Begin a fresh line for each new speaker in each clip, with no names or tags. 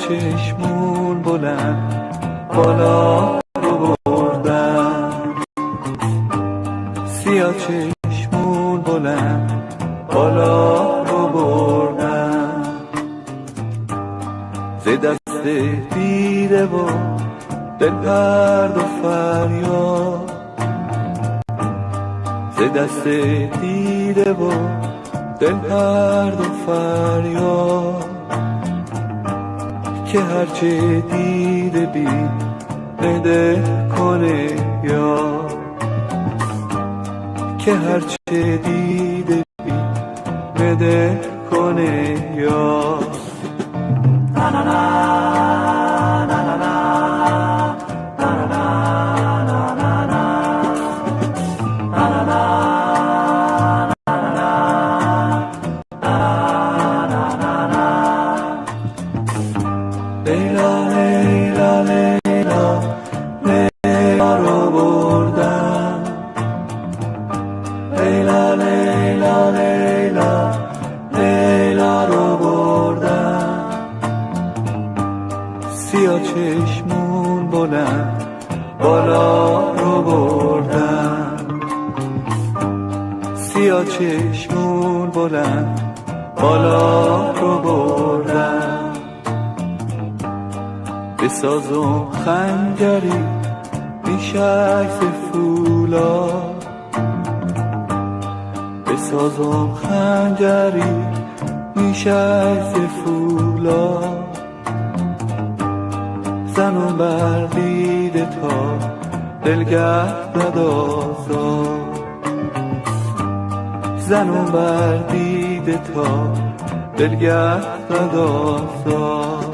چشمون بلند بالا رو بردم، سیاه چشمون بلند بالا رو بردم، ز دست دیده و دل پرد و فریاد، ز دست دیده و دل پرد و فریاد، که هرچه دیده بی بده کنه یا، که هرچه دیده بی بده کنه یا. سیاه چشمون بلند بالا رو بردم، سیاه چشمون بلند بالا رو بردم، بسازم خنجری بیشک ز فولاد، بسازم خنجری بیشک ز فولاد، زنم بر دیده تا دلگرد آزاد، زنم بر دیده تا دلگرد آزاد.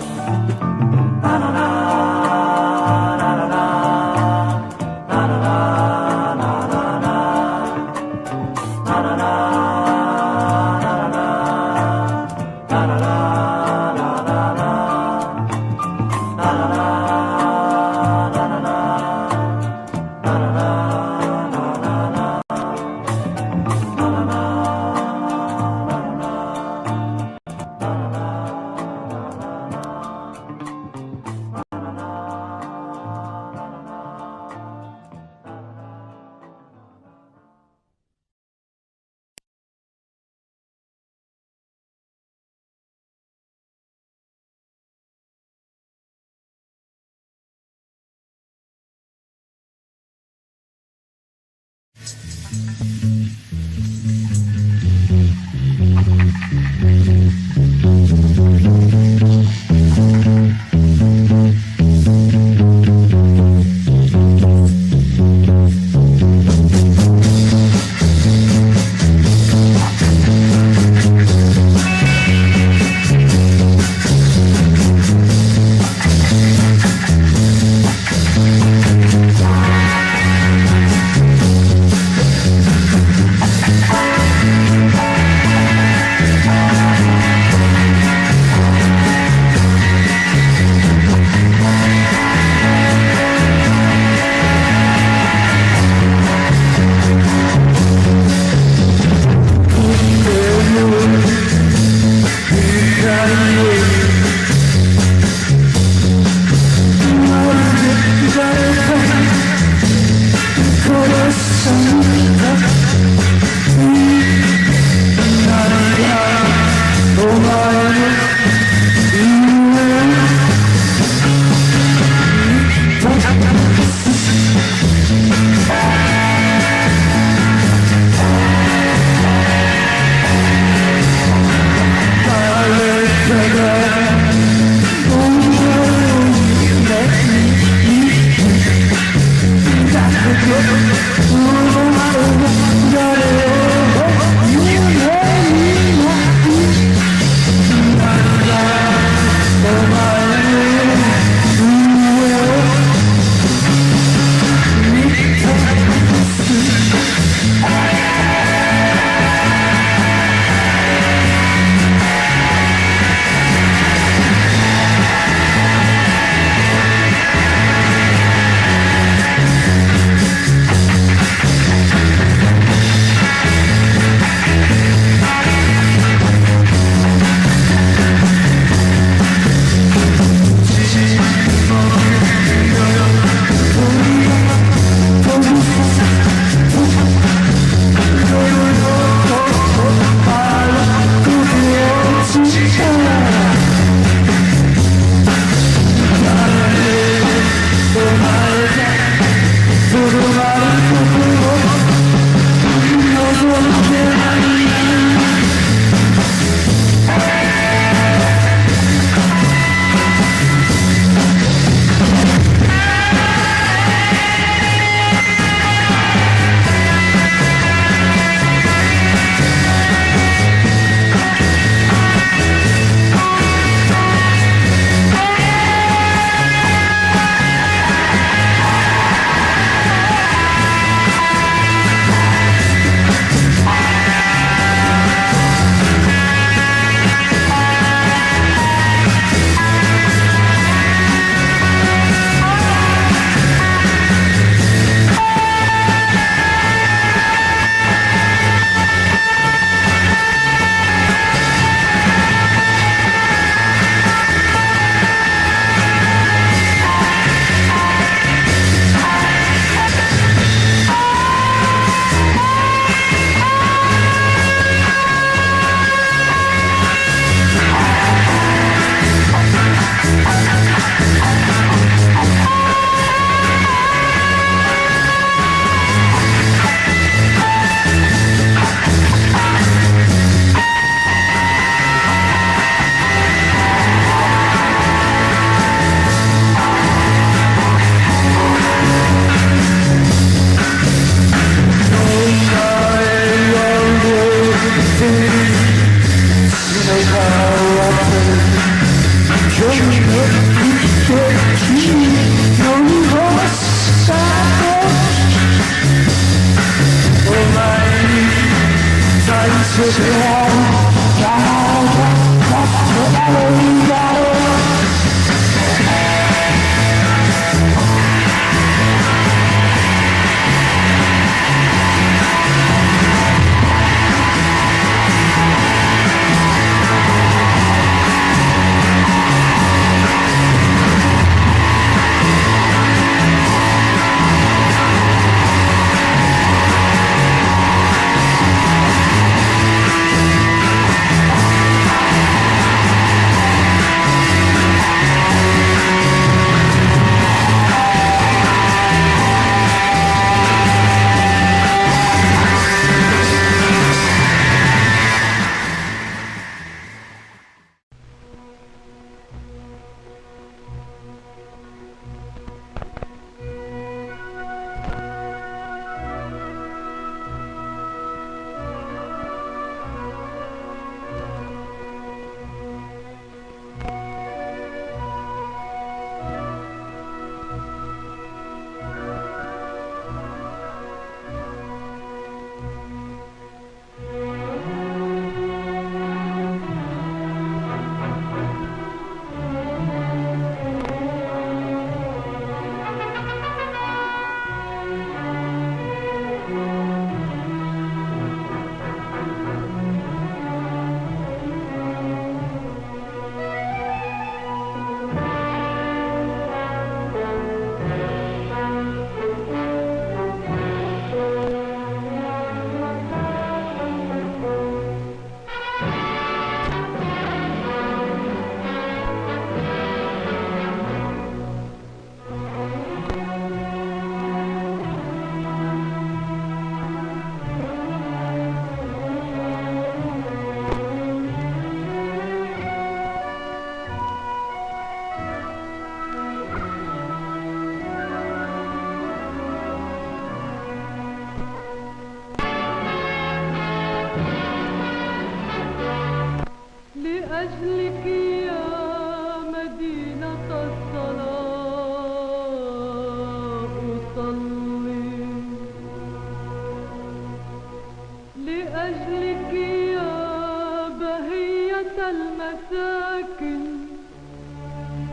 المساكن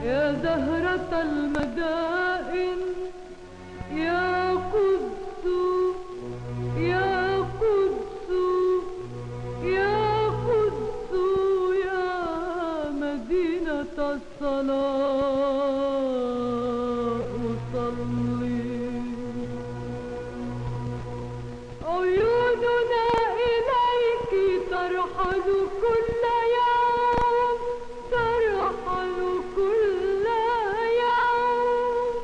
يا زهرة المدائن يا قدس يا قدس يا قدس يا مدينة الصلاة أصلي. عيوننا إليك ترحل كل يوم ترحل كل يوم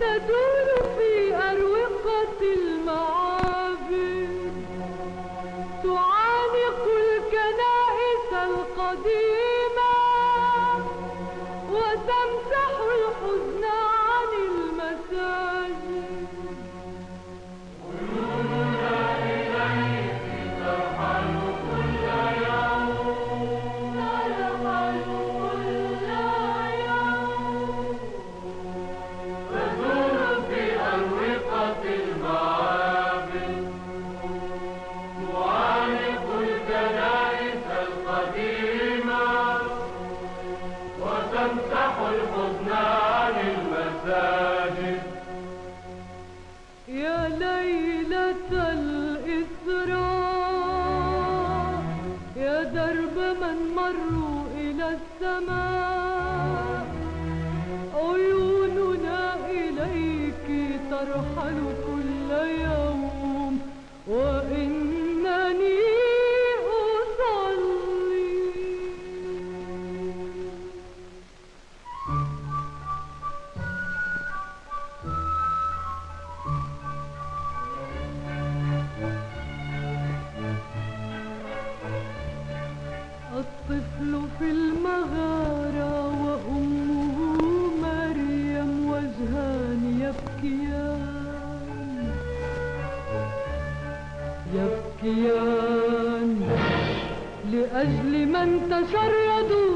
تدور في أروقة المعابد تعانق الكنائس القديمة وتمسح الحزن عن المساجد. عيوننا إليك ترحل كل يوم ترحل كل يوم تدور في أروقة المعابد تعانق الكنائس القديمة وتمسح الحزن عن المساجد. يا ليلة الإسراء يا درب من مروا إلى السماء عيوننا إليك ترحل كل يوم وإنني أصلي. الطفل في المغارة وأمه مريم وجهان يبكيان يبكيان لأجل من تشردوا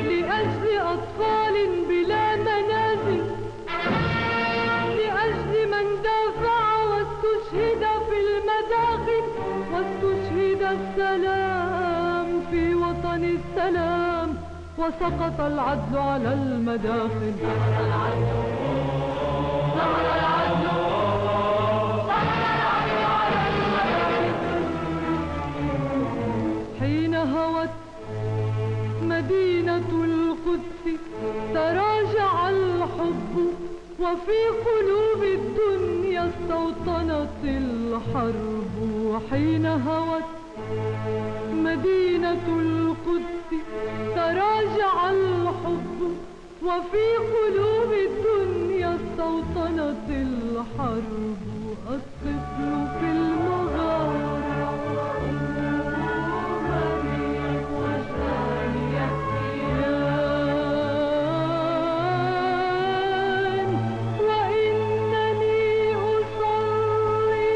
لأجل أطفال بلا منازل لأجل من دافع واستشهد في المداخل واستشهد السلام في وطن السلام وسقط العدل على المداخل. سقط العدل سقط العدل على المداخل. حين هوت مدينة القدس تراجع الحب وفي قلوب الدنيا استوطنت الحرب. حين هوت مدينة القدس تراجع الحب وفي قلوب الدنيا استوطنت الحرب. الطفل في المغارة مريم وجهان يبكيان وإنني أصلي.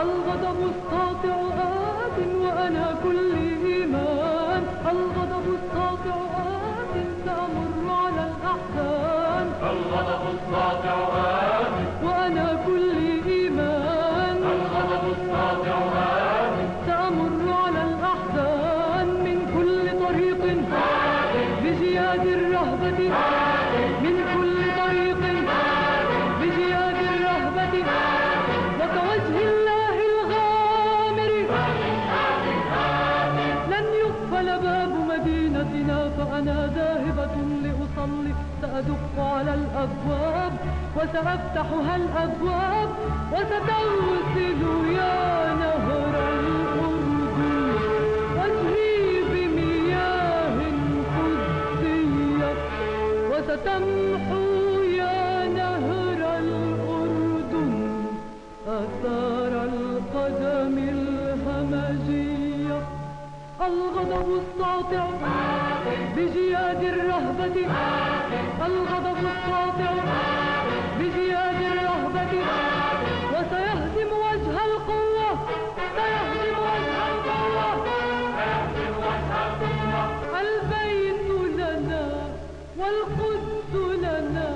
الغضب الساطع آت وأنا كل إيمان الغضب الساطع آت سأمر على الأحزان الغضب الساطع آت وأنا كل إيمان الغضب الساطع آت سأمر على الأحزان من كل طريق بجياد الرهبة من كل طريق بجياد الرهبة وكوجه الله الغامر لن يقفل باب مدينتنا فأنا ذاهبة لأصلي. سأدق على الأبواب وسأفتحها الأبواب وستغسل يا نهر الأردن وجهي بمياه قدسية وستمحو يا نهر الأردن آثار القدم الهمجية. الغضب الساطع بجياد الرهبة الغضب الساطع بجياد الرهبة وسيهزم وجه القوة سيهزم وجه القوة البيت لنا والقدس لنا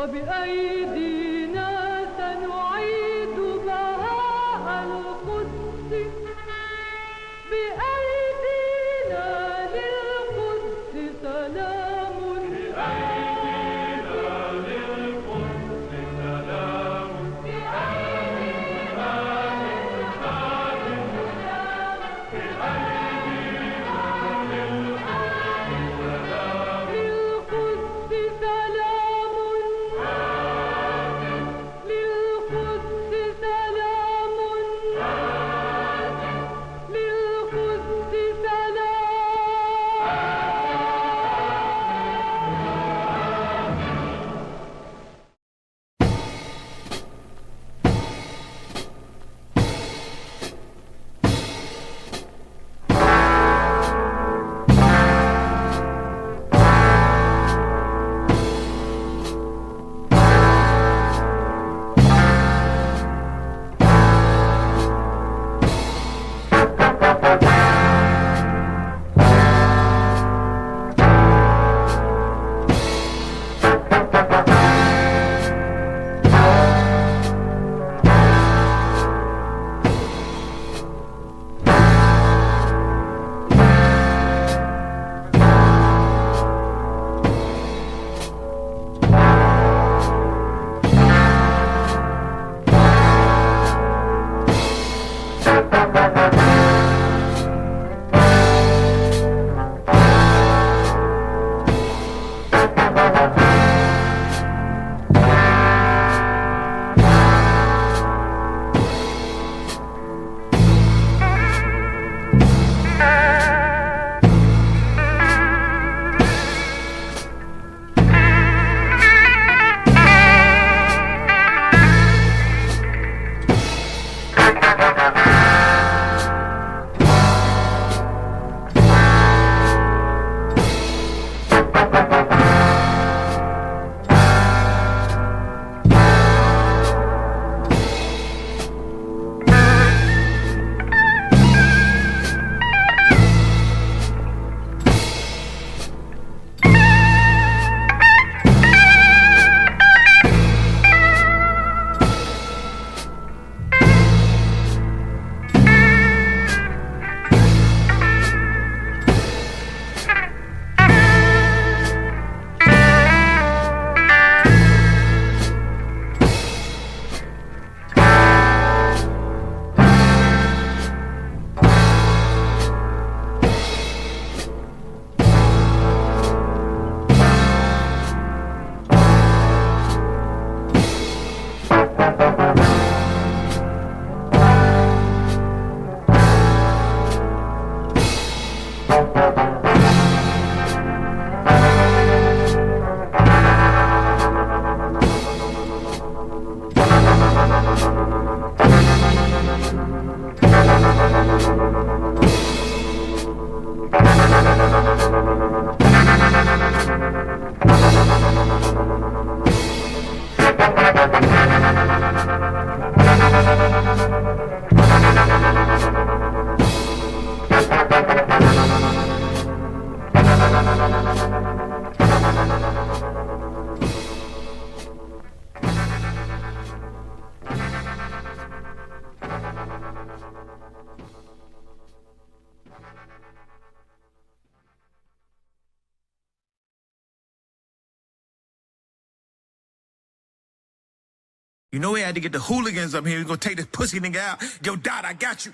وبأيدينا سنعيد بهاء القدس بأيدينا للقدس سلام بأيدينا للقدس سلام بأيدينا
You know we had to get the hooligans up here. We're gonna take this pussy nigga out. Yo, Dot, I got you.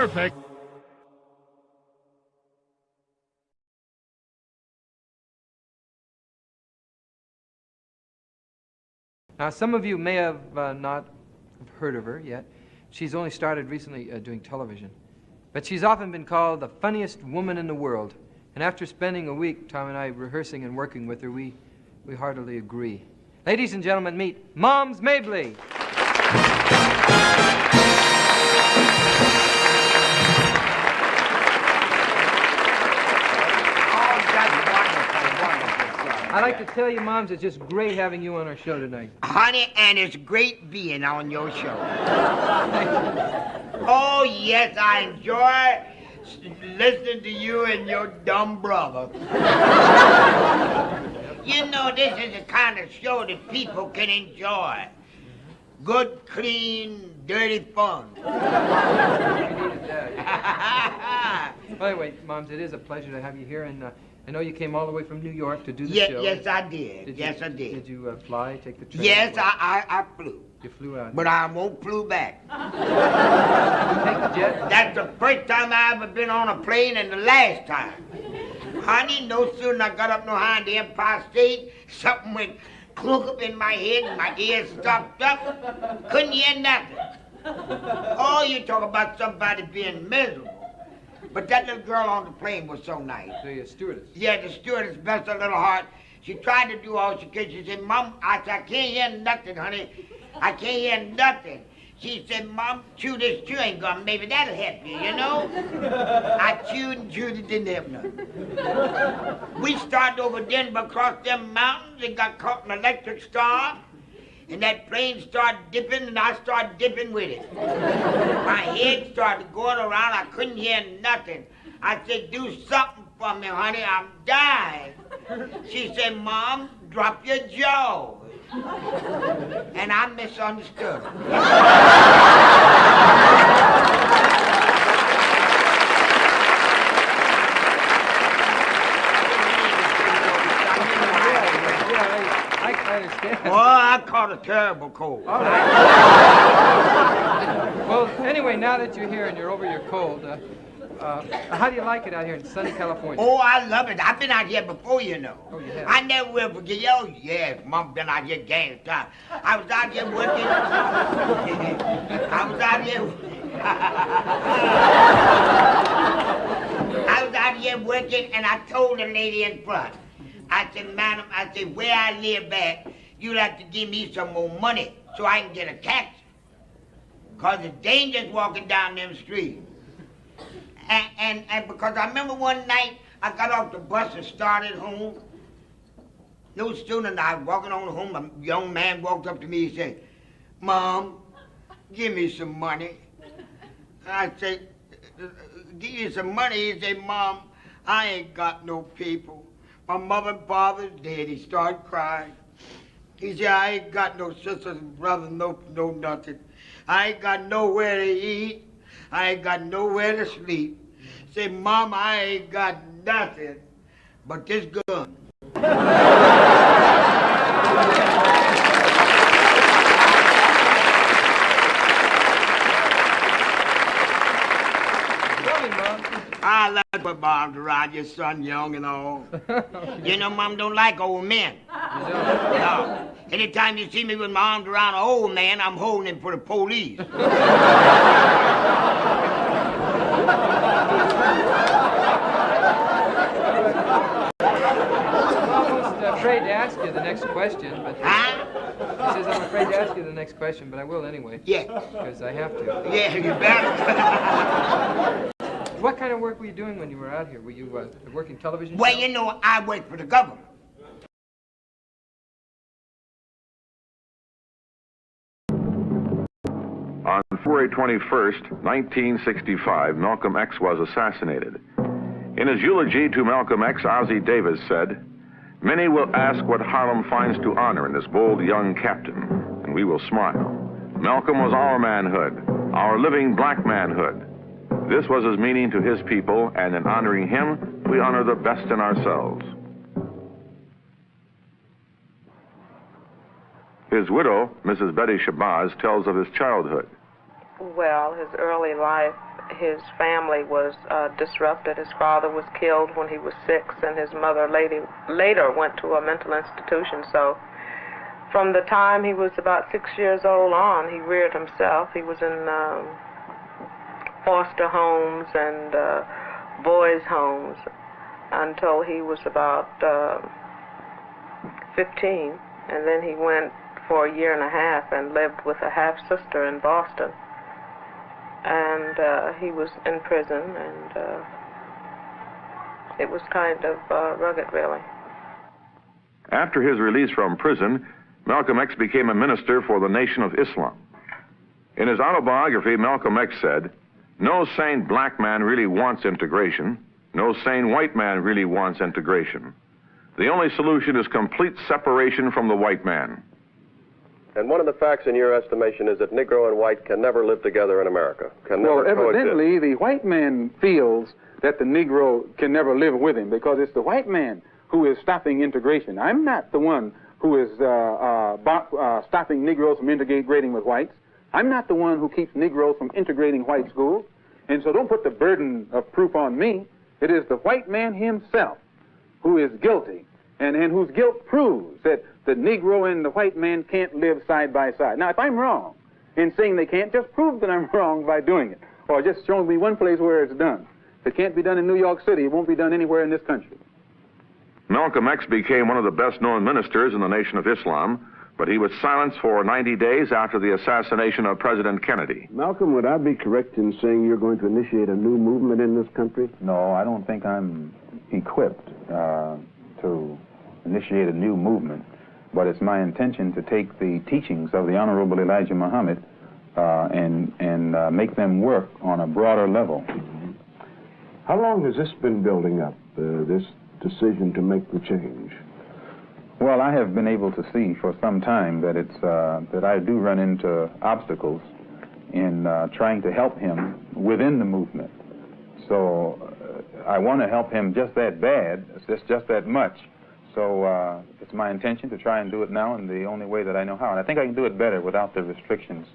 perfect.
Now, some of you may have not heard of her yet. She's only started recently doing television. But she's often been called the funniest woman in the world. And after spending a week, Tom and I, rehearsing and working with her, we heartily agree. Ladies and gentlemen, meet Moms Mabley. I'd like to tell you, Moms, it's just great having you on our show tonight.
Honey, and it's great being on your show. Oh, yes, I enjoy listening to you and your dumb brother. You know, this is the kind of show that people can enjoy. Good, clean, dirty fun.
We needed that. Well, anyway, Moms, it is a pleasure to have you here, and I know you came all the way from New York to do the show.
Yes, I did. I did.
Did you fly, take the train?
Yes, I flew.
You flew out.
But I won't flew back.
You take the jet?
That's the first time I ever been on a plane and the last time. Honey, no sooner I got up no higher in the Empire State, something went clunk up in my head and my ears stopped up. Couldn't hear nothing. Oh, you talk about somebody being miserable. But that little girl on the plane was so nice.
The stewardess?
Yeah, the stewardess, bless her little heart. She tried to do all she could. She said, Mom, I can't hear nothing, honey. I can't hear nothing. She said, Mom, chew this chewing gum. Maybe that'll help you, you know? I chewed and chewed. It didn't help nothing. We started over Denver across them mountains and got caught in an electric storm. And that plane started dipping, and I started dipping with it. My head started going around. I couldn't hear nothing. I said, do something for me, honey. I'm dying. She said, Mom, drop your jaw. And I misunderstood her.
I understand.
Oh, I caught a terrible cold.
All right. Well, anyway, now that you're here and you're over your cold, how do you like it out here in sunny California?
Oh, I love it. I've been out here before, you know.
Oh, you have?
I never will forget. Oh, yes, Mom been out here gang time. I was out here working. I was out here working, and I told the lady in front. I said, madam, I said, where I live at, you'll have to give me some more money so I can get a taxi. Because it's dangerous walking down them streets. And because I remember one night, I got off the bus and started home. No sooner than I was walking on home, a young man walked up to me and said, Mom, give me some money. I said, give you some money? He said, Mom, I ain't got no people. My mother and father's dead. He started crying. He said, I ain't got no sisters and brothers, no nothing. I ain't got nowhere to eat. I ain't got nowhere to sleep. Say, Mom, I ain't got nothing but this gun. I like to put my arms around your son, young and all. You know, Mom don't like old men.
You don't?
No. Anytime you see me with my arms around an old man, I'm holding him for the police.
I'm afraid to ask you the next question, but...
Huh?
He says, I'm afraid to ask you the next question, but I will anyway.
Yeah.
Because I have to.
Yeah, you better.
What kind of work were you doing when you were out here? Were you working television?
Well,
shows?
you know, I work for the government.
On February 21st, 1965, Malcolm X was assassinated. In his eulogy to Malcolm X, Ozzie Davis said, "Many will ask what Harlem finds to honor in this bold young captain, and we will smile. Malcolm was our manhood, our living black manhood. This was his meaning to his people, and in honoring him, we honor the best in ourselves." His widow, Mrs. Betty Shabazz, tells of his childhood.
Well, his early life,
his family was disrupted. His father was killed when he was 6, and his mother later went to a mental institution. So from the time he was about 6 years old on, he reared himself. He was in foster homes and boys' homes until he was about 15, and then he went for a year and a half and lived with a half-sister in Boston. And he was in prison, and it was kind of rugged, really.
After his release from prison, Malcolm X became a minister for the Nation of Islam. In his autobiography, Malcolm X said, "No sane black man really wants integration. No sane white man really wants integration. The only solution is complete separation from the white man."
And one of the facts in your estimation is that Negro and white can never live together in America, can never coexist.
Well, evidently, the white man feels that the Negro can never live with him because it's the white man who is stopping integration. I'm not the one who is stopping Negroes from integrating with whites. I'm not the one who keeps Negroes from integrating white schools. And so don't put the burden of proof on me. It is the white man himself who is guilty, and whose guilt proves that the Negro and the white man can't live side by side. Now, if I'm wrong in saying they can't, just prove that I'm wrong by doing it, or just show me one place where it's done. If it can't be done in New York City, it won't be done anywhere in this country.
Malcolm X became one of the best-known ministers in the Nation of Islam, but he was silenced for 90 days after the assassination of President Kennedy.
Malcolm, would I be correct in saying you're going to initiate a new movement in this country?
No, I don't think I'm equipped to initiate a new movement, but it's my intention to take the teachings of the Honorable Elijah Muhammad and make them work on a broader level.
How long has this been building up, this decision to make the change?
Well, I have been able to see for some time that it's that I do run into obstacles in trying to help him within the movement. So I want to help him just that bad, just that much. So it's my intention to try and do it now in the only way that I know how. And I think I can do it better without the restrictions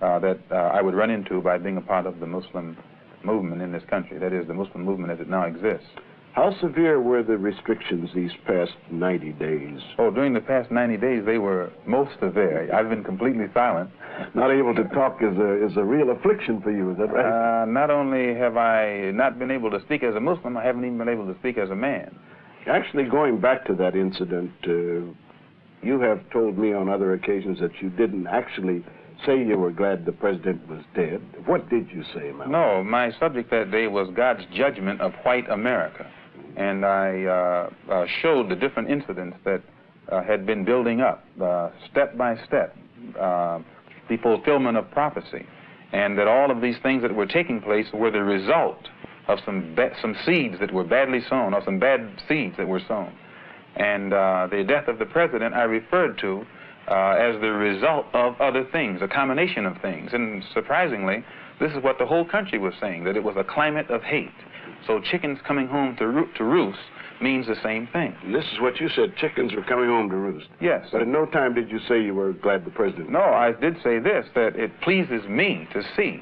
that I would run into by being a part of the Muslim movement in this country. That is, the Muslim movement as it now exists.
How severe were the restrictions these past 90 days?
Oh, during the past 90 days, they were most severe. I've been completely silent.
Not able to talk is a real affliction for you, is that right?
Not only have I not been able to speak as a Muslim, I haven't even been able to speak as a man.
Actually, going back to that incident, you have told me on other occasions that you didn't actually say you were glad the president was dead. What did you say, Malcolm?
No, my subject that day was God's judgment of white America. And I showed the different incidents that had been building up, step by step, the fulfillment of prophecy, and that all of these things that were taking place were the result of some seeds that were badly sown, or some bad seeds that were sown. And the death of the president I referred to as the result of other things, a combination of things. And surprisingly, this is what the whole country was saying, that it was a climate of hate. So chickens coming home to roost means the same thing.
And this is what you said, chickens were coming home to roost.
Yes.
But at no time did you say you were glad the president...
No, I did say this, that it pleases me to see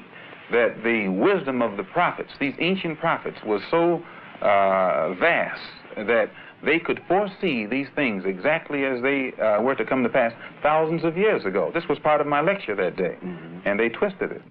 that the wisdom of the prophets, these ancient prophets, was so vast that they could foresee these things exactly as they were to come to pass thousands of years ago. This was part of my lecture that day, and they twisted it.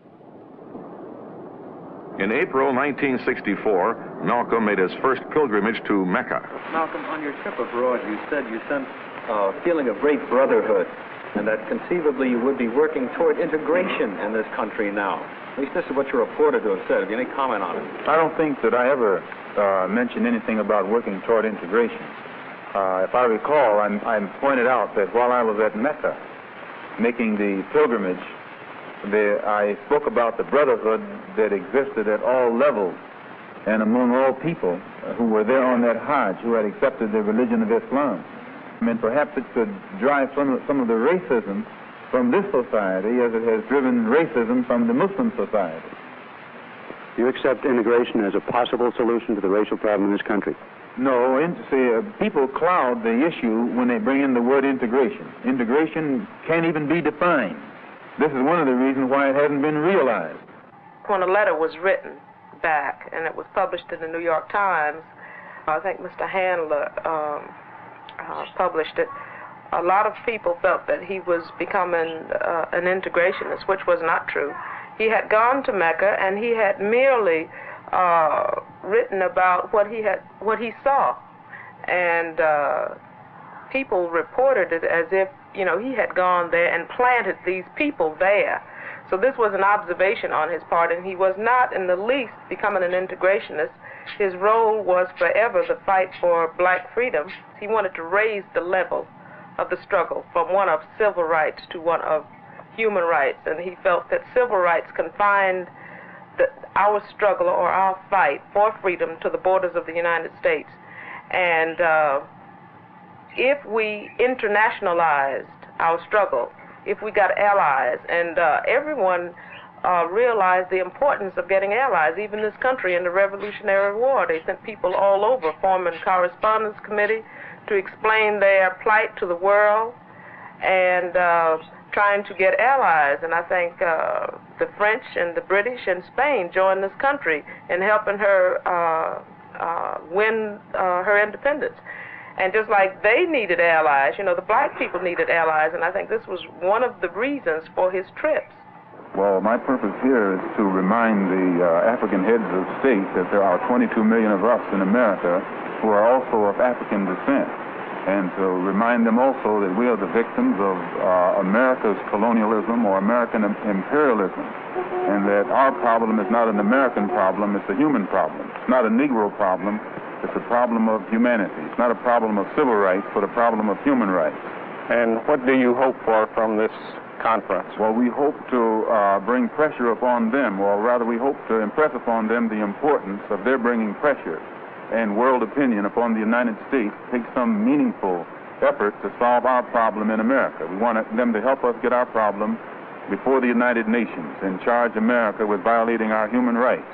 In April 1964, Malcolm made his first pilgrimage to Mecca.
Malcolm, on your trip abroad, you said you sensed a feeling of great brotherhood, and that conceivably you would be working toward integration in this country now. At least this is what you're reported to have said. Have you any comment on it?
I don't think that I ever mentioned anything about working toward integration. If I recall, I pointed out that while I was at Mecca making the pilgrimage, I spoke about the brotherhood that existed at all levels and among all people who were there on that Hajj, who had accepted the religion of Islam. I mean, perhaps it could drive some of the racism from this society as it has driven racism from the Muslim society.
You accept integration as a possible solution to the racial problem in this country?
No, people cloud the issue when they bring in the word integration. Integration can't even be defined. This is one of the reasons why it hasn't been realized.
when a letter was written back and it was published in the New York Times, I think Mr. Handler published it, a lot of people felt that he was becoming an integrationist, which was not true. He had gone to Mecca and he had merely written about what he saw, and people reported it as if, you know, he had gone there and planted these people there. So this was an observation on his part, and he was not in the least becoming an integrationist. His role was forever the fight for black freedom. He wanted to raise the level of the struggle from one of civil rights to one of human rights, and he felt that civil rights confined our struggle or our fight for freedom to the borders of the United States. And if we internationalized our struggle, if we got allies, and everyone realized the importance of getting allies, even this country in the Revolutionary War. They sent people all over, forming a correspondence committee to explain their plight to the world and trying to get allies. And I think the French and the British and Spain joined this country in helping her win her independence. And just like they needed allies, you know, the black people needed allies, and I think this was one of the reasons for his trips.
Well, my purpose here is to remind the African heads of state that there are 22 million of us in America who are also of African descent, and to remind them also that we are the victims of America's colonialism or American imperialism, and that our problem is not an American problem, it's a human problem. It's not a Negro problem. It's a problem of humanity. It's not a problem of civil rights, but a problem of human rights.
And what do you hope for from this conference?
Well, we hope to bring pressure upon them, or rather we hope to impress upon them the importance of their bringing pressure and world opinion upon the United States to take some meaningful effort to solve our problem in America. We want them to help us get our problem before the United Nations and charge America with violating our human rights,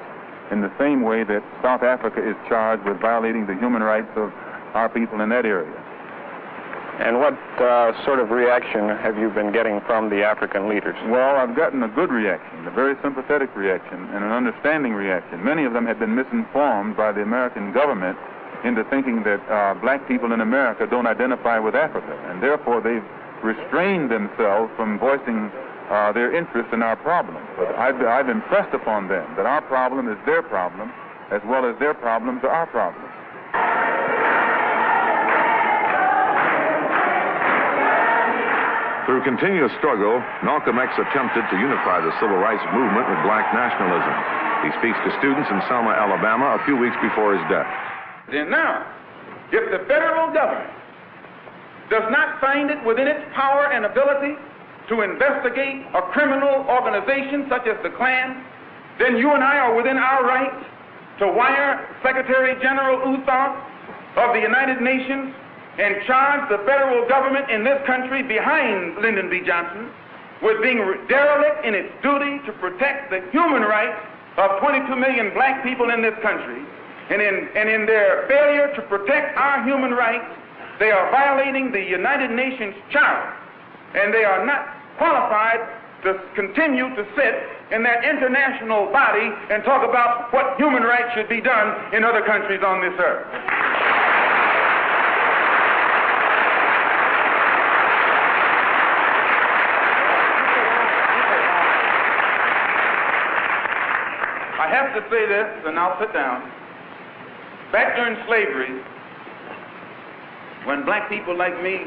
in the same way that South Africa is charged with violating the human rights of our people in that area.
And what sort of reaction have you been getting from the African leaders?
Well, I've gotten a good reaction, a very sympathetic reaction, and an understanding reaction. Many of them have been misinformed by the American government into thinking that black people in America don't identify with Africa, and therefore they've restrained themselves from voicing their interest in our problem. But I've impressed upon them that our problem is their problem, as well as their problems are our problem.
Through continuous struggle, Malcolm X attempted to unify the civil rights movement with black nationalism. He speaks to students in Selma, Alabama, a few weeks before his death.
And now, if the federal government does not find it within its power and ability to investigate a criminal organization such as the Klan, then you and I are within our rights to wire Secretary General Uthar of the United Nations and charge the federal government in this country behind Lyndon B. Johnson with being derelict in its duty to protect the human rights of 22 million black people in this country. And in their failure to protect our human rights, they are violating the United Nations Charter, and they are not qualified to continue to sit in that international body and talk about what human rights should be done in other countries on this earth. I have to say this, and I'll sit down. Back during slavery, when black people like me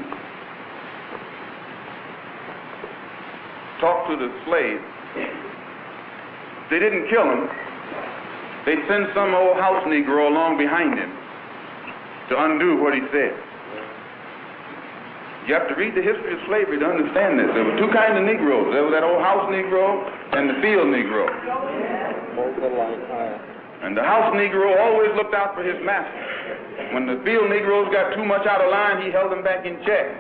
talked to the slaves, they didn't kill him. They'd send some old house Negro along behind him to undo what he said. You have to read the history of slavery to understand this. There were two kinds of Negroes. There was that old house Negro and the field Negro. And the house Negro always looked out for his master. When the field Negroes got too much out of line, he held them back in check.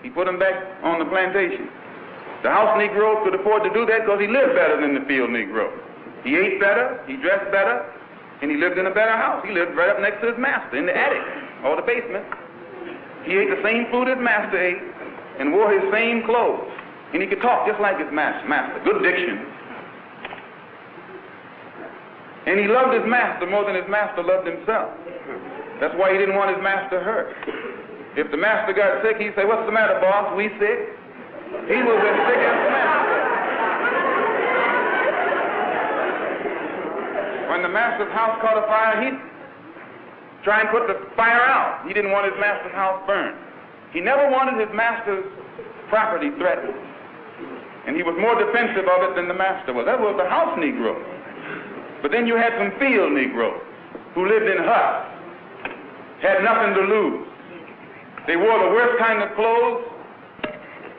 He put them back on the plantation. The house Negro could afford to do that because he lived better than the field Negro. He ate better, he dressed better, and he lived in a better house. He lived right up next to his master in the attic or the basement. He ate the same food his master ate and wore his same clothes. And he could talk just like his master. Good diction.
And he loved his master more than his master loved himself. That's why he didn't want his master hurt. If the master got sick, he'd say, "What's the matter, boss? We sick?" He was as sick as the master. When the master's house caught a fire, he'd try and put the fire out. He didn't want his master's house burned. He never wanted his master's property threatened. And he was more defensive of it than the master was. That was the house Negro. But then you had some field Negroes who lived in huts, had nothing to lose. They wore the worst kind of clothes.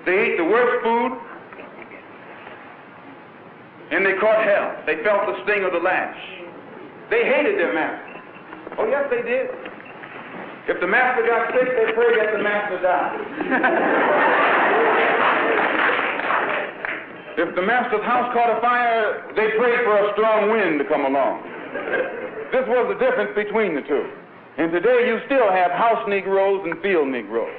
They ate the worst food. And they caught hell. They felt the sting of the lash. They hated their master. Oh, yes, they did. If the master got sick, they prayed that the master died. If the master's house caught a fire, they prayed for a strong wind to come along. This was the difference between the two. And today you still have house Negroes and field Negroes.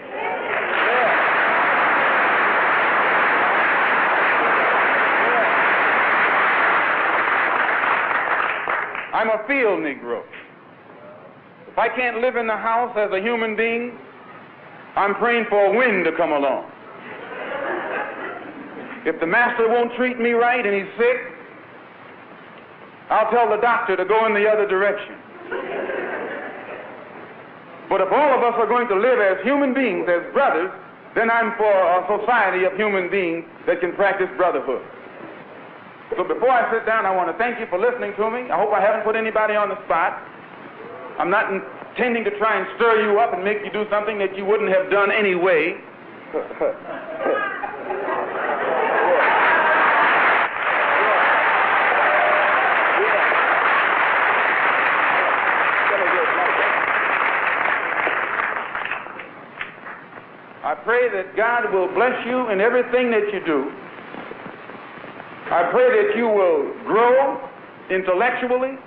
I'm a field Negro. If I can't live in the house as a human being, I'm praying for a wind to come along. If the master won't treat me right and he's sick, I'll tell the doctor to go in the other direction. But if all of us are going to live as human beings, as brothers, then I'm for a society of human beings that can practice brotherhood. So before I sit down, I want to thank you for listening to me. I hope I haven't put anybody on the spot. I'm not intending to try and stir you up and make you do something that you wouldn't have done anyway. I pray that God will bless you in everything that you do. I pray that you will grow intellectually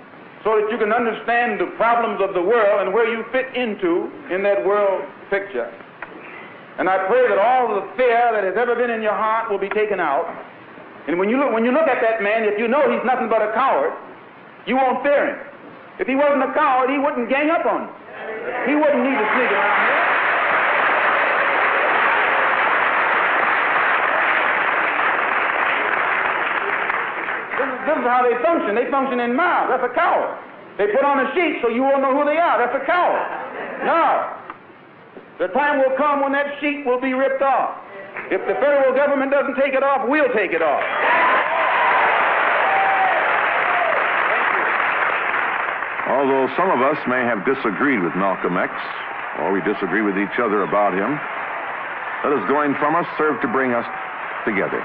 so that you can understand the problems of the world and where you fit into in that world picture. And I pray that all the fear that has ever been in your heart will be taken out. And when you look at that man, if you know he's nothing but a coward, you won't fear him. If he wasn't a coward, he wouldn't gang up on you. He wouldn't need to sneak around here. This is how they function. They function in mobs. That's a coward. They put on a sheet so you won't know who they are. That's a coward. No. The time will come when that sheet will be ripped off. If the federal government doesn't take it off, we'll take it off.
Although some of us may have disagreed with Malcolm X, or we disagree with each other about him, let his going from us serve to bring us together.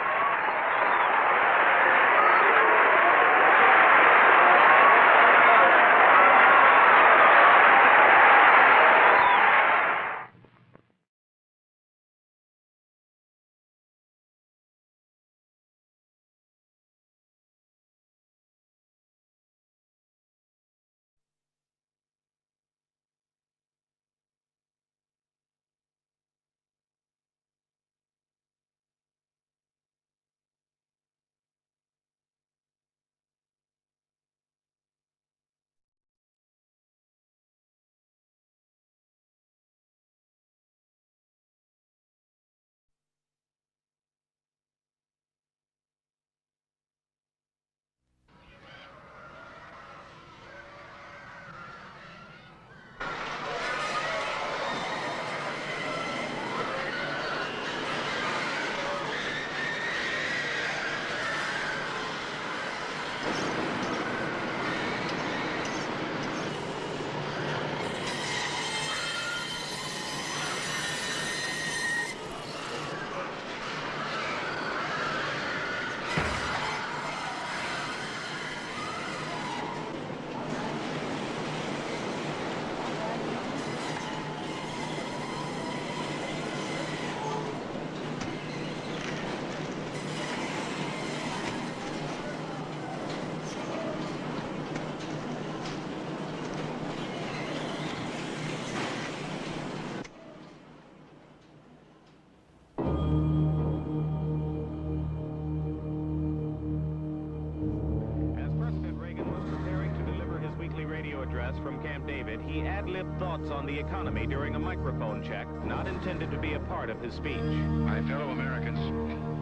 us from Camp David, he ad-libbed thoughts on the economy during a microphone check, not intended to be a part of his speech.
My fellow Americans,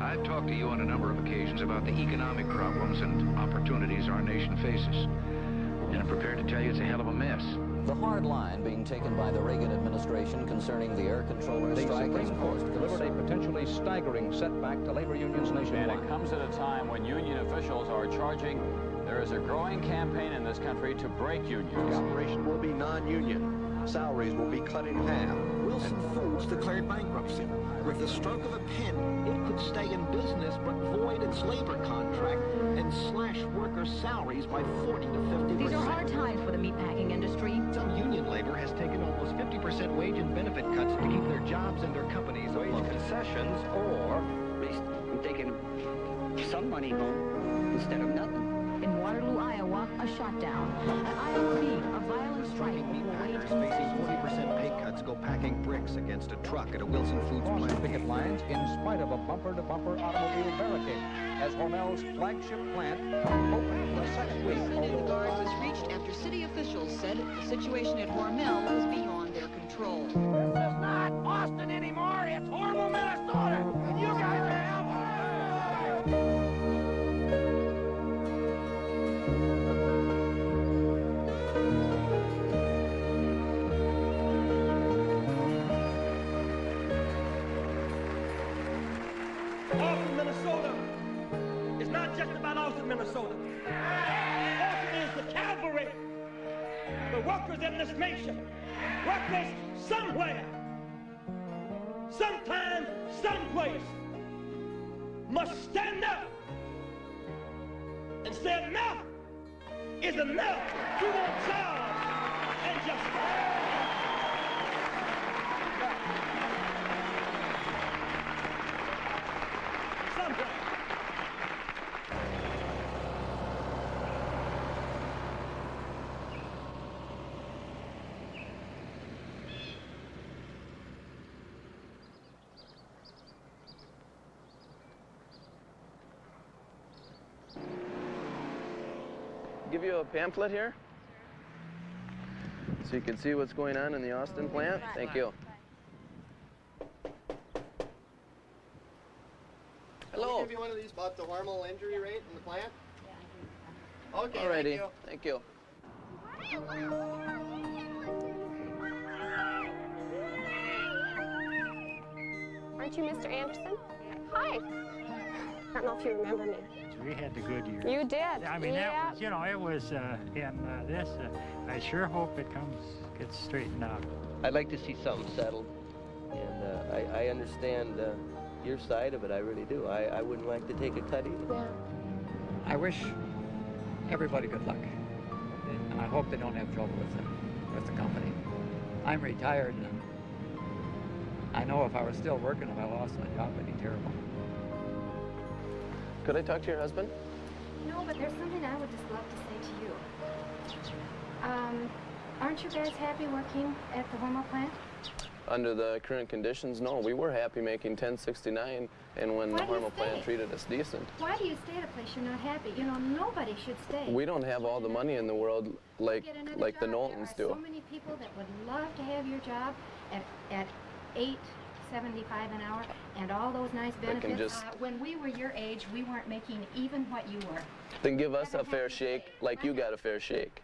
I've talked to you on a number of occasions about the economic problems and opportunities our nation faces. And I'm prepared to tell you it's a hell of a mess.
The hard line being taken by the Reagan administration concerning the air controller strike has caused
delivered a potentially staggering setback to labor unions nationwide.
And it comes at a time when union officials are charging there is a growing campaign in this country to break unions.
The operation will be non-union. Salaries will be cut in half.
Wilson Foods declared bankruptcy. With the stroke of a pen, it could stay in business but void its labor contract and slash workers' salaries by 40 to 50%.
These are hard times for the meatpacking industry.
Some union labor has taken almost 50% wage and benefit cuts to keep their jobs and their companies afloat.
Wage concessions, or taking some money home instead of nothing.
In Waterloo, Iowa, a shutdown. At IOC, a violent strike over wage
facing 40% pay cuts go packing bricks against a truck at a Wilson Foods plant.
Picket lines in spite of a bumper-to-bumper automobile barricade as Hormel's flagship plant opened the second week.
In the guards was reached after city officials said the situation at Hormel was beyond their control.
This is not Austin anymore, it's Hormel, Minnesota, and you guys are helping. Austin, Minnesota is not just about Austin, Minnesota. Austin is the cavalry, the workers in this nation. Workers somewhere, sometime, someplace must stand up and say enough is enough. We want jobs and justice.
Give you a pamphlet here so you can see what's going on in the Austin plant. Thank you. Hello.
Can we give you one of these about the Hormel injury rate in the plant? Okay,
Alrighty. Thank you.
Aren't you Mr. Anderson? Hi. I don't know if you remember me.
We had the good years.
You did.
I mean,
yeah.
that was, you know, it was, I sure hope it gets straightened out.
I'd like to see something settled, and I understand your side of it. I really do. I wouldn't like to take a cut either.
Yeah.
I wish everybody good luck, and I hope they don't have trouble with the company. I'm retired, and I know if I was still working, if I lost my job, it'd be terrible.
Could I talk to your husband?
No, but there's something I would just love to say to you. Aren't you guys happy working at the Hormel plant?
Under the current conditions, no. We were happy making $10.69, and when the Hormel plant treated us decent.
Why do you stay at a place you're not happy? You know, nobody should stay.
We don't have all the money in the world like the Knowltons do.
There are so many people that would love to have your job at $8.75 an hour and all those nice benefits. When we were your age, we weren't making even what you were.
Then give us a fair shake like you got a fair shake.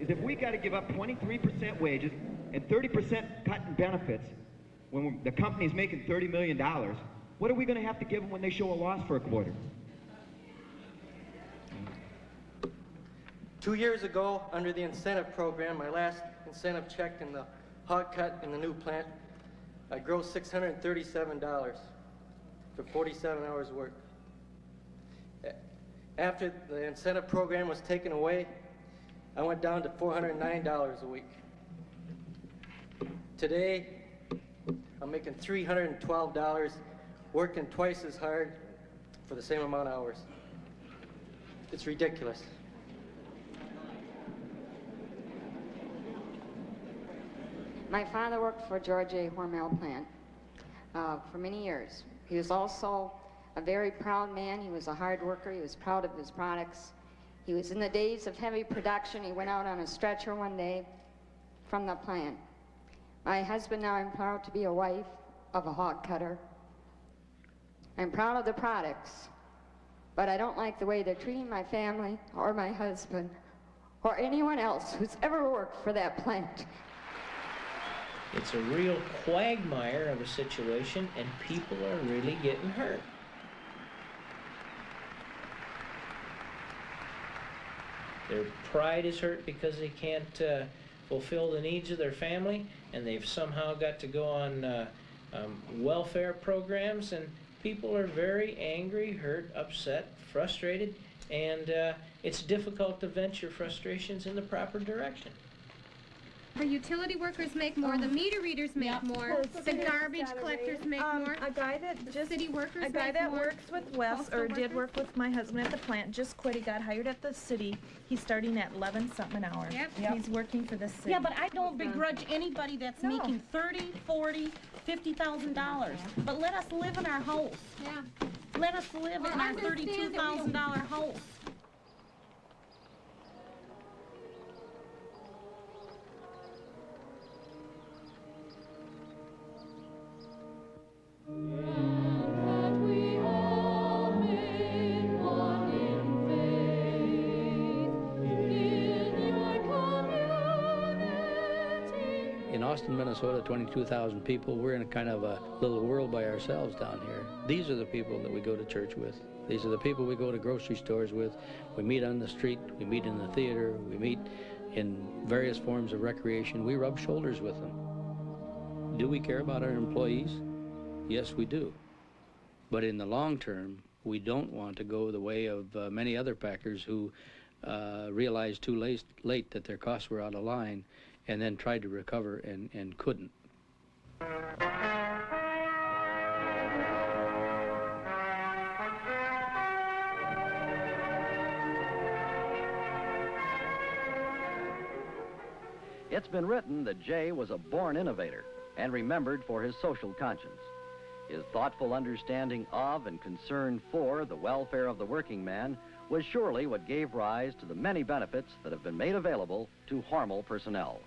If we got to give up 23% wages and 30% cut in benefits when the company's making $30 million, what are we going to have to give them when they show a loss for a quarter?
2 years ago, under the incentive program, my last incentive check in the hog cut in the new plant, I grossed $637 for 47 hours of work. After the incentive program was taken away, I went down to $409 a week. Today, I'm making $312, working twice as hard for the same amount of hours. It's ridiculous.
My father worked for George A. Hormel plant for many years. He was also a very proud man. He was a hard worker. He was proud of his products. He was in the days of heavy production. He went out on a stretcher one day from the plant. My husband, now I'm proud to be a wife of a hog cutter. I'm proud of the products, but I don't like the way they're treating my family or my husband or anyone else who's ever worked for that plant.
It's a real quagmire of a situation, and people are really getting hurt. Their pride is hurt because they can't fulfill the needs of their family, and they've somehow got to go on welfare programs, and people are very angry, hurt, upset, frustrated, and it's difficult to vent your frustrations in the proper direction.
The utility workers make more, the meter readers make more, the garbage collectors make more.
A guy that just
city workers
a guy
make
that
more.
works with Wes, or did work with my husband at the plant, just quit. He got hired at the city. He's starting at 11 something an hour.
Yep.
He's working for the city.
Yeah, but I don't begrudge anybody that's making $30,000, $40,000, $50,000. But let us live in our house.
Yeah.
Let us live in our $32,000 house.
In Austin, Minnesota, 22,000 people. We're in a kind of a little world by ourselves down here. These are the people that we go to church with. These are the people we go to grocery stores with. We meet on the street, we meet in the theater, we meet in various forms of recreation. We rub shoulders with them. Do we care about our employees? Yes, we do. But in the long term, we don't want to go the way of many other packers who realized too late that their costs were out of line and then tried to recover and couldn't.
It's been written that Jay was a born innovator and remembered for his social conscience. His thoughtful understanding of and concern for the welfare of the working man was surely what gave rise to the many benefits that have been made available to Hormel personnel.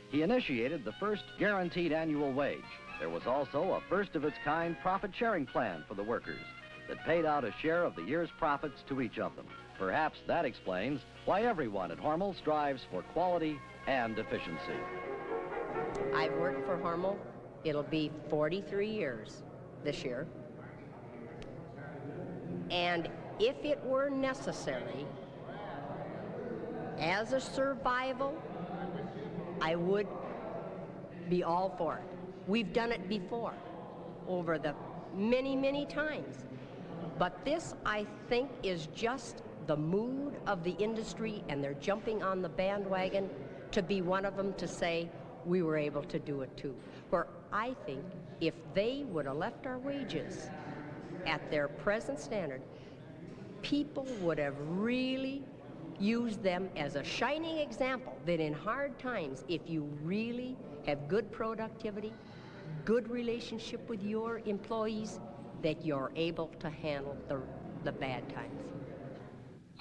He initiated the first guaranteed annual wage. There was also a first-of-its-kind profit-sharing plan for the workers that paid out a share of the year's profits to each of them. Perhaps that explains why everyone at Hormel strives for quality and efficiency.
I've worked for Hormel. It'll be 43 years this year. And if it were necessary, as a survival, I would be all for it. We've done it before, over the many, many times. But this, I think, is just the mood of the industry, and they're jumping on the bandwagon to be one of them to say, we were able to do it too. Where I think if they would have left our wages at their present standard, people would have really used them as a shining example that in hard times, if you really have good productivity, good relationship with your employees, that you're able to handle the bad times.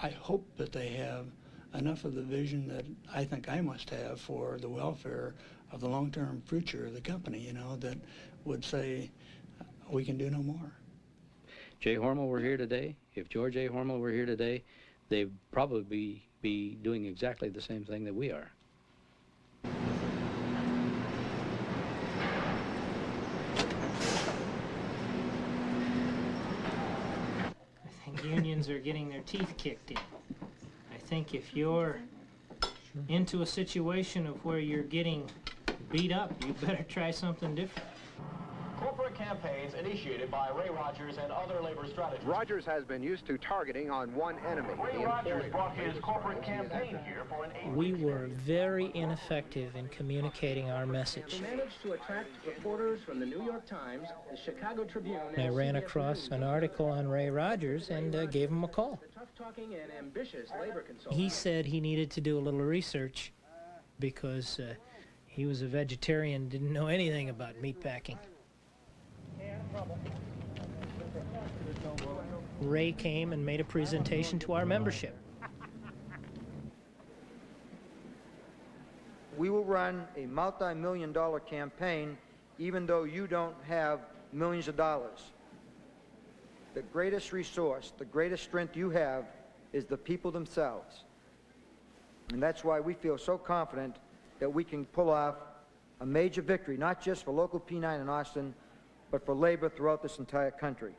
I hope that they have enough of the vision that I think I must have for the welfare of the long-term future of the company, you know, that would say, we can do no more.
J. Hormel were here today. If George A. Hormel were here today, they'd probably be doing exactly the same thing that we are.
I think unions are getting their teeth kicked in. I
think if you're into a situation of where you're getting beat up, you better try something different.
Corporate campaigns initiated by Ray Rogers and other labor strategists.
Rogers has been used to targeting on one enemy.
Ray Rogers brought his corporate campaign here for an 8-week
We were very ineffective in communicating our message.
We managed to attract reporters from the New York Times, the Chicago Tribune,
I ran across an article on Ray Rogers and gave him a call.
the tough-talking and ambitious labor consultant.
He said he needed to do a little research because he was a vegetarian, didn't know anything about meatpacking. Ray came and made a presentation to our membership.
We will run a multi-million-dollar campaign even though you don't have millions of dollars. The greatest resource, the greatest strength you have is the people themselves. And that's why we feel so confident that we can pull off a major victory, not just for local P9 in Austin, but for labor throughout this entire country.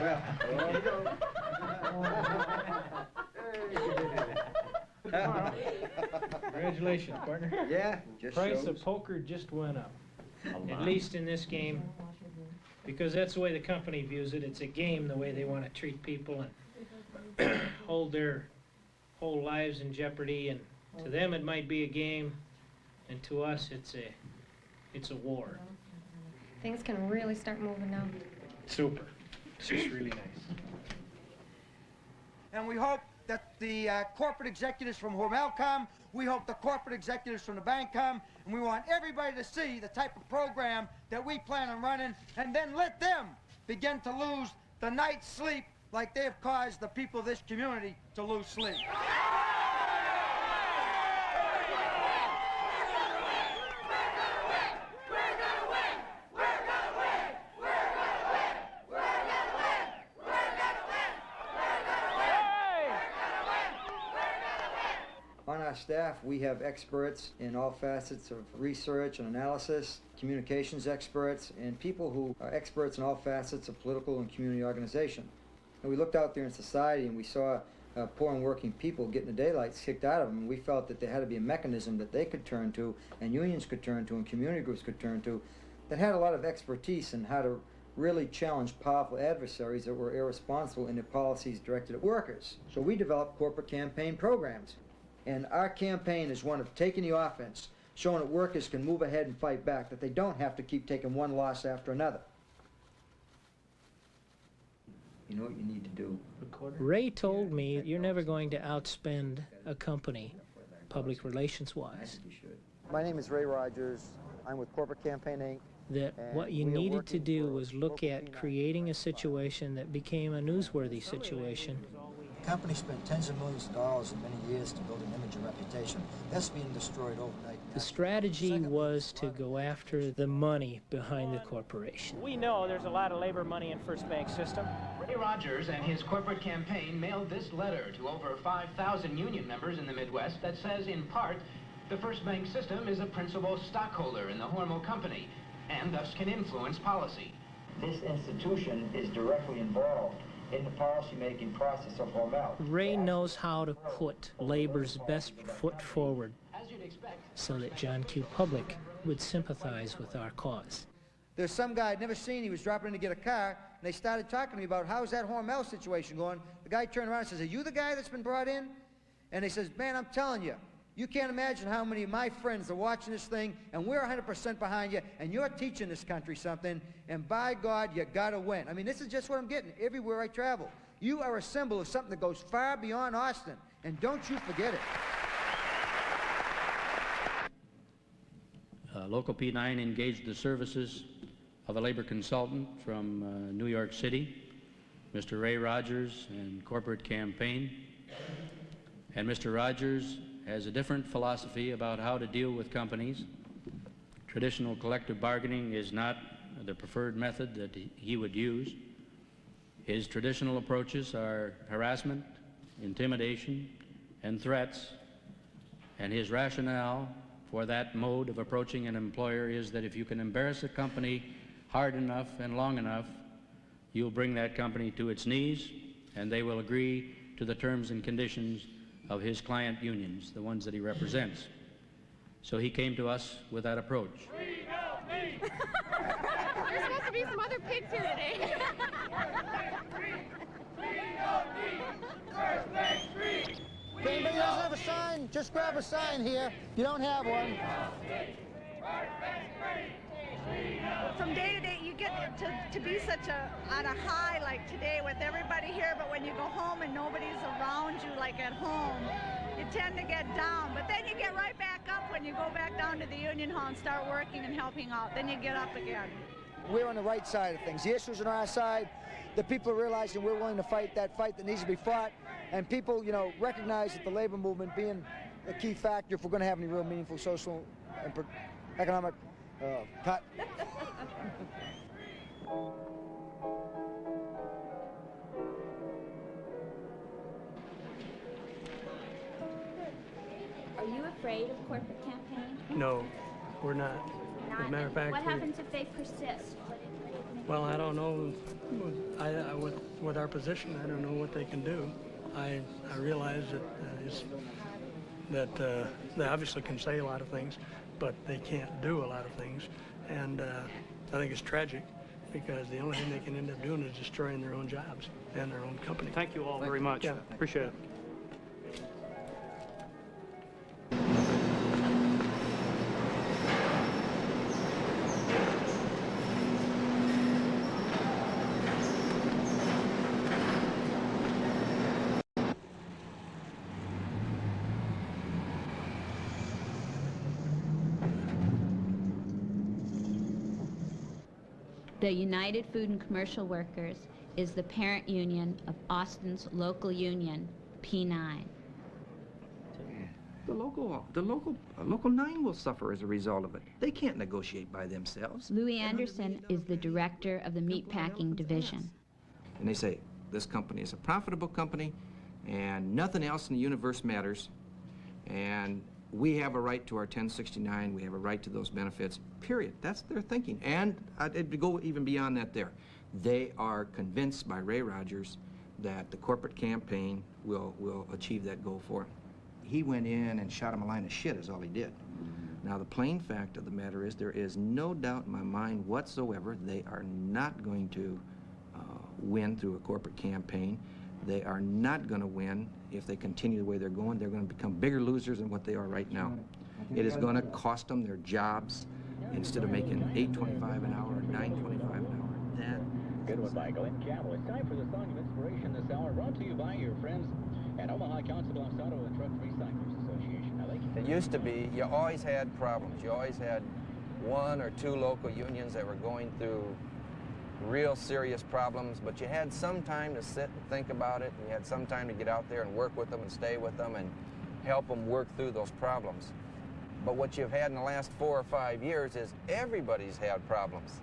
Well, there you go.
Congratulations, partner.
Yeah, just
Price
shows.
of poker just went up, at least in this game, because that's the way the company views it. It's a game, the way they want to treat people and hold their whole lives in jeopardy. And to them, it might be a game, and to us, it's a war.
Things can really start moving now.
Super. It's just really nice.
And we hope that the corporate executives from Hormel come. We hope the corporate executives from the bank come. And we want everybody to see the type of program that we plan on running, and then let them begin to lose the night's sleep like they have caused the people of this community to lose sleep. On our staff, we have experts in all facets of research and analysis, communications experts, and people who are experts in all facets of political and community organization. And we looked out there in society and we saw poor and working people getting the daylights kicked out of them, and we felt that there had to be a mechanism that they could turn to, and unions could turn to, and community groups could turn to, that had a lot of expertise in how to really challenge powerful adversaries that were irresponsible in their policies directed at workers. So we developed corporate campaign programs. And our campaign is one of taking the offense, showing that workers can move ahead and fight back, that they don't have to keep taking one loss after another. You know what you need to do?
Ray told me you're never going to outspend a company, public relations-wise.
My name is Ray Rogers. I'm with Corporate Campaign, Inc.
That what you needed to do was look at creating a situation that became a newsworthy situation.
The company spent tens of millions of dollars in many years to build an image and reputation. That's being destroyed overnight.
The strategy was to go after the money behind the corporation.
We know there's a lot of labor money in First Bank system.
Ray Rogers and his corporate campaign mailed this letter to over 5,000 union members in the Midwest that says, in part, the First Bank system is a principal stockholder in the Hormel company and thus can influence policy.
This institution is directly involved in the policy-making process of Hormel.
Ray knows how to put labor's best foot forward so that John Q. Public would sympathize with our cause.
There's some guy I'd never seen. He was dropping in to get a car, and they started talking to me about how's that Hormel situation going. The guy turned around and says, "Are you the guy that's been brought in?" And he says, "Man, I'm telling you, you can't imagine how many of my friends are watching this thing, and we're 100% behind you, and you're teaching this country something, and by God, you gotta win." I mean, this is just what I'm getting everywhere I travel. You are a symbol of something that goes far beyond Austin, and don't you forget it.
Local P9 engaged the services of a labor consultant from New York City, Mr. Ray Rogers and Corporate Campaign. And Mr. Rogers has a different philosophy about how to deal with companies. Traditional collective bargaining is not the preferred method that he would use. His traditional approaches are harassment, intimidation, and threats, and his rationale for that mode of approaching an employer is that if you can embarrass a company hard enough and long enough, you'll bring that company to its knees, and they will agree to the terms and conditions of his client unions, the ones that he represents. So he came to us with that approach.
There's supposed to be some other pigs here today.
If anybody doesn't have a sign, just grab a sign here. If you don't have one.
From day to day, you get to be such on a high like today with everybody here, but when you go home and nobody's around you like at home, you tend to get down. But then you get right back up when you go back down to the union hall and start working and helping out. Then you get up again.
We're on the right side of things. The issues are on our side. The people are realizing we're willing to fight that fight that needs to be fought. And people, you know, recognize that the labor movement being a key factor if we're going to have any real meaningful social and economic cut.
Are you afraid of corporate campaign?
No, we're not. As a matter of fact,
what happens if they persist?
Well, I don't know. With our position, I don't know what they can do. I realize that they obviously can say a lot of things, but they can't do a lot of things. And I think it's tragic because the only thing they can end up doing is destroying their own jobs and their own company. Thank you all very much. Yeah. Appreciate it.
The United Food and Commercial Workers is the parent union of Austin's local union, P9.
The local 9 will suffer as a result of it. They can't negotiate by themselves.
Louis Anderson is the director of the meatpacking division.
And they say, this company is a profitable company, and nothing else in the universe matters, and we have a right to our 1069, we have a right to those benefits, period. That's their thinking. And I'd go even beyond that there. They are convinced by Ray Rogers that the corporate campaign will achieve that goal for them. He went in and shot him a line of shit is all he did. Now the plain fact of the matter is there is no doubt in my mind whatsoever they are not going to win through a corporate campaign. They are not going to win if they continue the way they're going. They're going to become bigger losers than what they are right now. It is going to cost them their jobs instead of making $8.25 an hour or $9.25 an hour. That
good one by Glenn Campbell. It's time for the Song of Inspiration this hour, brought to you by your friends at Omaha Council Bluffs Auto and Truck Recyclers Association. Now,
it used to be, you always had problems. You always had 1 or 2 local unions that were going through real serious problems, but you had some time to sit and think about it, and you had some time to get out there and work with them and stay with them and help them work through those problems. But what you've had in the last 4 or 5 years is everybody's had problems,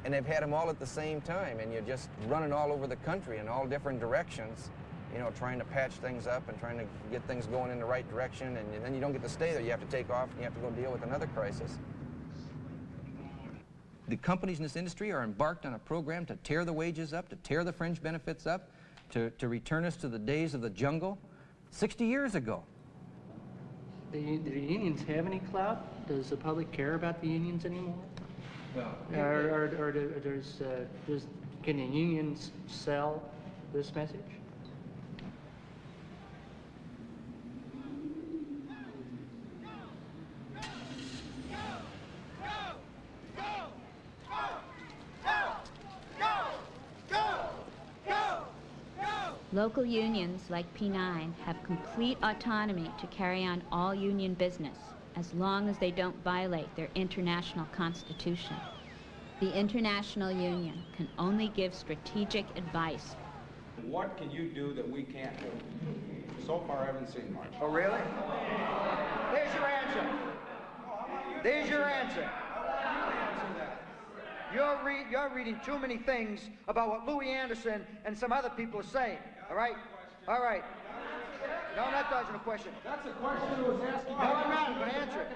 and they've had them all at the same time, and you're just running all over the country in all different directions, you know, trying to patch things up and trying to get things going in the right direction, and then you don't get to stay there. You have to take off and you have to go deal with another crisis. The companies in this industry are embarked on a program to tear the wages up, to tear the fringe benefits up, to return us to the days of the jungle 60 years ago.
Do the unions have any clout? Does the public care about the unions anymore?
Well,
can the unions sell this message?
Local unions like P9 have complete autonomy to carry on all union business as long as they don't violate their international constitution. The International Union can only give strategic advice.
What can you do that we can't do? So far, I haven't seen much.
Oh, really? There's your answer. There's your answer. You're reading too many things about what Louis Anderson and some other people are saying, all right? All right. No, I'm not dodging a question.
That's a question that was asked.
No, I'm not. I'm going to answer it.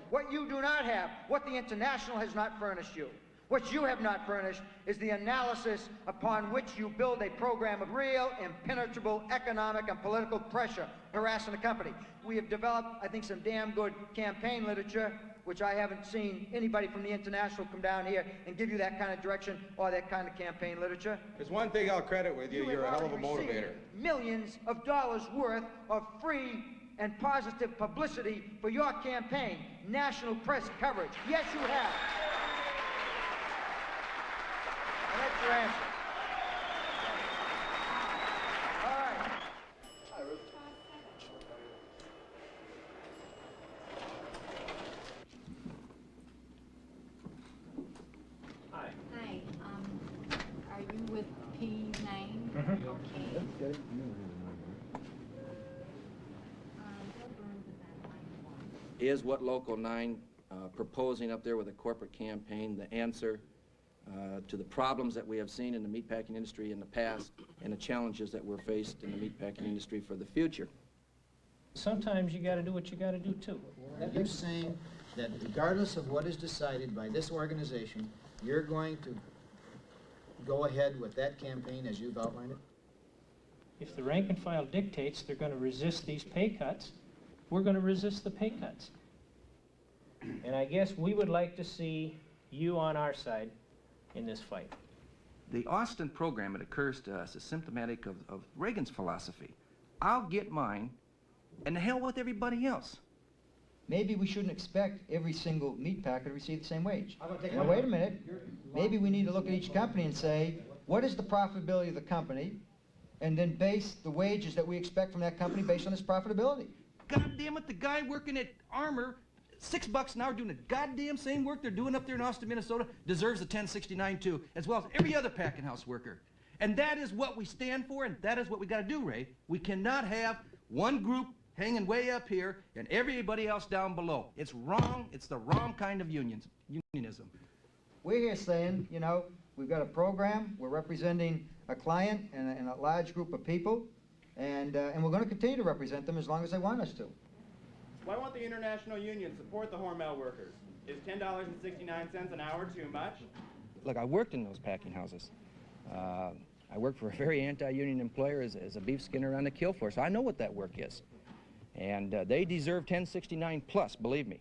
What you do not have, what the International has not furnished you, what you have not furnished is the analysis upon which you build a program of real, impenetrable economic and political pressure harassing the company. We have developed, I think, some damn good campaign literature, which I haven't seen anybody from the International come down here and give you that kind of direction or that kind of campaign literature.
There's one thing I'll credit with you. You're a hell of a motivator.
Millions of dollars worth of free and positive publicity for your campaign. National press coverage. Yes, you have. And that's your answer. All right. Hi, Ruth.
Hi, are you with P9?
Mm-hmm.
Okay.
Is what Local 9 proposing up there with a corporate campaign the answer to the problems that we have seen in the meatpacking industry in the past and the challenges that we're faced in the meatpacking industry for the future?
Sometimes you got to do what you got to do too.
Are you saying that regardless of what is decided by this organization, you're going to go ahead with that campaign as you've outlined it?
If the rank and file dictates they're going to resist these pay cuts, we're going to resist the pay cuts. And I guess we would like to see you on our side in this fight.
The Austin program, it occurs to us, is symptomatic of Reagan's philosophy. I'll get mine, and the hell with everybody else.
Maybe we shouldn't expect every single meat packer to receive the same wage. Now, wait a minute. Maybe we need to look at each company and say, what is the profitability of the company, and then base the wages that we expect from that company based on its profitability.
God damn it, the guy working at Armour, $6 an hour doing the goddamn same work they're doing up there in Austin, Minnesota, deserves a 1069 too, as well as every other packing house worker. And that is what we stand for, and that is what we got to do, Ray. We cannot have one group hanging way up here and everybody else down below. It's wrong. It's the wrong kind of unionism.
We're here saying, you know, we've got a program, we're representing a client and a large group of people, and we're going to continue to represent them as long as they want us to.
Why won't the International Union support the Hormel workers? Is $10.69 an hour too much?
Look, I worked in those packing houses. I worked for a very anti-union employer as a beef skinner on the kill floor, so I know what that work is. And they deserve 1069 plus, believe me.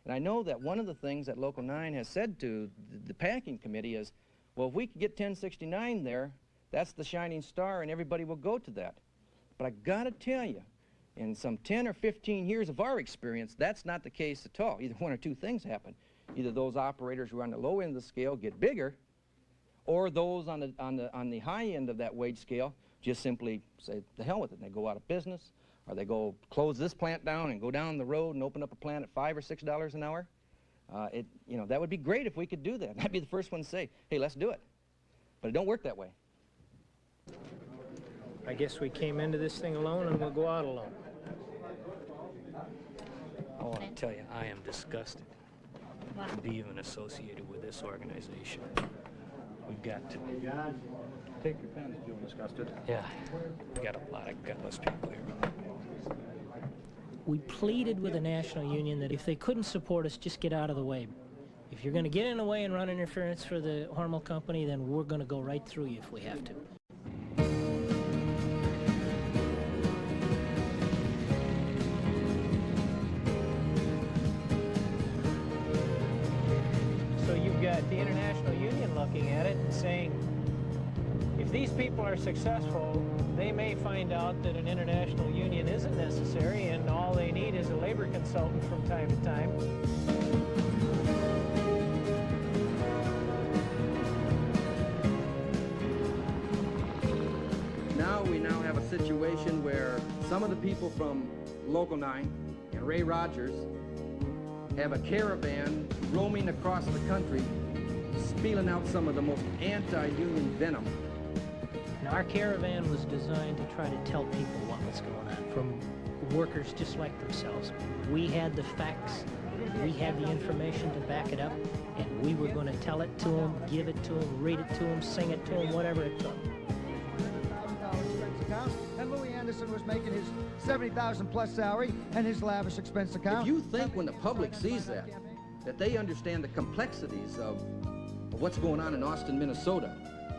And I know that one of the things that Local 9 has said to the packing committee is, well, if we could get 1069 there, that's the shining star and everybody will go to that. But I gotta tell you, in some 10 or 15 years of our experience, that's not the case at all. Either one or two things happen. Either those operators who are on the low end of the scale get bigger, or those on the high end of that wage scale just simply say, the hell with it, and they go out of business, or they go close this plant down and go down the road and open up a plant at $5 or $6 an hour. You know, that would be great if we could do that. I'd be the first one to say, hey, let's do it. But it don't work that way.
I guess we came into this thing alone and we'll go out alone.
I want to tell you, I am disgusted to be even associated with this organization. We've got to.
Take your pen if you're disgusted.
Yeah, we got a lot of gutless people here.
We pleaded with the National Union that if they couldn't support us, just get out of the way. If you're going to get in the way and run interference for the Hormel company, then we're going to go right through you if we have to. So you've got the International Union looking at it and saying, if these people are successful, they may find out that an international union isn't necessary and all they need is a labor consultant from time to time.
We now have a situation where some of the people from Local 9 and Ray Rogers have a caravan roaming across the country, spilling out some of the most anti-union venom.
And our caravan was designed to try to tell people what was going on from workers just like themselves. We had the facts We had the information to back it up, and we were going to tell it to them, give it to them, read it to them, sing it to them, whatever it took.
And Louis Anderson was making his $70,000 plus salary and his lavish expense account.
If you think when the public sees that they understand the complexities of what's going on in Austin, Minnesota,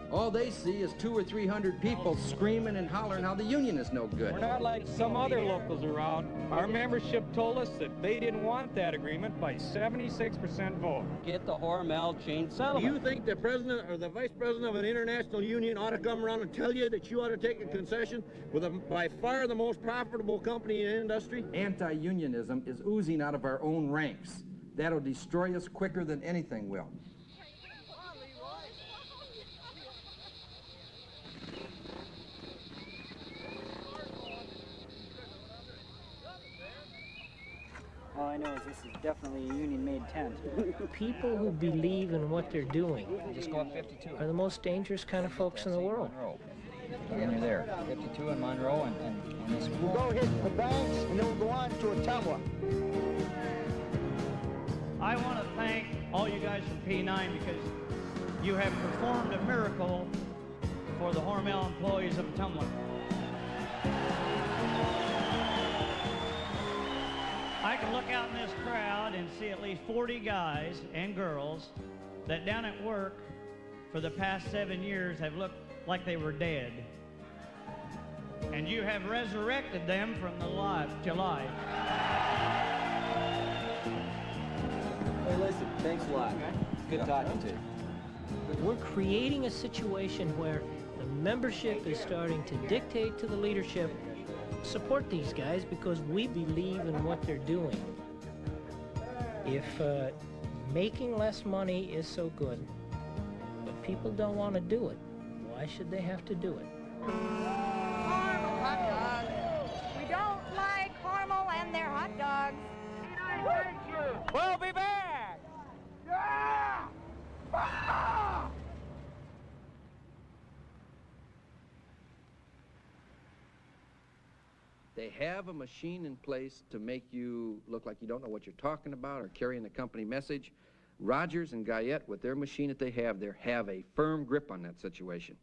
all they see is 200 or 300 people screaming and hollering how the union is no good.
We're not like some other locals around. Our membership told us that they didn't want that agreement by 76% vote.
Get the Hormel chain settlement.
Do you think the president or the vice president of an international union ought to come around and tell you that you ought to take a concession with by far the most profitable company in the industry?
Anti-unionism is oozing out of our own ranks. That'll destroy us quicker than anything will.
All I know is this is definitely a union-made tent.
People who believe in what they're doing
just go up 52.
are the most dangerous kind of folks in the world.
And you're there. 52 in Monroe and this.
We'll go hit the banks and then we'll go on to Ottumwa.
I want to thank all you guys from P9 because you have performed a miracle for the Hormel employees of Ottumwa. I can look out in this crowd and see at least 40 guys and girls that down at work for the past 7 years have looked like they were dead. And you have resurrected them from the life to life.
Hey, listen, thanks a lot. Good talking to you.
We're creating a situation where the membership is starting to dictate to the leadership, support these guys because we believe in what they're doing. If making less money is so good, but people don't want to do it, why should they have to do it?
Hormel hot dogs. We don't like Hormel and their hot dogs.
We'll be back!
Yeah!
They have a machine in place to make you look like you don't know what you're talking about or carrying the company message. Rogers and Guyette, with their machine that they have there, have a firm grip on that situation.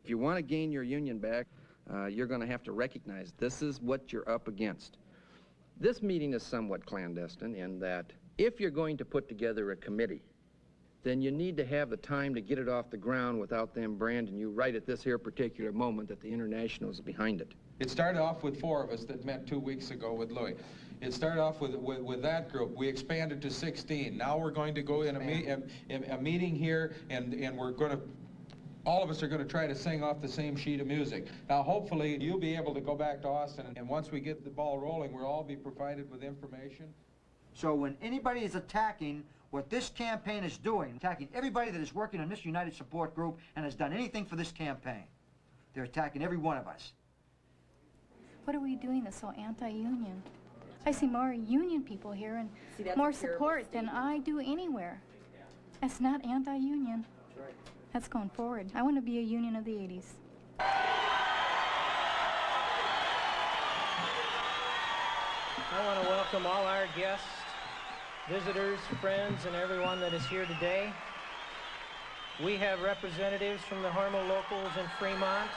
If you want to gain your union back, you're going to have to recognize this is what you're up against. This meeting is somewhat clandestine in that if you're going to put together a committee, then you need to have the time to get it off the ground without them branding you right at this here particular moment that the International is behind it.
It started off with 4 of us that met 2 weeks ago with Louis. It started off with that group. We expanded to 16. Now we're going to go in a meeting here, and we're going to, all of us are going to try to sing off the same sheet of music. Now hopefully you'll be able to go back to Austin, and once we get the ball rolling, we'll all be provided with information.
So when anybody is attacking what this campaign is doing, attacking everybody that is working on this United Support Group and has done anything for this campaign, they're attacking every one of us.
What are we doing that's so anti-union? I see more union people here and more support than I do anywhere. That's not anti-union.
That's right.
That's going forward. I want to be a union of the 80s.
I want to welcome all our guests, visitors, friends, and everyone that is here today. We have representatives from the Hormel locals in Fremont,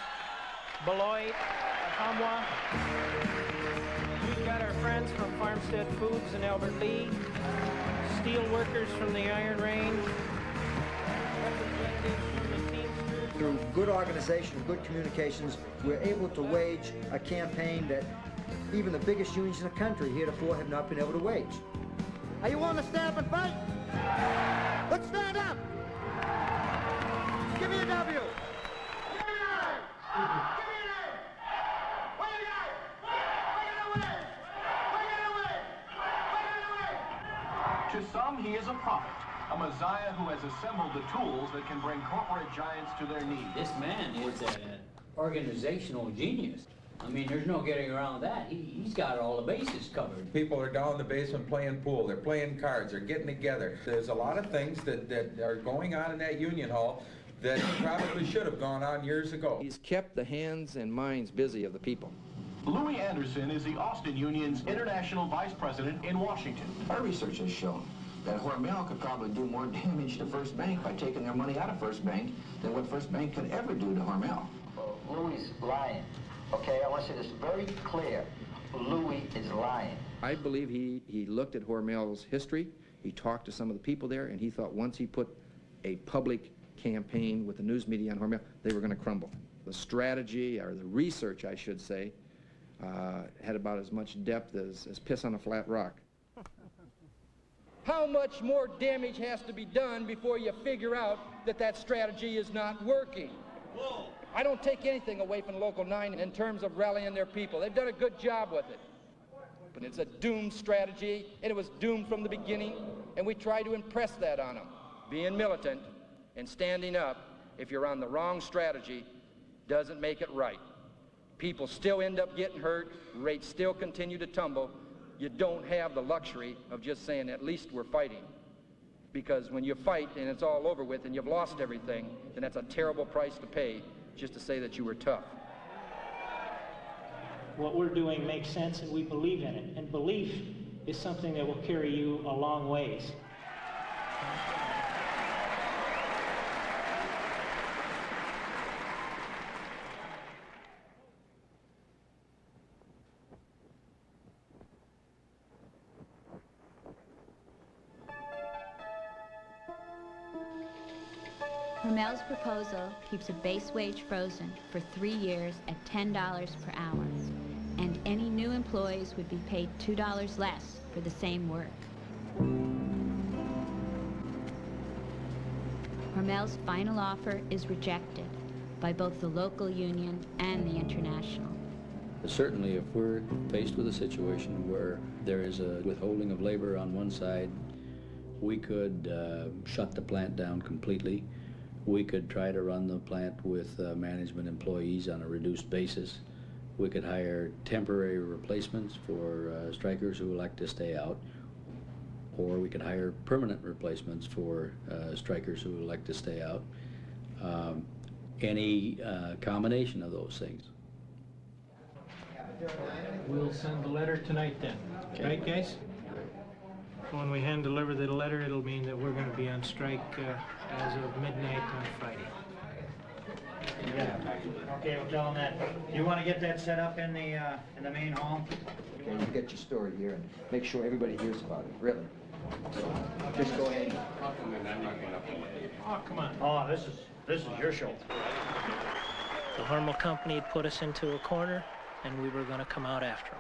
Beloit, Ottumwa. We've got our friends from Farmstead Foods in Albert Lea, steel workers from the Iron Range, representatives from the Teamsters.
Through good organization and good communications, we're able to wage a campaign that even the biggest unions in the country heretofore have not been able to wage.
Are you willing to stand up and fight? Let's stand up! Give me a W!
To some, he is a prophet, a messiah who has assembled the tools that can bring corporate giants to their knees.
This man is an organizational genius. I mean, there's no getting around that. He's got all the bases covered.
People are down in the basement playing pool, they're playing cards, they're getting together. There's a lot of things that are going on in that union hall that probably should have gone on years ago.
He's kept the hands and minds busy of the people.
Louis Anderson is the Austin Union's International Vice President in Washington.
Our research has shown that Hormel could probably do more damage to First Bank by taking their money out of First Bank than what First Bank could ever do to Hormel.
Louis is lying. Okay, I want to say this very clear. Louis is lying.
I believe he looked at Hormel's history, he talked to some of the people there, and he thought once he put a public campaign with the news media on Hormel, they were going to crumble. The strategy, or the research, I should say, had about as much depth as piss on a flat rock.
How much more damage has to be done before you figure out that that strategy is not working? Whoa. I don't take anything away from Local 9 in terms of rallying their people. They've done a good job with it. But it's a doomed strategy, and it was doomed from the beginning, and we try to impress that on them. Being militant and standing up, if you're on the wrong strategy, doesn't make it right. People still end up getting hurt, rates still continue to tumble. You don't have the luxury of just saying, at least we're fighting. Because when you fight and it's all over with and you've lost everything, then that's a terrible price to pay just to say that you were tough.
What we're doing makes sense, and we believe in it. And belief is something that will carry you a long ways.
Hormel's proposal keeps a base wage frozen for 3 years at $10 per hour, and any new employees would be paid $2 less for the same work. Hormel's final offer is rejected by both the local union and the international.
Certainly, if we're faced with a situation where there is a withholding of labor on one side, we could shut the plant down completely. We could try to run the plant with management employees on a reduced basis. We could hire temporary replacements for strikers who elect to stay out, or we could hire permanent replacements for strikers who elect to stay out. Any combination of those things.
We'll send the letter tonight then, right, guys? When we hand deliver the letter, it'll mean that we're going to be on strike as of midnight on Friday.
Yeah. Okay, we'll tell them that. You want to get that set up in the main hall?
Okay, you get your story here and make sure everybody hears about it, really. So, just go ahead.
Oh, come on.
Oh, this is your show.
The Hormel company had put us into a corner, and we were going to come out after them.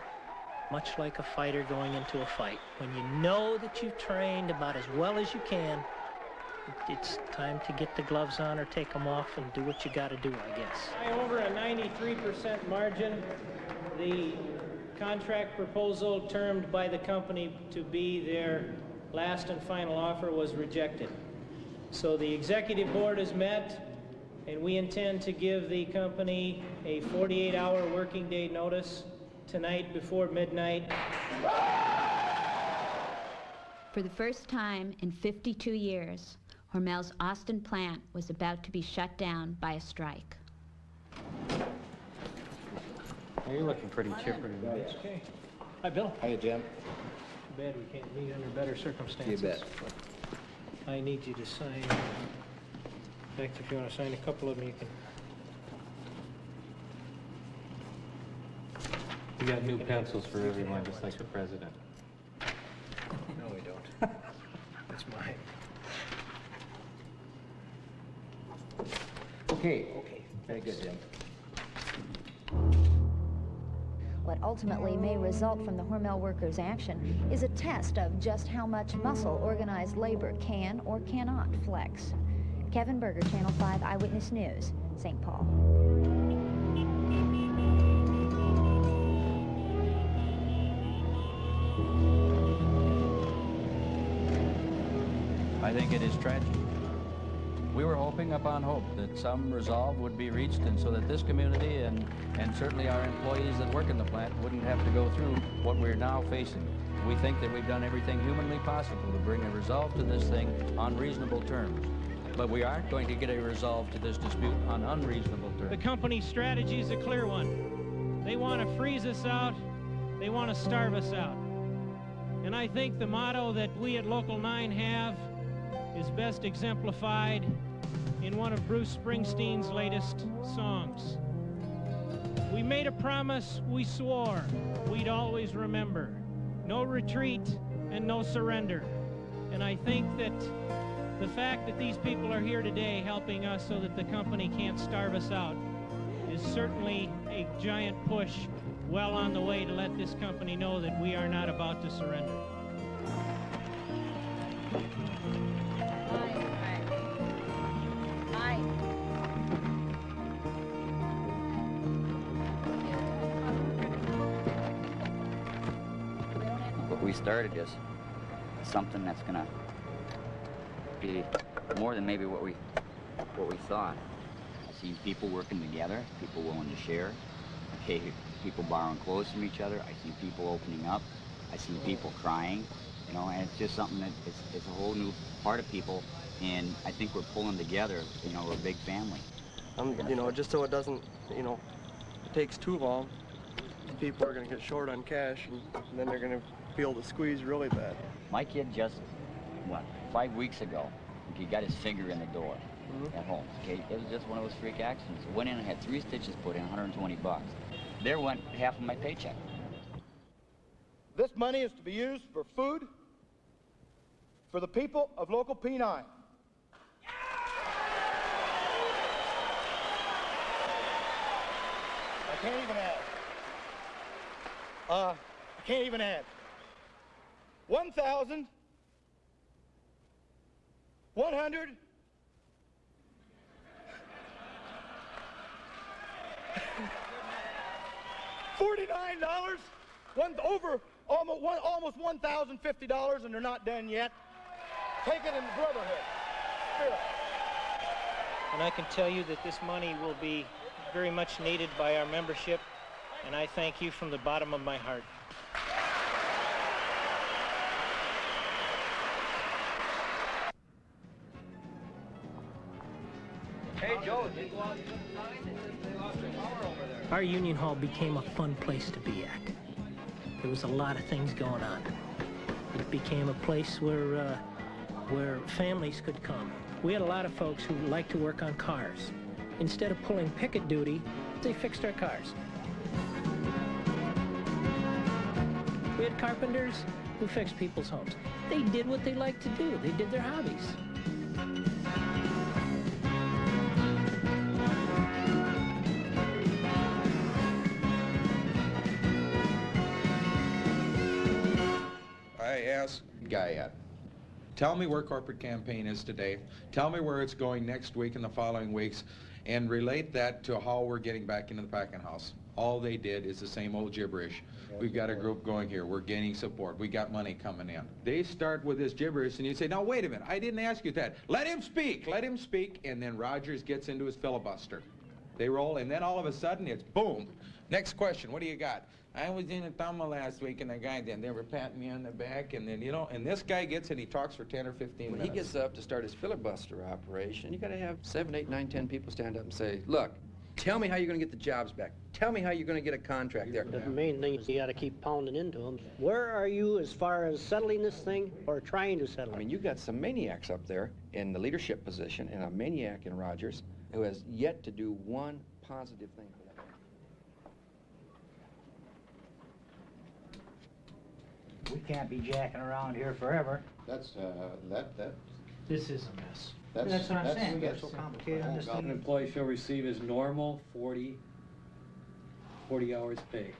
Much like a fighter going into a fight. When you know that you've trained about as well as you can, it's time to get the gloves on or take them off and do what you got to do, I guess. Over a 93% margin, the contract proposal termed by the company to be their last and final offer was rejected. So the executive board has met, and we intend to give the company a 48-hour working day notice tonight before midnight.
For the first time in 52 years, Hormel's Austin plant was about to be shut down by a strike.
You're looking pretty chipper today.
Okay. Hi, Bill.
Hi, Jim.
Too bad we can't meet under better circumstances.
You bet.
I need you to sign. In fact, if you want to sign a couple of them, you can.
We got new pencils for everyone, just like the president.
No, we don't. That's mine.
Okay. Very good, Jim.
What ultimately may result from the Hormel workers' action is a test of just how much muscle organized labor can or cannot flex. Kevin Berger, Channel 5 Eyewitness News, St. Paul.
I think it is tragic. We were hoping upon hope that some resolve would be reached, and so that this community and certainly our employees that work in the plant wouldn't have to go through what we're now facing. We think that we've done everything humanly possible to bring a resolve to this thing on reasonable terms. But we aren't going to get a resolve to this dispute on unreasonable terms.
The company's strategy is a clear one.
They want to freeze us out. They want to starve us out. And I think the motto that we at Local 9 have is best exemplified in one of Bruce Springsteen's latest songs. We made a promise, we swore, we'd always remember. No retreat and no surrender. And I think that the fact that these people are here today helping us so that the company can't starve us out is certainly a giant push well on the way to let this company know that we are not about to surrender.
What we started is something that's gonna be more than maybe what we thought. I've seen people working together, people willing to share, okay, people borrowing clothes from each other. I've seen people opening up. I've seen people crying, you know, and it's just something that it's a whole new part of people, and I think we're pulling together, you know, we're a big family.
You know, just so it doesn't, you know, it takes too long, people are going to get short on cash, and then they're going to feel the squeeze really bad.
My kid just, what, 5 weeks ago, he got his finger in the door at home. Okay, it was just one of those freak accidents. Went in and had 3 stitches put in, 120 bucks. There went half of my paycheck.
This money is to be used for food for the people of Local P9. I can't even add. I can't even add. 1,100 $49, almost $1,050, and they're not done yet. Take it in the brotherhood. Spirit.
And I can tell you that this money will be very much needed by our membership, and I thank you from the bottom of my heart.
Hey, Joe,
Our union hall became a fun place to be at. There was a lot of things going on. It became a place where families could come. We had a lot of folks who liked to work on cars. Instead of pulling picket duty, they fixed our cars. We had carpenters who fixed people's homes. They did what they liked to do. They did their hobbies.
I asked Guyette, tell me where corporate campaign is today, tell me where it's going next week and the following weeks, and relate that to how we're getting back into the packing house. All they did is the same old gibberish. We've got a group going here, we're gaining support, we got money coming in. They start with this gibberish and you say, now wait a minute, I didn't ask you that. Let him speak, and then Rogers gets into his filibuster. They roll, and then all of a sudden it's boom. Next question, what do you got? I was in a Tama last week, and the guy, then they were patting me on the back, and then, you know, and this guy gets it, he talks for 10 or 15 minutes.
When he gets up to start his filibuster operation, you got to have 7, 8, 9, 10 people stand up and say, look, tell me how you're going to get the jobs back. Tell me how you're going to get a contract there.
The main thing is you got to keep pounding into them. Where are you as far as settling this thing or trying to settle it?
I mean, you got some maniacs up there in the leadership position, and a maniac in Rogers who has yet to do one positive thing for that.
We can't be jacking around here forever.
That's,
This is a mess.
That's what I'm saying. It's so complicated.
An employee shall receive his normal 40 hours pay.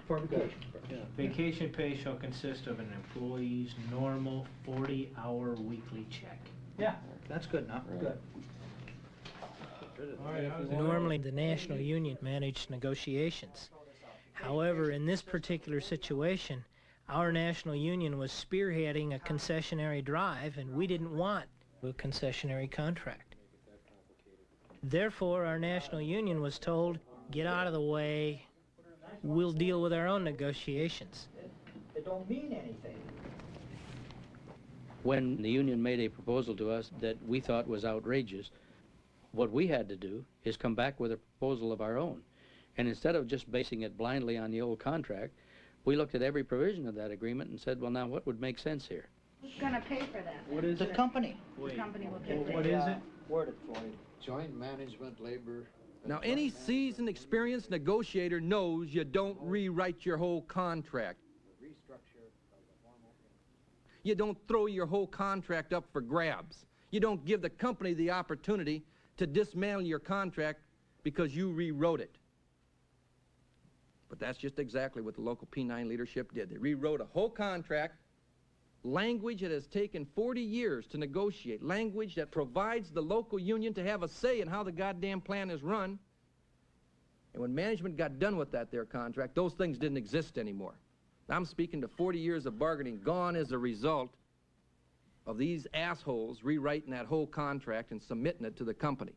For vacation.
Yeah.
Vacation pay shall consist of an employee's normal 40-hour weekly check.
Yeah, that's good enough. Good.
Normally, the National Union managed negotiations. However, in this particular situation, our National Union was spearheading a concessionary drive, and we didn't want a concessionary contract. Therefore, our National Union was told, get out of the way, we'll deal with our own negotiations.
It don't mean anything.
When the union made a proposal to us that we thought was outrageous, what we had to do is come back with a proposal of our own. And instead of just basing it blindly on the old contract, we looked at every provision of that agreement and said, well, now what would make sense here?
Who's going to pay for that?
What is
The
it?
company. The company will pay for
What
it.
is it?
Word it, Floyd.
Joint management, labor.
Now, any seasoned, experienced negotiator knows you don't rewrite your whole contract. You don't throw your whole contract up for grabs. You don't give the company the opportunity to dismantle your contract because you rewrote it. But that's just exactly what the local P9 leadership did. They rewrote a whole contract, language that has taken 40 years to negotiate, language that provides the local union to have a say in how the goddamn plan is run. And when management got done with that there contract, those things didn't exist anymore. I'm speaking to 40 years of bargaining gone as a result of these assholes rewriting that whole contract and submitting it to the company.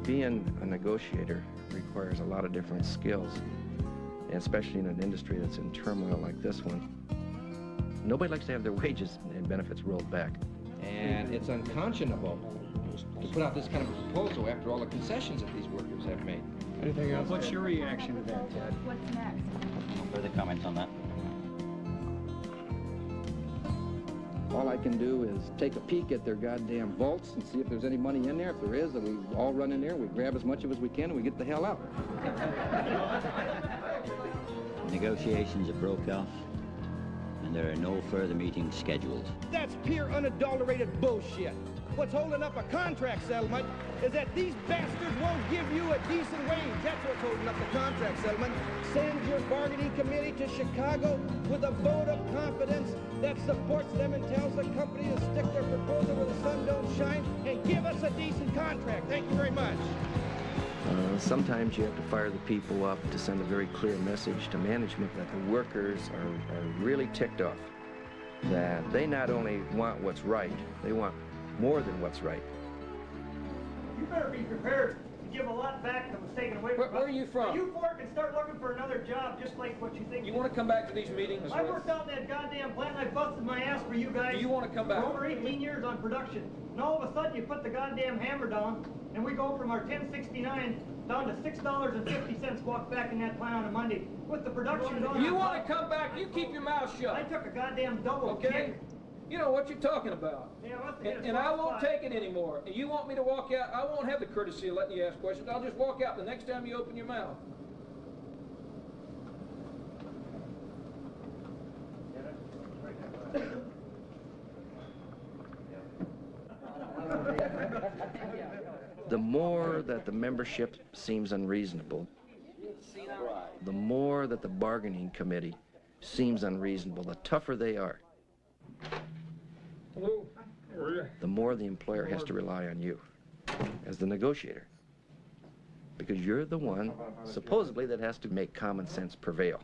Being a negotiator requires a lot of different skills, and especially in an industry that's in turmoil like this one. Nobody likes to have their wages and benefits rolled back. And it's unconscionable to put out this kind of a proposal after all the concessions that these workers have made.
Anything else? What's your reaction to that, Ted?
What's next?
Further comments on that?
All I can do is take a peek at their goddamn vaults and see if there's any money in there. If there is, then we all run in there, we grab as much of it as we can, and we get the hell out.
Negotiations have broke off, and there are no further meetings scheduled.
That's pure unadulterated bullshit. What's holding up a contract settlement is that these bastards won't give you a decent wage. That's what's holding up the contract settlement. Send your bargaining committee to Chicago with a vote of confidence that supports them and tells the company to stick their proposal where the sun don't shine and give us a decent contract. Thank you very much.
Sometimes you have to fire the people up to send a very clear message to management that the workers are really ticked off, that they not only want what's right, they want more than what's right.
You better be prepared to give a lot back that was taken away from us.
Where are you from?
You four can start looking for another job just like what you think.
You want to come back to these meetings?
I worked out in that goddamn plant and I busted my ass for you guys.
Do you want to come back?
For over 18 years on production. And all of a sudden you put the goddamn hammer down and we go from our 1069 down to $6.50 walk back in that plant on a Monday with the production going.
You want to come back? You keep your mouth shut.
I took a goddamn double.
Okay?
Kick.
You know what you're talking about.
Yeah,
and I won't take it anymore. And you want me to walk out, I won't have the courtesy of letting you ask questions. I'll just walk out the next time you open your mouth.
The more that the membership seems unreasonable, the more that the bargaining committee seems unreasonable, the tougher they are. The more the employer has to rely on you as the negotiator, because you're the one supposedly that has to make common sense prevail.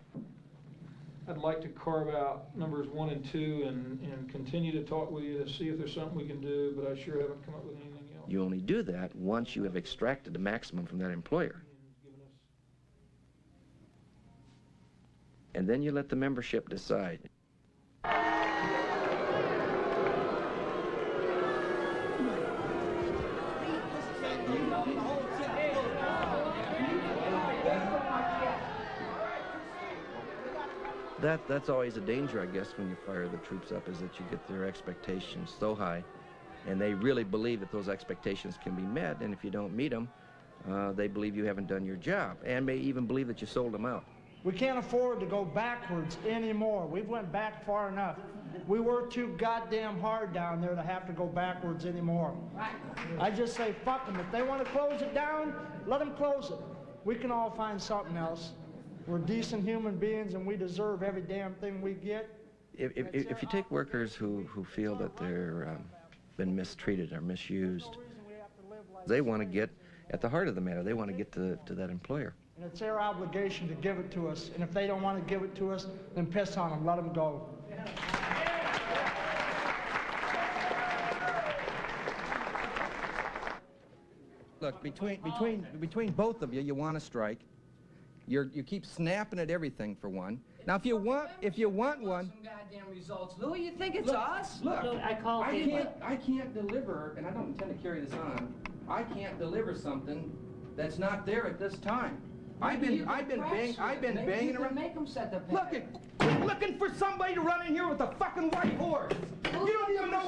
I'd like to carve out numbers 1 and 2 and continue to talk with you to see if there's something we can do, but I sure haven't come up with anything else.
You only do that once you have extracted the maximum from that employer. And then you let the membership decide. That's always a danger, I guess, when you fire the troops up, is that you get their expectations so high, and they really believe that those expectations can be met, and if you don't meet them, they believe you haven't done your job, and may even believe that you sold them out.
We can't afford to go backwards anymore. We've went back far enough. We work too goddamn hard down there to have to go backwards anymore. I just say fuck them. If they want to close it down, let them close it. We can all find something else. We're decent human beings and we deserve every damn thing we get.
If you take workers who feel that they're been mistreated or misused, they want to get at the heart of the matter. They want to get to that employer.
And it's their obligation to give it to us. And if they don't want to give it to us, then piss on them, let them go.
Look, between both of you, you want to strike. You keep snapping at everything for one. Now, if you want one,
Some goddamn results. Louis, you think it's
Look,
us?
Look,
I
can't deliver, and I don't intend to carry this on. I can't deliver something that's not there at this time. I've been banging around.
Make them set the pattern.
Quit looking for somebody to run in here with a fucking white horse. You don't even know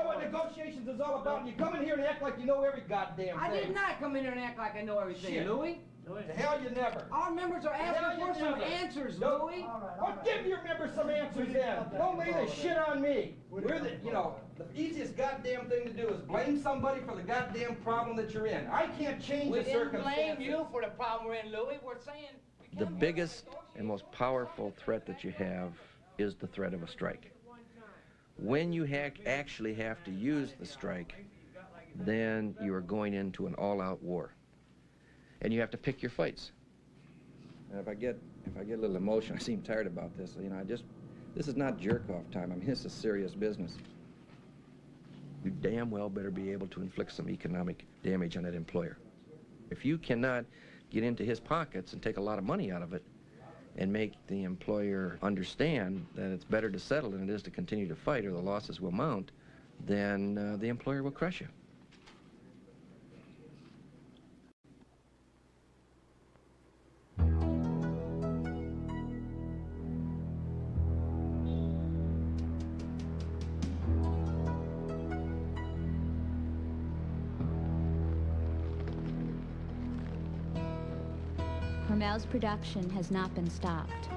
what negotiations is all about, and you come in here and act like you know every goddamn thing.
I did not come in here and act like I know everything,
Shit.
Louis.
The hell you never.
Our members are asking for some answers, Louis.
Well, give your members some answers then. Don't lay this shit on me. The easiest goddamn thing to do is blame somebody for the goddamn problem that you're in. I can't change the circumstances.
We didn't blame you for the problem we're in, Louis. We're saying...
The biggest and most powerful threat that you have is the threat of a strike. When you actually have to use the strike, then you are going into an all-out war. And you have to pick your fights. And if I get a little emotional, I seem tired about this. This is not jerk-off time. I mean, this is serious business. You damn well better be able to inflict some economic damage on that employer. If you cannot get into his pockets and take a lot of money out of it and make the employer understand that it's better to settle than it is to continue to fight or the losses will mount, then the employer will crush you.
Hormel's production has not been stopped.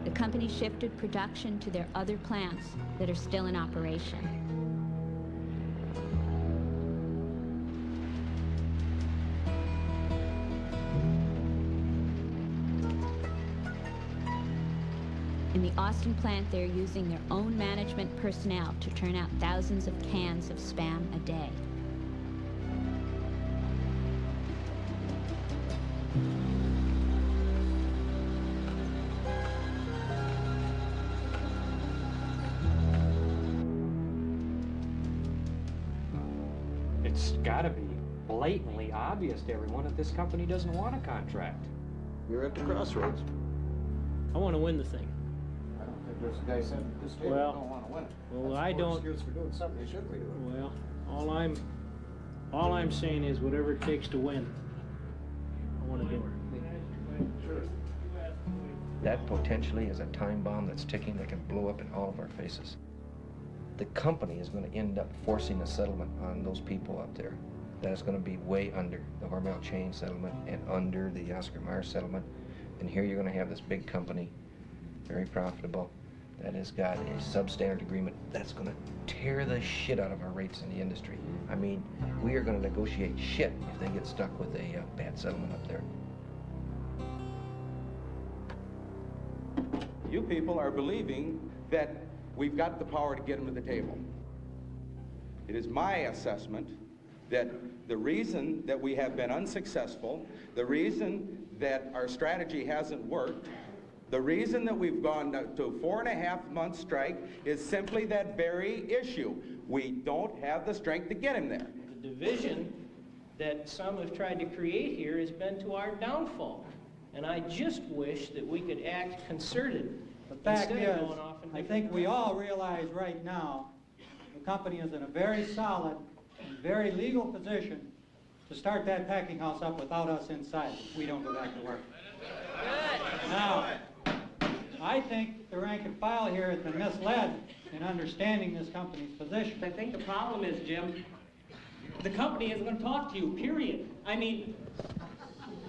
The company shifted production to their other plants that are still in operation. In the Austin plant, they're using their own management personnel to turn out thousands of cans of Spam a day.
It's got to be blatantly obvious to everyone that this company doesn't want a contract.
You're at the crossroads.
I want to win the thing.
I don't think there's a guy sitting at this table
Well,
who don't want to win it.
well,
That's
I
more
don't-
excuse for doing something they shouldn't be doing.
Well, all I'm saying is whatever it takes to win, I want to do it.
Sure.
That potentially is a time bomb that's ticking that can blow up in all of our faces. The company is going to end up forcing a settlement on those people out there. That is going to be way under the Hormel chain settlement and under the Oscar Mayer settlement. And here you're going to have this big company, very profitable, that has got a substandard agreement that's going to tear the shit out of our rates in the industry. I mean, we are going to negotiate shit if they get stuck with a bad settlement up there.
You people are believing that we've got the power to get them to the table. It is my assessment that the reason that we have been unsuccessful, the reason that our strategy hasn't worked, the reason that we've gone to a 4.5-month strike is simply that very issue. We don't have the strength to get him there.
The division that some have tried to create here has been to our downfall. And I just wish that we could act concerted.
The fact
instead of
is,
going off in
I
different
think we
directions.
all realize right now the company is in a very solid and very legal position to start that packing house up without us inside if we don't go back to work. Now, I think the rank and file here has been misled in understanding this company's position.
I think the problem is, Jim, the company isn't going to talk to you, period. I mean,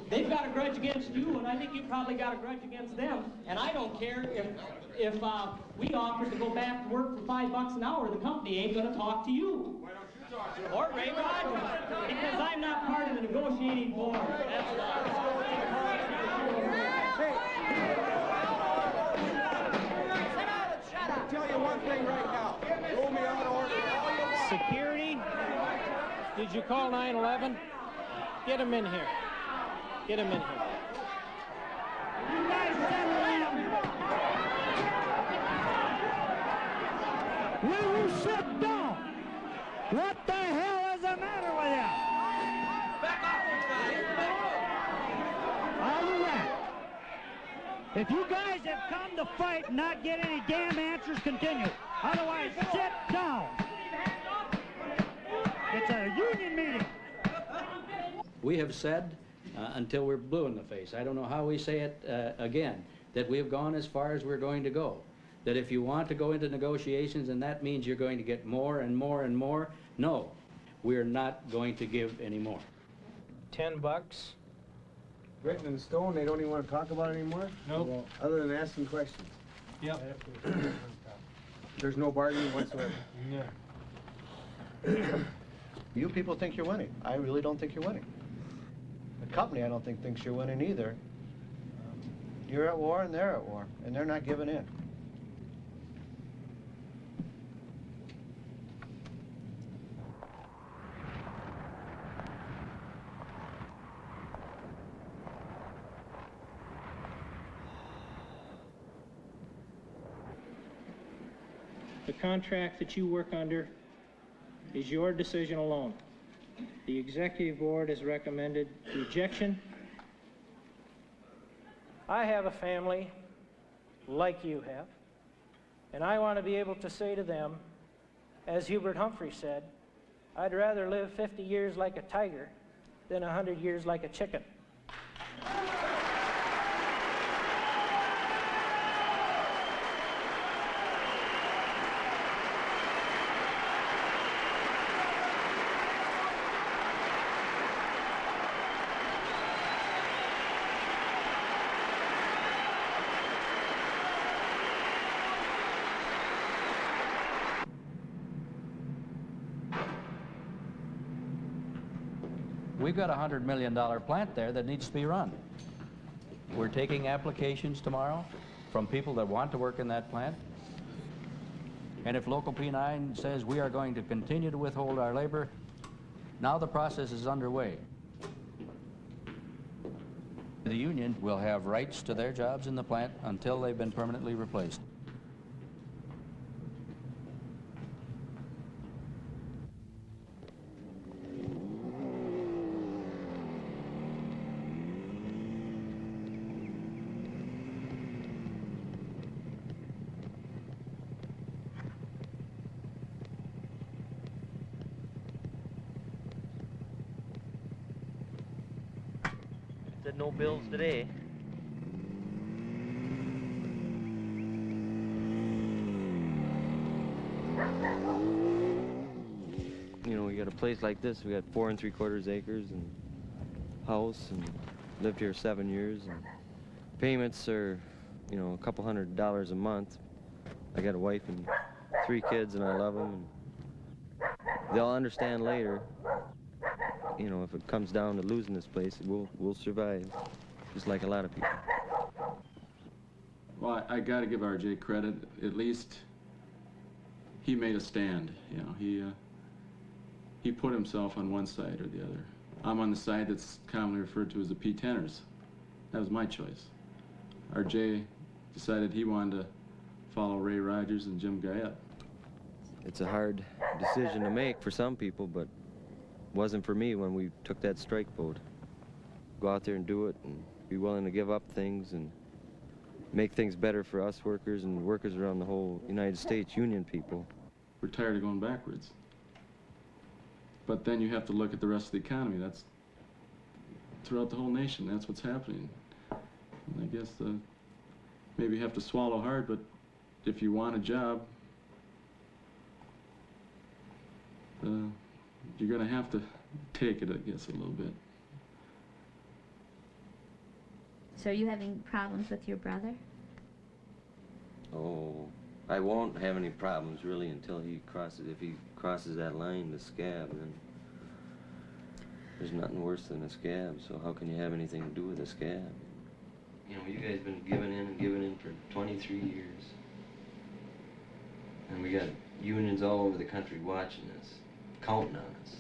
they've got a grudge against you, and I think you probably got a grudge against them. And I don't care if we offered to go back to work for $5 an hour, the company ain't going to talk to you. Why don't you talk to them? Or Ray Rogers, because I'm not part of the negotiating board. That's
I'll tell you one thing right now. Throw me out of order.
Security? Did you call 911? Get him in here. Get him in here.
You guys settle down. Will you sit down? What the hell is the matter with you? Back off, I'll do that. If you guys have come to fight and not get any damn answers, continue. Otherwise, sit down. It's a union meeting.
We have said, until we're blue in the face, I don't know how we say it again, that we have gone as far as we're going to go. That if you want to go into negotiations and that means you're going to get more and more and more, no, we're not going to give any more.
$10.
Written in stone, they don't even want to talk about it anymore?
Nope.
Other than asking questions.
Yep.
There's no bargaining whatsoever.
Yeah.
You people think you're winning. I really don't think you're winning. The company, I don't think, thinks you're winning either. You're at war and they're at war, and they're not giving in.
The contract that you work under is your decision alone. The executive board has recommended rejection. I have a family like you have, and I want to be able to say to them, as Hubert Humphrey said, I'd rather live 50 years like a tiger than 100 years like a chicken.
We've got a $100 million plant there that needs to be run. We're taking applications tomorrow from people that want to work in that plant. And if Local P9 says we are going to continue to withhold our labor, now the process is underway. The union will have rights to their jobs in the plant until they've been permanently replaced.
Said no bills today. You know, we got a place like this, we got 4 3/4 acres and house, and lived here 7 years, and payments are, you know, a couple $100 a month. I got a wife and 3 kids and I love them, and they'll understand later. You know, if it comes down to losing this place, we'll survive, just like a lot of people.
Well, I got to give RJ credit. At least he made a stand. You know, he put himself on one side or the other. I'm on the side that's commonly referred to as the P10ers. That was my choice. RJ decided he wanted to follow Ray Rogers and Jim Guyette.
It's a hard decision to make for some people, but wasn't for me when we took that strike vote. Go out there and do it and be willing to give up things and make things better for us workers and workers around the whole United States, union people.
We're tired of going backwards. But then you have to look at the rest of the economy. That's throughout the whole nation. That's what's happening. And I guess maybe you have to swallow hard, but if you want a job, you're going to have to take it, I guess, a little bit.
So are you having problems with your brother?
Oh, I won't have any problems really until he crosses, if he crosses that line, the scab, then there's nothing worse than a scab, so how can you have anything to do with a scab? You know, you guys been giving in for 23 years. And we got unions all over the country watching us, counting on us.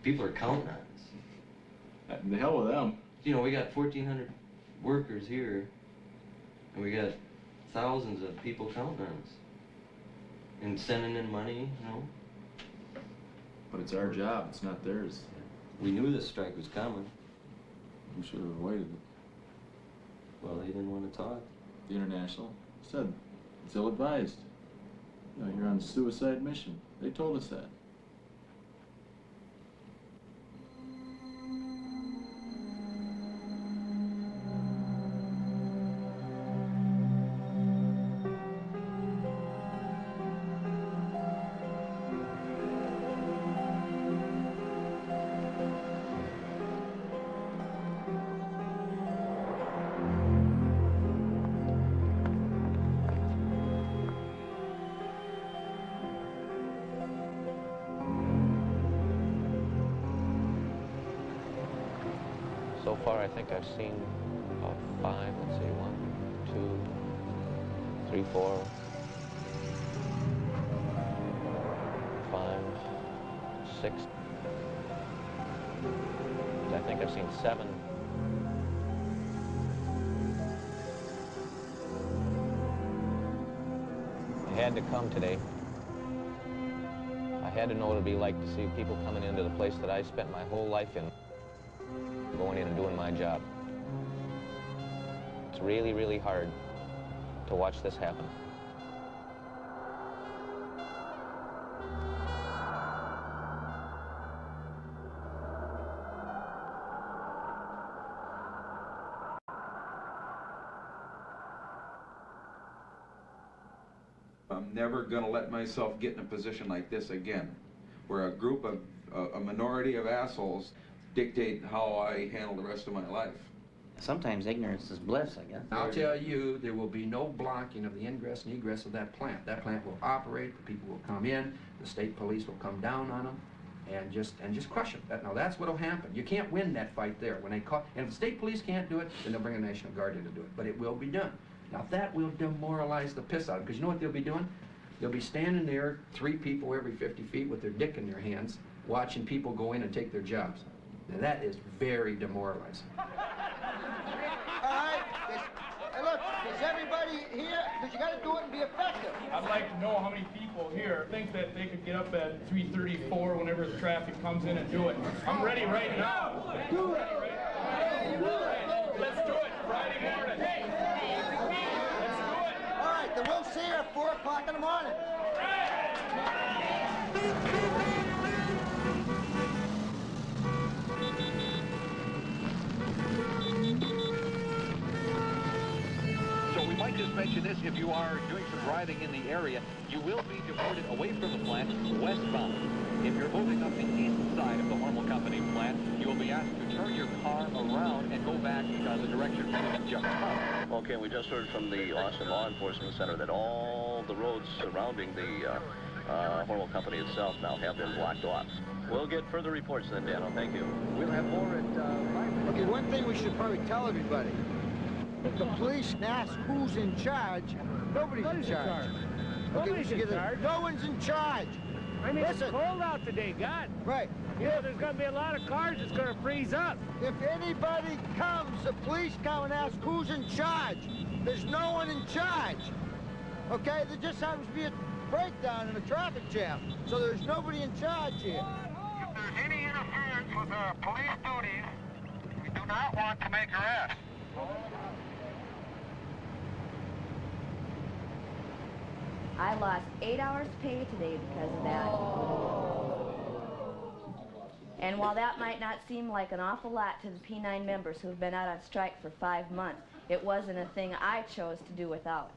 People are counting on us.
The hell with them.
You know, we got 1,400 workers here, and we got thousands of people counting on us. And sending in money, you know.
But it's our job, it's not theirs.
We knew this strike was coming.
We should have avoided it.
Well, they didn't want to talk.
The International said it's ill-advised. You know, you're on a suicide mission. They told us that.
So far, I think I've seen about 5, let's see, 1, 2, 3, 4, 5, 6. I think I've seen 7. I had to come today. I had to know what it'd be like to see people coming into the place that I spent my whole life in, going in and doing my job. It's really, really hard to watch this happen.
I'm never going to let myself get in a position like this again, where a group of, a minority of assholes dictate how I handle the rest of my life.
Sometimes ignorance is bliss, I guess.
I'll tell you, there will be no blocking of the ingress and egress of that plant. That plant will operate, the people will come in, the state police will come down on them, and just crush them. Now that's what'll happen. You can't win that fight there. When they call, and if the state police can't do it, then they'll bring a National Guard in to do it. But it will be done. Now that will demoralize the piss out of them, because you know what they'll be doing? They'll be standing there, 3 people every 50 feet with their dick in their hands, watching people go in and take their jobs. Now that is very demoralizing.
All right. Hey, look, is everybody here? Because you got to do it and be effective.
I'd like to know how many people here think that they could get up at 3:34 whenever the traffic comes in and do it. I'm ready right now.
Do it.
Let's do it Friday morning. Let's do it.
All right, then we'll see you at 4 o'clock in the morning.
So we might just mention this, if you are doing some driving in the area, you will be diverted away from the plant westbound. If you're moving up the east side of the Hormel Company plant, you will be asked to turn your car around and go back the direction that you just come.
Okay, we just heard from the Austin Law Enforcement Center that all the roads surrounding the Hormel Company itself now have been blocked off. We'll get further reports then, Daniel. Thank you.
We'll have more at 5.
Okay, one thing we should probably tell everybody. If the police ask who's in charge, nobody's in charge. Okay, we should get it. No one's in charge.
I mean,
Listen.
it's cold out today, God.
Right.
You know, there's going to be a lot of cars that's going to freeze up.
If anybody comes, the police come and ask who's in charge. There's no one in charge. Okay, there just happens to be a breakdown in a traffic jam. So there's nobody in charge here.
If there's any interference with our police duties, we do not want to make arrests.
I lost 8 hours pay today because of that. And while that might not seem like an awful lot to the P9 members who have been out on strike for 5 months, it wasn't a thing I chose to do without.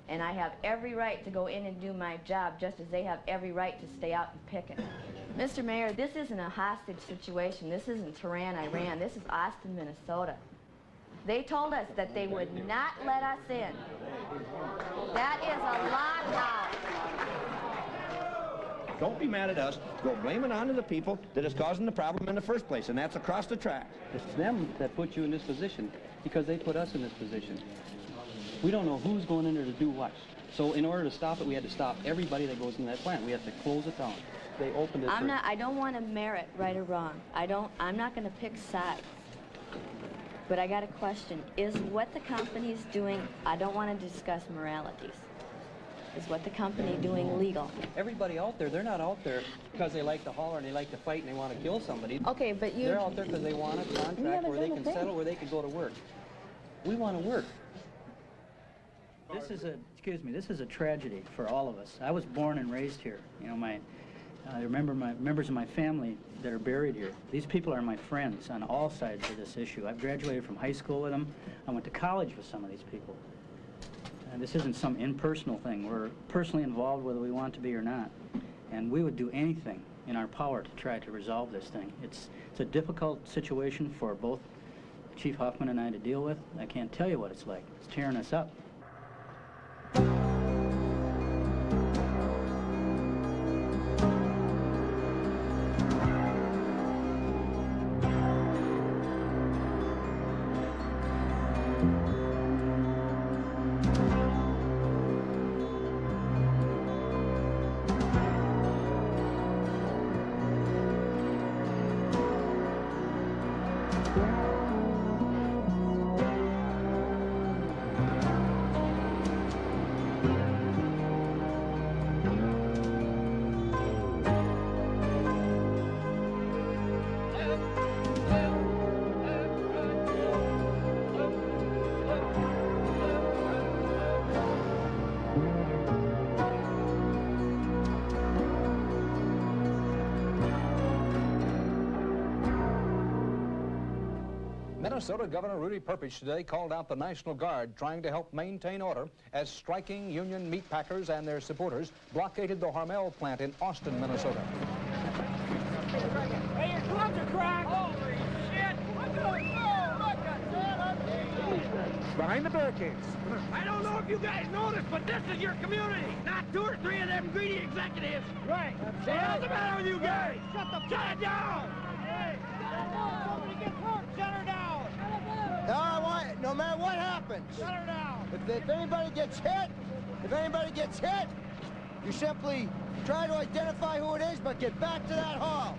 And I have every right to go in and do my job just as they have every right to stay out and picket. Mr. Mayor, this isn't a hostage situation. This isn't Tehran, Iran. This is Austin, Minnesota. They told us that they would not let us in. That is a lockdown.
Don't be mad at us. Go blame it onto the people that is causing the problem in the first place, and that's across the tracks.
It's them that put you in this position because they put us in this position. We don't know who's going in there to do what.
So in order to stop it, we had to stop everybody that goes in that plant. We had to close it down. They opened it
I don't want to merit right or wrong. I'm not going to pick sides. But I got a question. Is what the company's doing, I don't want to discuss moralities. Is what the company doing legal?
Everybody out there, they're not out there because they like to holler and they like to fight and they want to kill somebody.
Okay, but
They're out there because they want a contract where they can settle, where they can go to work. We want to work.
This is a tragedy for all of us. I was born and raised here. You know, I remember my members of my family that are buried here. These people are my friends on all sides of this issue. I've graduated from high school with them. I went to college with some of these people. And this isn't some impersonal thing. We're personally involved whether we want to be or not. And we would do anything in our power to try to resolve this thing. It's a difficult situation for both Chief Hoffman and I to deal with. I can't tell you what it's like. It's tearing us up.
Minnesota Governor Rudy Perpich today called out the National Guard trying to help maintain order as striking union meat packers and their supporters blockaded the Hormel plant in Austin, Minnesota.
Hey, your gloves are cracked! Holy shit! Look at that! Behind the barricades. I don't know if you guys noticed, but this is your community, not 2 or 3 of them greedy executives. Right. What's the matter with you guys? Shut it down! Hey, somebody gets hurt, shut her down!
No matter what happens,
shut her down!
If anybody gets hit, you simply try to identify who it is, but get back to that hall.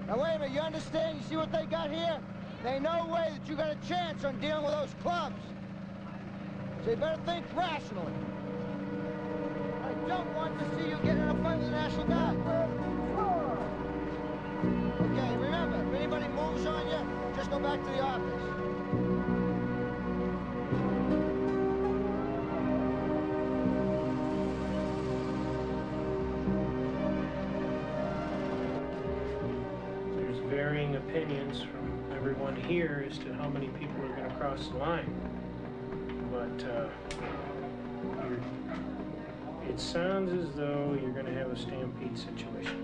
Now wait a minute, you understand? You see what they got here? There ain't no way that you got a chance on dealing with those clubs. So you better think rationally. I don't want to see you get in a fight with the National Guard. Okay, remember, if anybody moves on you, just go back to the office.
There's varying opinions from everyone here as to how many people are going to cross the line. But it sounds as though you're going to have a stampede situation,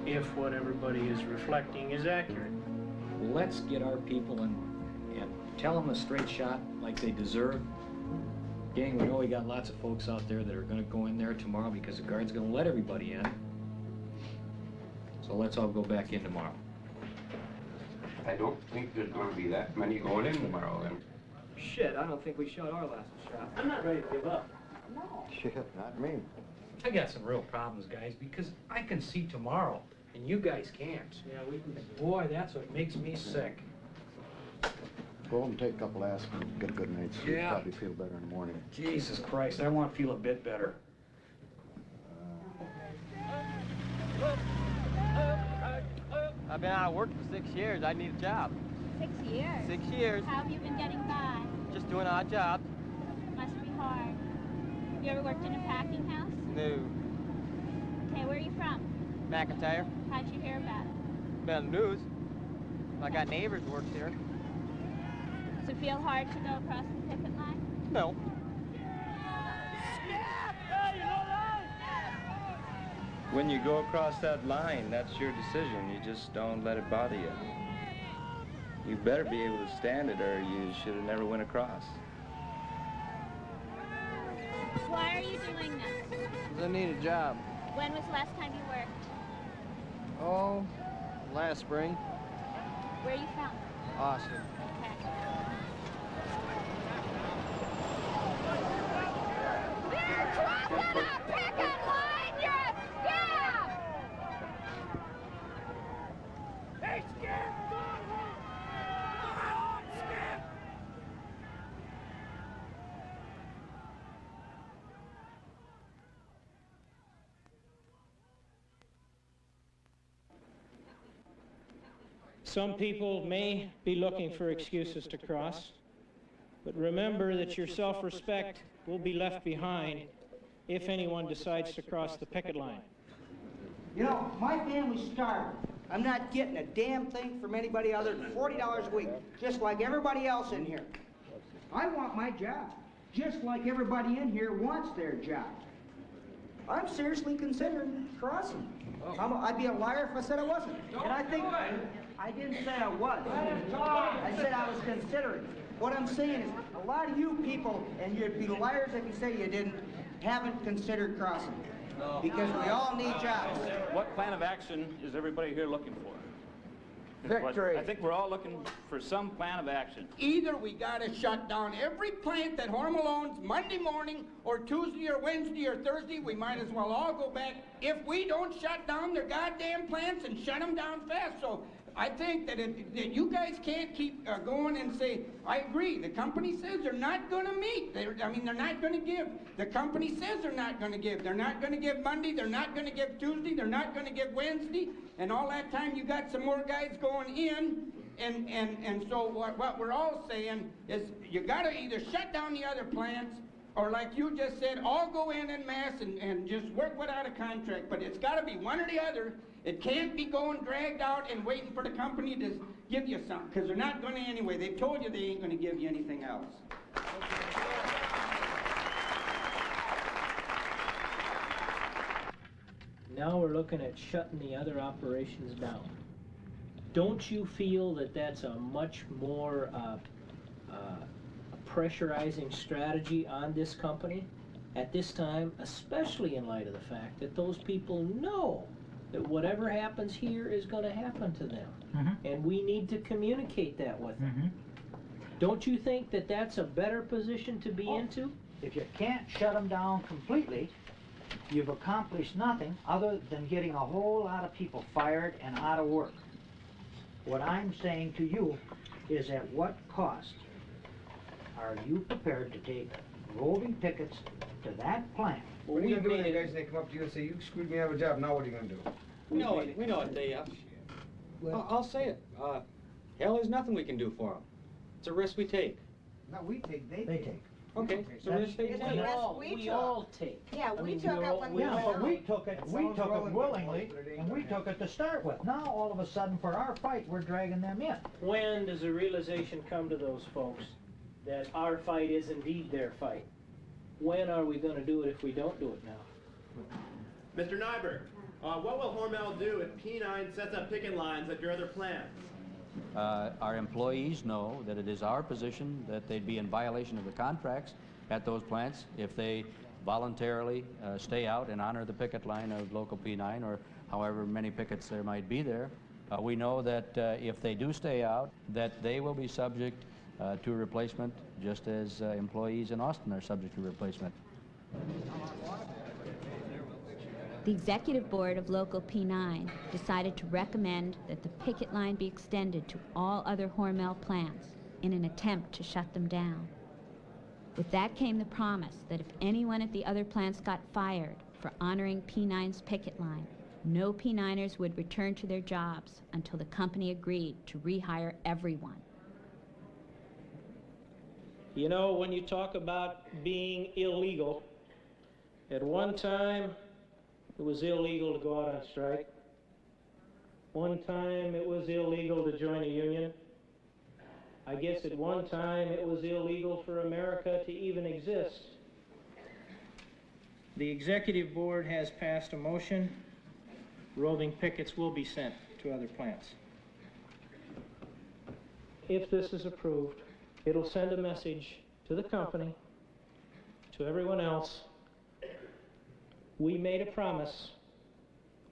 if what everybody is reflecting is accurate.
Let's get our people and tell them a straight shot like they deserve. Gang, we know we got lots of folks out there that are going to go in there tomorrow because the guard's going to let everybody in. So let's all go back in tomorrow.
I don't think there's going to be that many going in tomorrow then.
Shit, I don't think we shot our last shot. I'm not ready to give up.
No. Shit, not me.
I got some real problems, guys, because I can see tomorrow, and you guys can't.
Yeah, boy, that's what makes me sick.
Go home and take a couple aspirin, get a good night's sleep.
Yeah.
Probably feel better in the morning.
Jesus Christ, I want to feel a bit better.
I've been out of work for 6 years. I need a job.
6 years?
6 years.
How have you been getting by?
Just doing odd jobs.
Must be hard. You ever worked in a packing house?
No.
Okay, where are you from?
McIntyre.
How'd you hear about it?
Been on the news. I got neighbors who works here.
Does it feel hard to go across the picket line?
No.
When you go across that line, that's your decision. You just don't let it bother you. You better be able to stand it or you should have never went across.
Why are you doing this?
I need a job.
When was the last time you worked?
Oh, last spring.
Where are you from?
Austin.
Okay.
wasn't a picket line, you're a scam! Hey, scam!
Some people may be looking for excuses to cross, but remember that your self-respect will be left behind if anyone decides to cross the picket line.
You know, my family's starving. I'm not getting a damn thing from anybody other than $40 a week, just like everybody else in here. I want my job, just like everybody in here wants their job. I'm seriously considering crossing. I'd be a liar if I said I wasn't. And I think I didn't say I was. I said I was considering. What I'm saying is a lot of you people, and you'd be liars if you say you didn't, haven't considered crossing. Because we all need jobs.
What plan of action is everybody here looking for?
Victory.
I think we're all looking for some plan of action.
Either we gotta shut down every plant that Hormel owns Monday morning, or Tuesday or Wednesday or Thursday. We might as well all go back. If we don't shut down their goddamn plants and shut them down fast. So I think that that you guys can't keep going and say, I agree, the company says they're not going to meet. They're not going to give. The company says they're not going to give. They're not going to give Monday, they're not going to give Tuesday, they're not going to give Wednesday, and all that time you got some more guys going in, and so what we're all saying is you got to either shut down the other plants, or like you just said, all go in mass and just work without a contract, but it's got to be one or the other. It can't be going dragged out and waiting for the company to give you something, because they're not going to anyway. They've told you they ain't going to give you anything else.
Now we're looking at shutting the other operations down. Don't you feel that that's a much more pressurizing strategy on this company at this time, especially in light of the fact that those people know that whatever happens here is going to happen to them, and we need to communicate that with them. Don't you think that that's a better position to be into?
If you can't shut them down completely, you've accomplished nothing other than getting a whole lot of people fired and out of work. What I'm saying to you is, at what cost are you prepared to take roving pickets to that plant?
What are you gonna do when the guys, they come up to you and say, you screwed me out of a job, now what are you gonna do?
We know it, they, I'll say it. Hell, there's nothing we can do for them. It's a risk we take.
No, we take, they take.
Okay, it's a risk they take.
We all take.
Yeah,
I
we
mean,
took
we're
it
all-
when
we
we
all-
went
We took it willingly, and we took it to start with. Now, all of a sudden, for our fight, we're dragging them in.
When does a realization come to those folks that our fight is indeed their fight? When are we going to do it if we don't do it now?
Mr. Nyberg, what will Hormel do if P9 sets up picket lines at your other plants?
Our employees know that it is our position that they'd be in violation of the contracts at those plants if they voluntarily stay out and honor the picket line of local P9 or however many pickets there might be there. We know that if they do stay out, that they will be subject to replacement, just as employees in Austin are subject to replacement.
The executive board of Local P9 decided to recommend that the picket line be extended to all other Hormel plants in an attempt to shut them down. With that came the promise that if anyone at the other plants got fired for honoring P9's picket line, no P9ers would return to their jobs until the company agreed to rehire everyone.
You know, when you talk about being illegal, at one time it was illegal to go out on strike. One time it was illegal to join a union. I guess at one time it was illegal for America to even exist. The executive board has passed a motion. Roving pickets will be sent to other plants. If this is approved, it'll send a message to the company, to everyone else. We made a promise.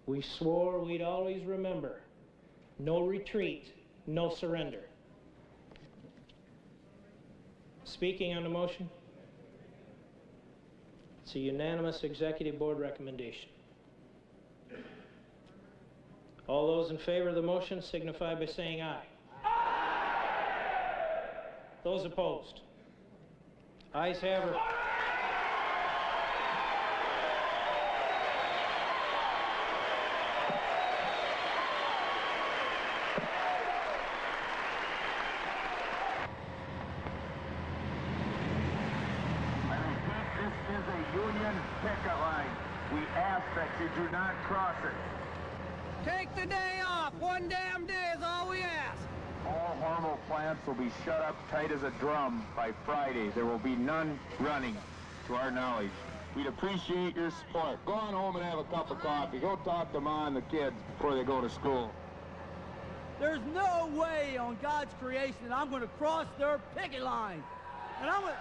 We swore we'd always remember. No retreat, no surrender. Speaking on the motion, It's a unanimous executive board recommendation. All those in favor of the motion signify by saying aye. Those opposed? Ayes have it.
This is a Union picket line. We ask that you do not cross it.
Take the day off. One damn day is all we ask.
All Hormel plants will be shut up tight as a drum by Friday. There will be none running, to our knowledge. We'd appreciate your support. Go on home and have a cup of coffee. Go talk to Ma and the kids before they go to school.
There's no way on God's creation that I'm going to cross their picket line. And I'm going to...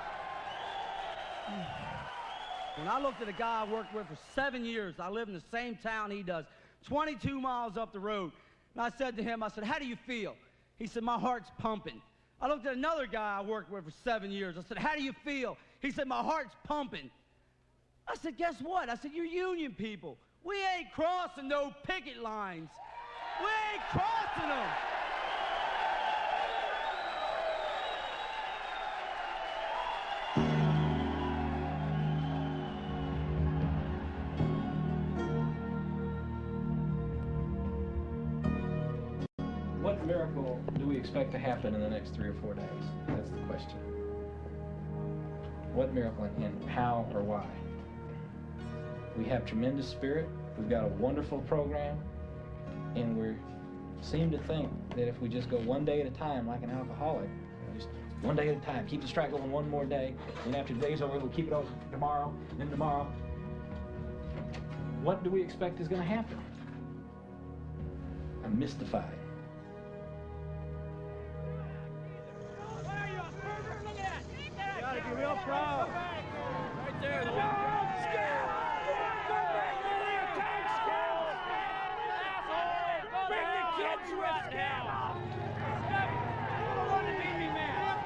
When I looked at a guy I worked with for 7 years, I live in the same town he does, 22 miles up the road. And I said to him, I said, how do you feel? He said, my heart's pumping. I looked at another guy I worked with for 7 years. I said, how do you feel? He said, my heart's pumping. I said, guess what? I said, you're union people. We ain't crossing no picket lines. We ain't crossing them.
What miracle do we expect to happen in the next 3 or 4 days? That's the question. What miracle and how or why? We have tremendous spirit. We've got a wonderful program. And we seem to think that if we just go one day at a time like an alcoholic, just one day at a time, keep the strike going one more day, and after the day's over, we'll keep it over tomorrow, then tomorrow. What do we expect is going to happen? I'm mystified.
Gotta be real proud. Right there, the one. Bring the kids with now. You're the one that made me mad.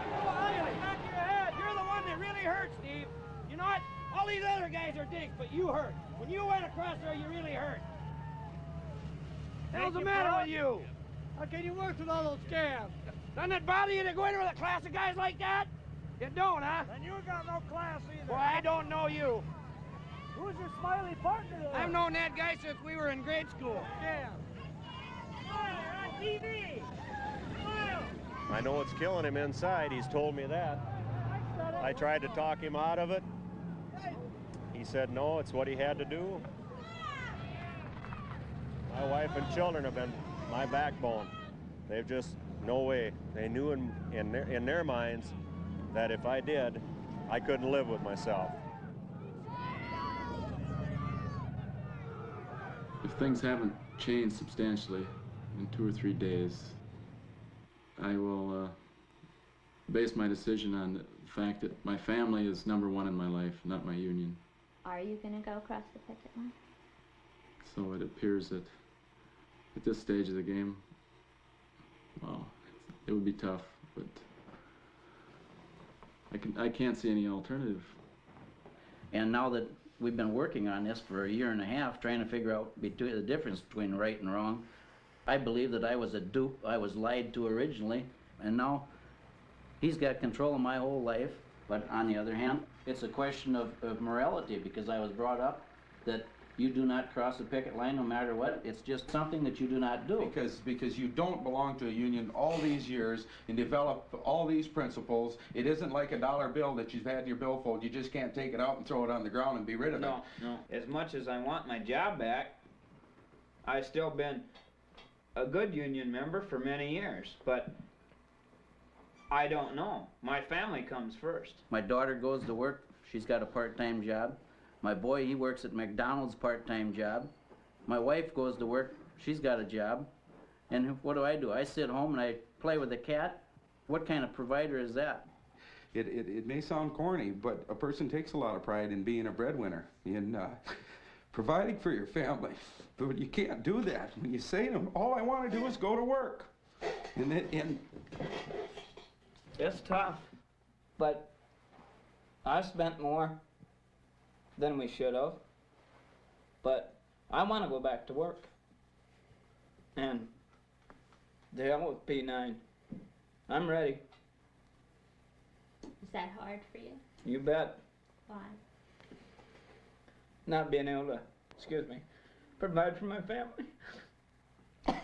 Back of your head. You're the one that really hurt, Steve. You know what? All these other guys are dicks, but you hurt. When you went across there, you really hurt. What's the matter with you? How can you work with all those scabs? Doesn't it bother you to go in with a class of guys like that? You don't, huh? And you got no class either. Well, I don't know you. Who's your smiley partner there? I've known that guy since we were in grade school. Yeah. Smile, you're on TV. Smile.
I know it's killing him inside. He's told me that. I tried to talk him out of it. He said no, it's what he had to do. My wife and children have been my backbone. They've just, no way. They knew in their minds that if I did, I couldn't live with myself.
If things haven't changed substantially in 2 or 3 days, I will base my decision on the fact that my family is #1 in my life, not my union.
Are you going to go across the picket line?
So it appears that at this stage of the game, well, it would be tough, but I can't see any alternative.
And now that we've been working on this for 1.5 years, trying to figure out the difference between right and wrong, I believe that I was a dupe. I was lied to originally, and now he's got control of my whole life. But on the other hand, it's a question of morality, because I was brought up that you do not cross the picket line no matter what. It's just something that you do not do.
Because you don't belong to a union all these years and develop all these principles. It isn't like a dollar bill that you've had in your billfold. You just can't take it out and throw it on the ground and be rid of it.
No. As much as I want my job back, I've still been a good union member for many years, but I don't know. My family comes first.
My daughter goes to work. She's got a part-time job. My boy, he works at McDonald's part-time job. My wife goes to work. She's got a job. And what do? I sit home and I play with the cat? What kind of provider is that?
It may sound corny, but a person takes a lot of pride in being a breadwinner, in providing for your family. But you can't do that. When you say to them, all I want to do is go to work. And
it's tough, but I've spent more than we should have. But I want to go back to work. And the hell with P9. I'm ready.
Is that hard for you?
You bet.
Why?
Not being able to, excuse me, provide for my family. I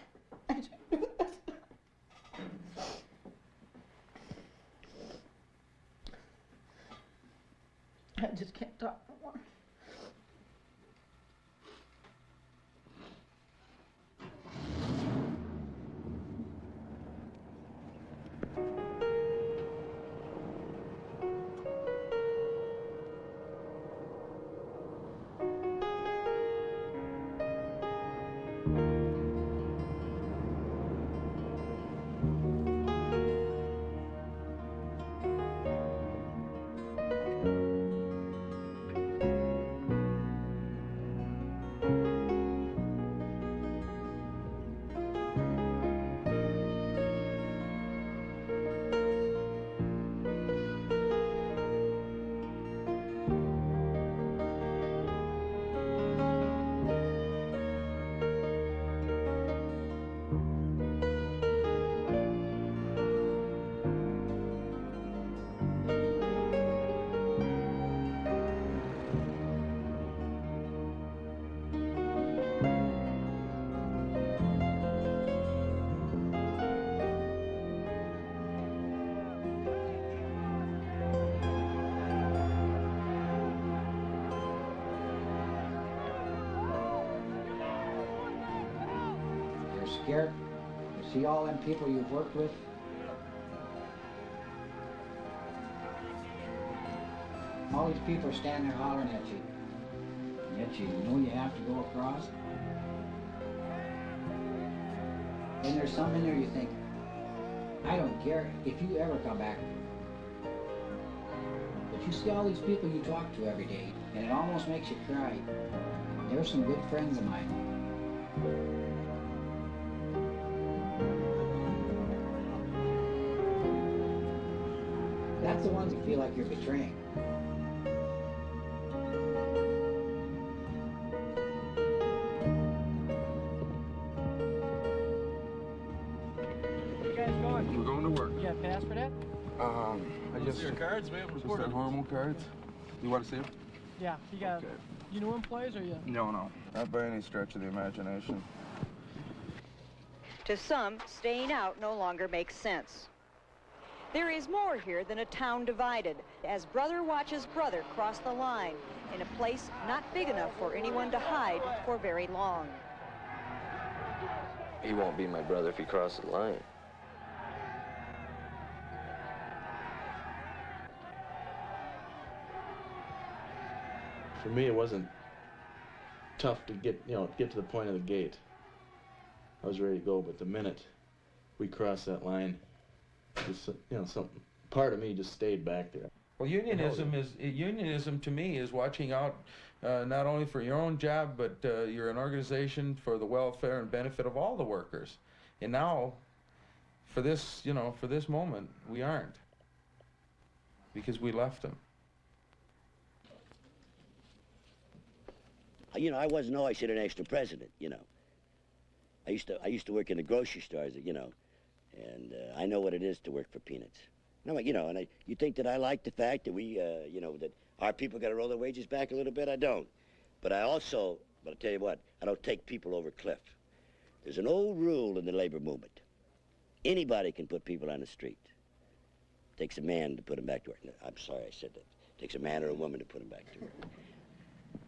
just can't talk no more.
Scared? You see all them people you've worked with? All these people are standing there hollering at you. And yet you know you have to go across. And there's some in there you think, I don't care if you ever come back. But you see all these people you talk to every day, and it almost makes you cry. They're some good friends of mine. That's the ones you feel like you're betraying.
Where you guys going?
We're going to work.
You got a pass for that?
I just...
your cards, man.
Just our normal cards. You want to see them?
Yeah, you got...
Okay.
You know him plays, or you?
No. Not by any stretch of the imagination.
To some, staying out no longer makes sense. There is more here than a town divided, as brother watches brother cross the line in a place not big enough for anyone to hide for very long.
He won't be my brother if he crosses the line.
For me, it wasn't tough to get to the point of the gate. I was ready to go, but the minute we crossed that line, just, some part of me just stayed back there.
Well, unionism to me is watching out not only for your own job, but you're an organization for the welfare and benefit of all the workers. And now, for this moment, we aren't, because we left them.
I wasn't always an extra president. I used to work in the grocery stores, and I know what it is to work for peanuts. No, and you think that I like the fact that we, that our people got to roll their wages back a little bit? I don't. But I'll tell you what, I don't take people over a cliff. There's an old rule in the labor movement. Anybody can put people on the street. It takes a man to put them back to work. No, I'm sorry I said that. It takes a man or a woman to put them back to work.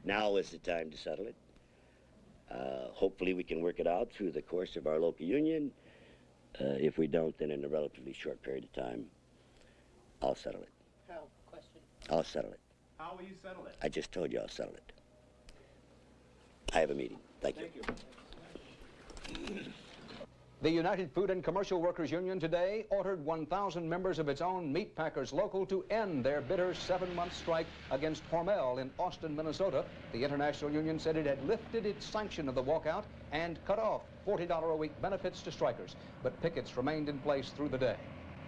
Now is the time to settle it. Hopefully we can work it out through the course of our local union. If we don't, then in a relatively short period of time, I'll settle it.
Question.
I'll settle it.
How will you settle it?
I just told you I'll settle it. I have a meeting. Thank you.
The United Food and Commercial Workers Union today ordered 1,000 members of its own meat packers local to end their bitter 7-month strike against Hormel in Austin, Minnesota. The international union said it had lifted its sanction of the walkout and cut off $40 a week benefits to strikers, but pickets remained in place through the day.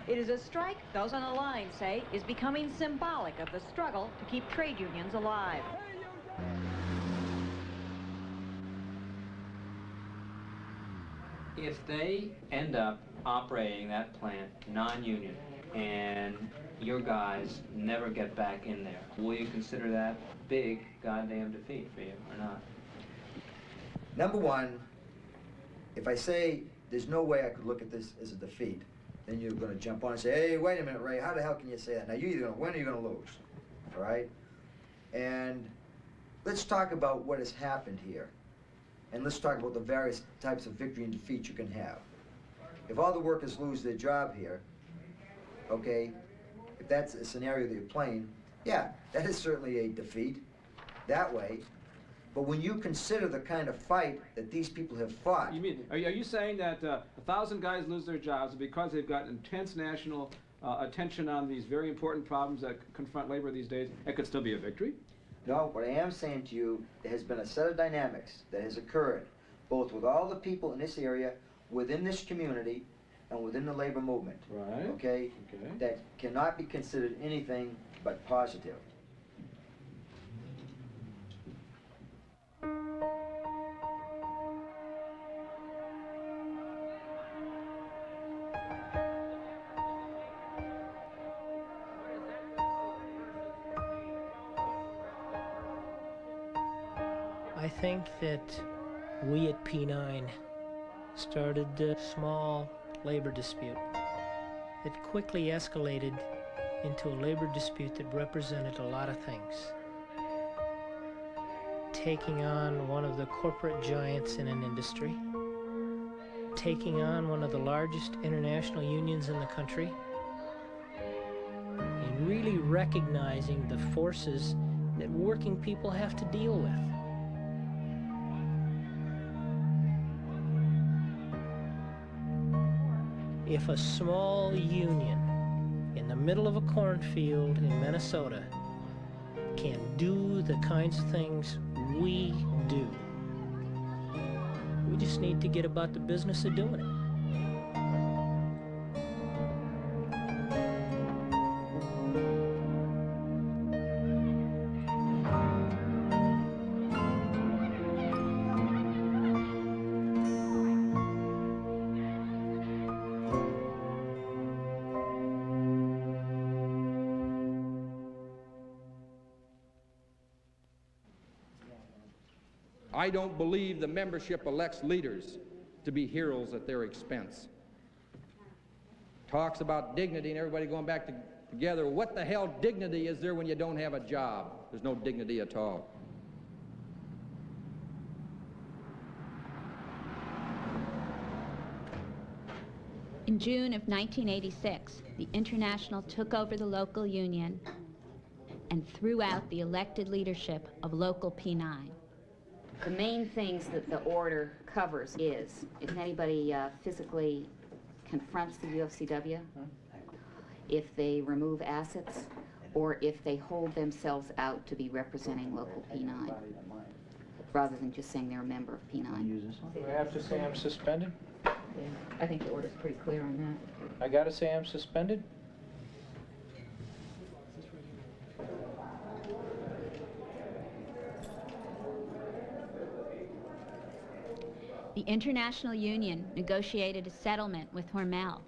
It is a strike, those on the line say, is becoming symbolic of the struggle to keep trade unions alive.
Hey,
If they end up operating that plant non-union and your guys never get back in there, will you consider that big goddamn defeat for you or not?
Number one, if I say there's no way I could look at this as a defeat, then you're going to jump on and say, hey, wait a minute, Ray, how the hell can you say that? Now, you're either going to win or you're going to lose, all right? And let's talk about what has happened here. And let's talk about the various types of victory and defeat you can have. If all the workers lose their job here, okay, if that's a scenario that you're playing, yeah, that is certainly a defeat that way. But when you consider the kind of fight that these people have fought...
You mean, are you saying that 1,000 guys lose their jobs because they've got intense national attention on these very important problems that confront labor these days, it could still be a victory?
No, what I am saying to you, there has been a set of dynamics that has occurred, both with all the people in this area, within this community, and within the labor movement.
Right.
Okay? That cannot be considered anything but positive.
I think that we at P9 started a small labor dispute. It quickly escalated into a labor dispute that represented a lot of things. Taking on one of the corporate giants in an industry, taking on one of the largest international unions in the country, and really recognizing the forces that working people have to deal with. If a small union in the middle of a cornfield in Minnesota can do the kinds of things we do, we just need to get about the business of doing it.
I don't believe the membership elects leaders to be heroes at their expense. Talks about dignity and everybody going back together. What the hell dignity is there when you don't have a job? There's no dignity at all.
In June of 1986, the International took over the local union and threw out the elected leadership of Local P9.
The main things that the order covers is if anybody physically confronts the UFCW, if they remove assets, or if they hold themselves out to be representing Local P9, rather than just saying they're a member of P9.
Do I have to say I'm suspended?
Yeah, I think the order's pretty clear on that.
I gotta say I'm suspended?
The International Union negotiated a settlement with Hormel,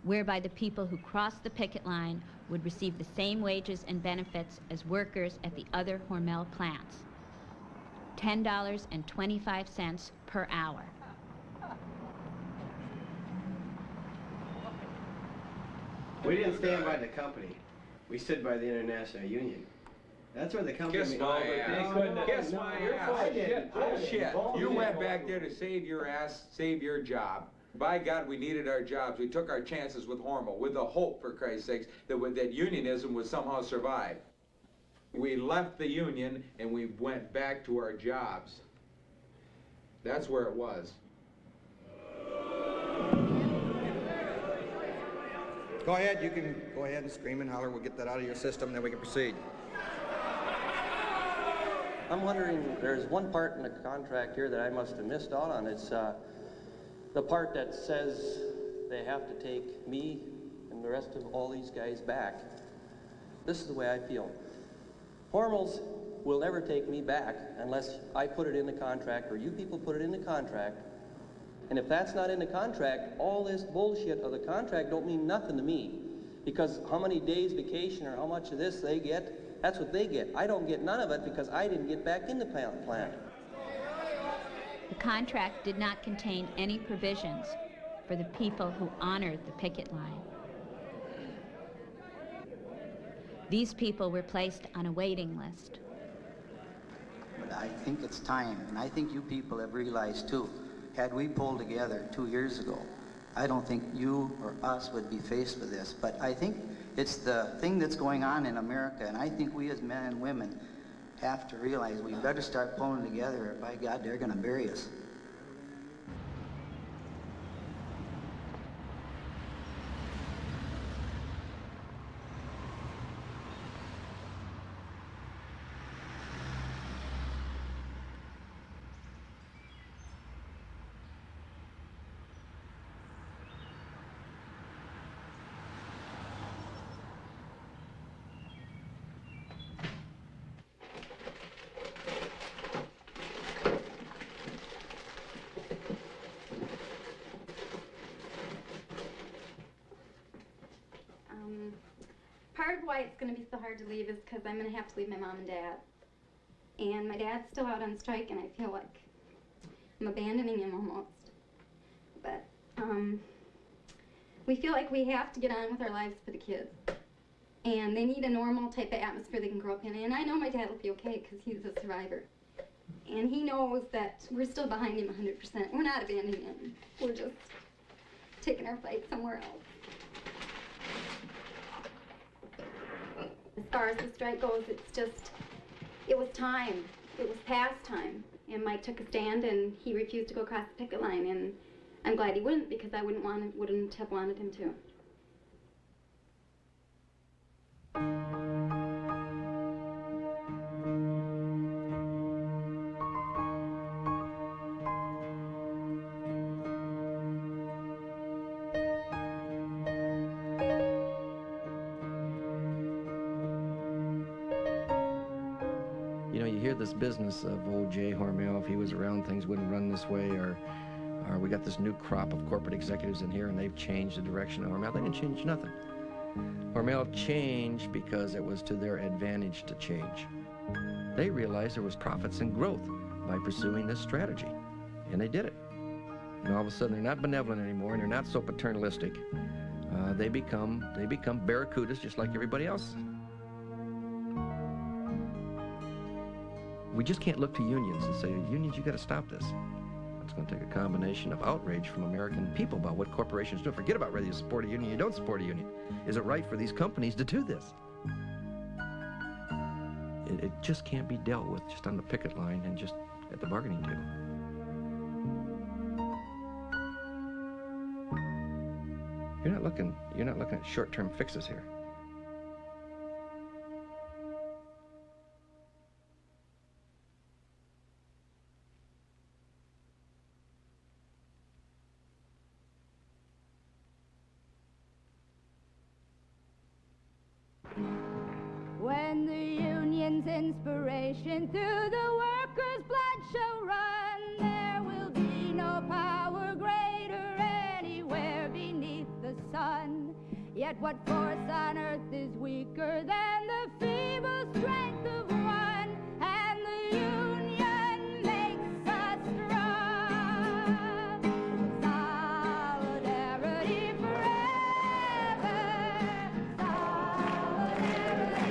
whereby the people who crossed the picket line would receive the same wages and benefits as workers at the other Hormel plants, $10.25 per hour.
We didn't stand by the company. We stood by the International Union. That's where the company...
Kiss my ass. Kiss my ass. Shit. You went back there to save your ass, save your job. By God, we needed our jobs. We took our chances with Hormel, with the hope, for Christ's sakes, that unionism would somehow survive. We left the union and we went back to our jobs. That's where it was.
Go ahead, you can go ahead and scream and holler. We'll get that out of your system, then we can proceed.
I'm wondering, there's one part in the contract here that I must have missed out on. It's the part that says they have to take me and the rest of all these guys back. This is the way I feel. Hormel's will never take me back unless I put it in the contract or you people put it in the contract. And if that's not in the contract, all this bullshit of the contract don't mean nothing to me. Because how many days vacation or how much of this they get, that's what they get. I don't get none of it because I didn't get back in the plant.
The contract did not contain any provisions for the people who honored the picket line. These people were placed on a waiting list.
But I think it's time, and I think you people have realized too, had we pulled together 2 years ago, I don't think you or us would be faced with this. But I think it's the thing that's going on in America, and I think we as men and women have to realize we better start pulling together, or by God, they're going to bury us.
Part of why it's going to be so hard to leave is because I'm going to have to leave my mom and dad. And my dad's still out on strike, and I feel like I'm abandoning him almost. But we feel like we have to get on with our lives for the kids. And they need a normal type of atmosphere they can grow up in. And I know my dad will be okay because he's a survivor. And he knows that we're still behind him 100%. We're not abandoning him. We're just taking our fight somewhere else. As far as the strike goes, it's just, it was time. It was past time. And Mike took a stand and he refused to go across the picket line. And I'm glad he wouldn't, because I wouldn't have wanted him to.
You know, you hear this business of old Jay Hormel, if he was around, things wouldn't run this way, or we got this new crop of corporate executives in here and they've changed the direction of Hormel. They didn't change nothing. Hormel changed because it was to their advantage to change. They realized there was profits and growth by pursuing this strategy, and they did it. And all of a sudden, they're not benevolent anymore, and they're not so paternalistic. They become barracudas just like everybody else. We just can't look to unions and say, unions, you got to stop this. It's going to take a combination of outrage from American people about what corporations do. Forget about whether you support a union or you don't support a union. Is it right for these companies to do this? It just can't be dealt with just on the picket line and just at the bargaining table. You're not looking at short-term fixes here.
When the union's inspiration through the workers' blood shall run, there will be no power greater anywhere beneath the sun. Yet what force on earth is weaker than the feeble strength of one? And the union makes us strong. Solidarity forever. Solidarity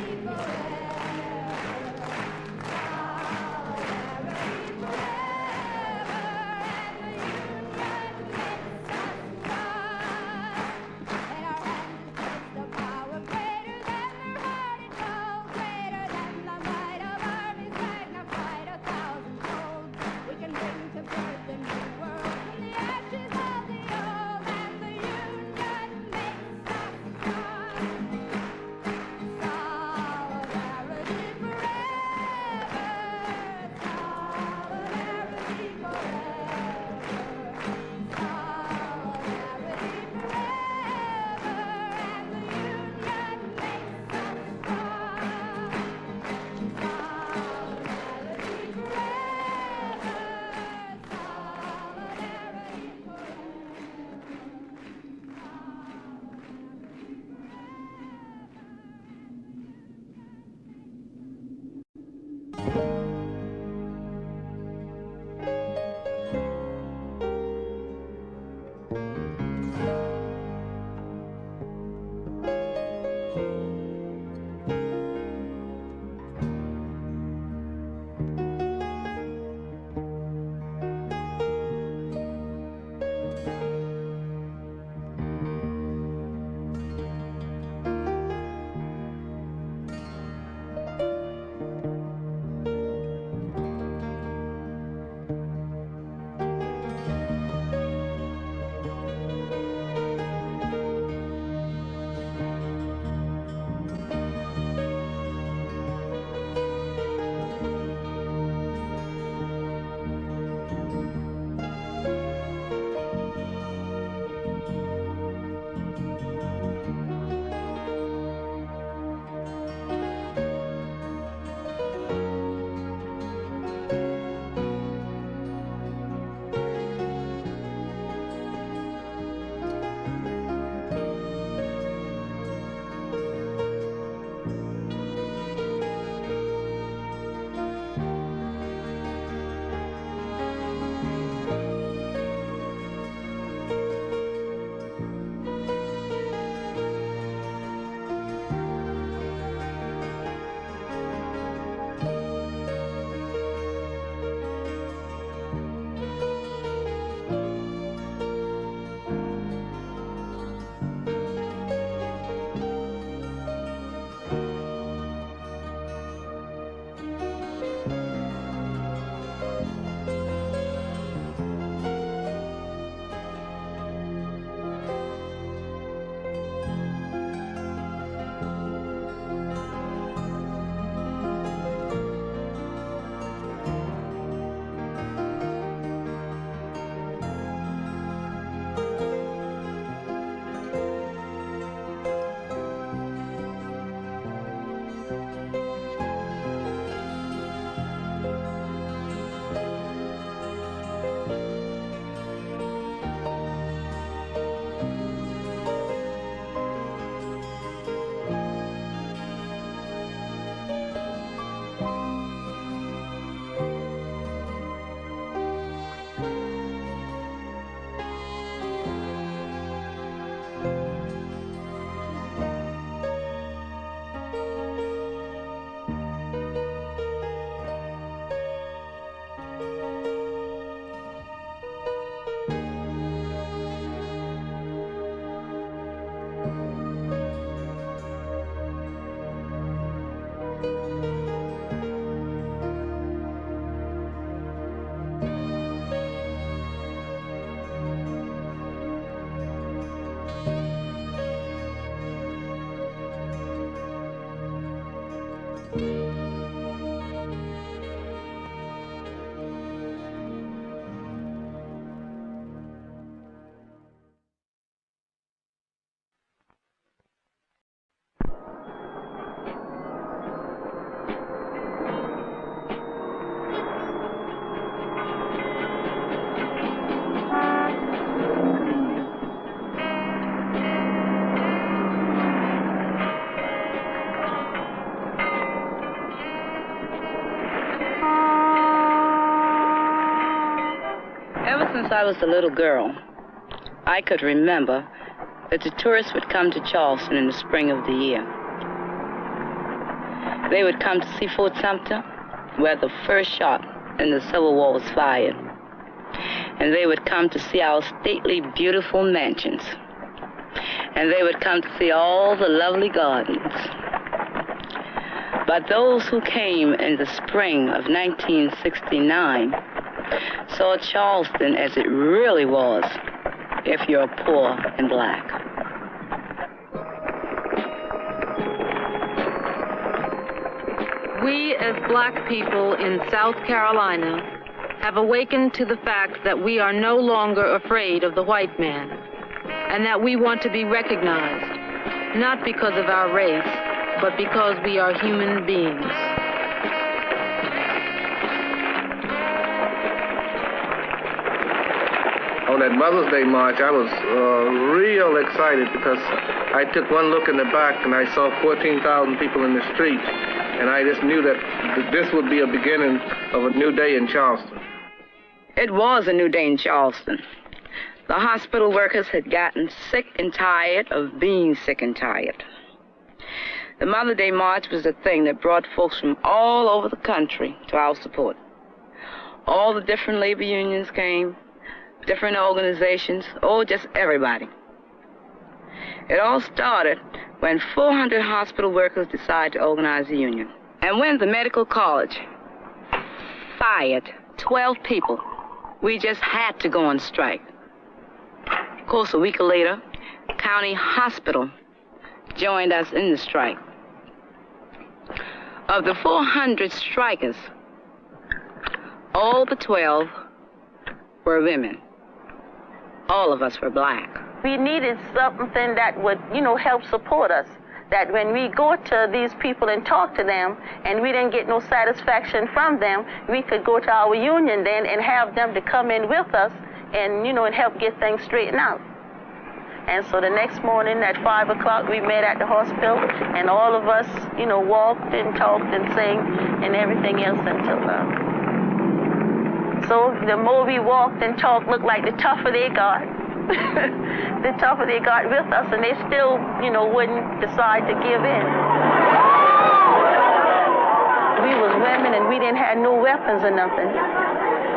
since I was a little girl, I could remember that the tourists would come to Charleston in the spring of the year. They would come to see Fort Sumter, where the first shot in the Civil War was fired. And they would come to see our stately, beautiful mansions. And they would come to see all the lovely gardens. But those who came in the spring of 1969 saw Charleston as it really was if you're poor and black.
We as black people in South Carolina have awakened to the fact that we are no longer afraid of the white man, and that we want to be recognized, not because of our race, but because we are human beings.
On that Mother's Day march, I was real excited because I took one look in the back and I saw 14,000 people in the street, and I just knew that this would be a beginning of a new day in Charleston.
It was a new day in Charleston. The hospital workers had gotten sick and tired of being sick and tired. The Mother's Day March was a thing that brought folks from all over the country to our support. All the different labor unions came, different organizations, just everybody. It all started when 400 hospital workers decided to organize a union. And when the medical college fired 12 people, we just had to go on strike. Of course, a week later, County Hospital joined us in the strike. Of the 400 strikers, all but 12 were women. All of us were black.
We needed something that would, help support us. That when we go to these people and talk to them and we didn't get no satisfaction from them, we could go to our union then and have them to come in with us and, and help get things straightened out. And so the next morning at 5 o'clock we met at the hospital, and all of us, walked and talked and sang and everything else until so the more we walked and talked, looked like the tougher they got. The tougher they got with us, and they still, wouldn't decide to give in. We was women and we didn't have no weapons or nothing.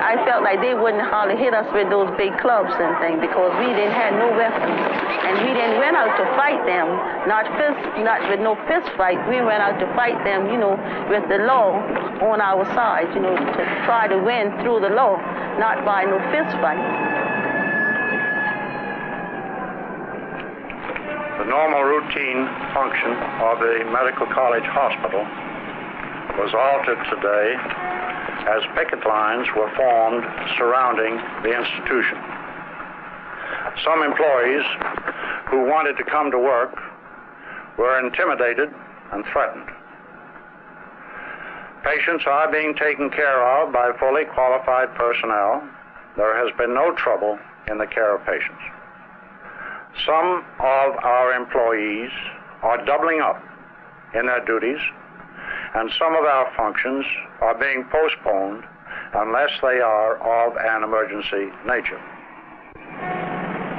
I felt like they wouldn't hardly hit us with those big clubs and things because we didn't have no weapons. And we didn't went out to fight them, not with no fist fight. We went out to fight them, with the law on our side, to try to win through the law, not by no fist fight.
The normal routine function of the medical college hospital was altered today as picket lines were formed surrounding the institution. Some employees who wanted to come to work were intimidated and threatened. Patients are being taken care of by fully qualified personnel. There has been no trouble in the care of patients. Some of our employees are doubling up in their duties, and some of our functions are being postponed unless they are of an emergency nature.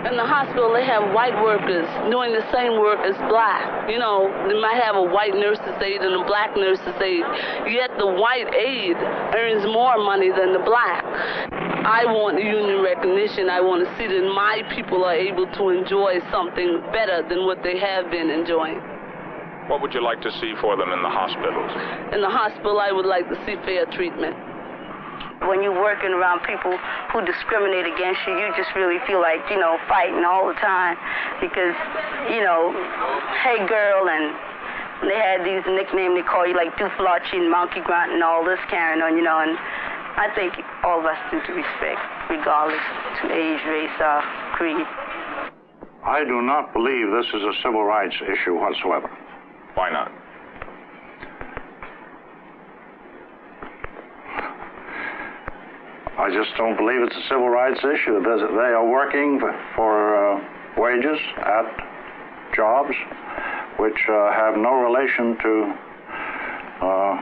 In the hospital, they have white workers doing the same work as black. They might have a white nurse's aide and a black nurse's aide, yet the white aide earns more money than the black. I want union recognition. I want to see that my people are able to enjoy something better than what they have been enjoying.
What would you like to see for them in the hospitals?
In the hospital, I would like to see fair treatment. When you're working around people who discriminate against you, you just really feel like, fighting all the time because, hey girl, and they had these nicknames they call you like Dooflachi and Monkey Grunt and all this carrying on, and I think all of us need to respect, regardless to age, race, or creed.
I do not believe this is a civil rights issue whatsoever.
Why not?
I just don't believe it's a civil rights issue. They are working for wages at jobs which have no relation to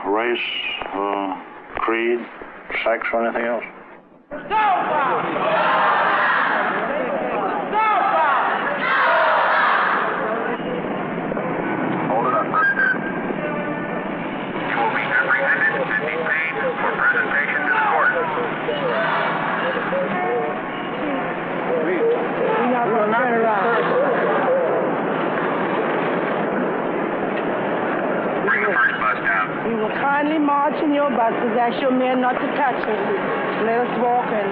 race, creed, sex, or anything else.
You will kindly march in your buses, ask your men not to touch us. Let us walk in.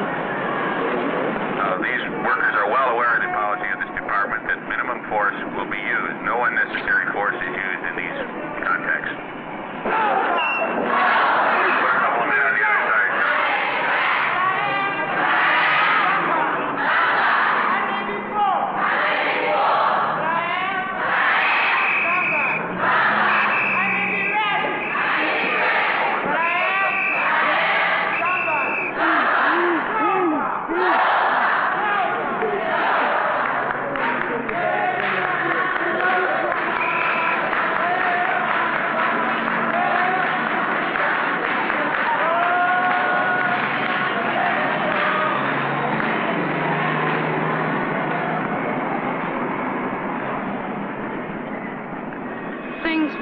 These workers are well aware of the policy of this department that minimum force will be used. No unnecessary force is used in these contexts. Put a couple of men on the other side.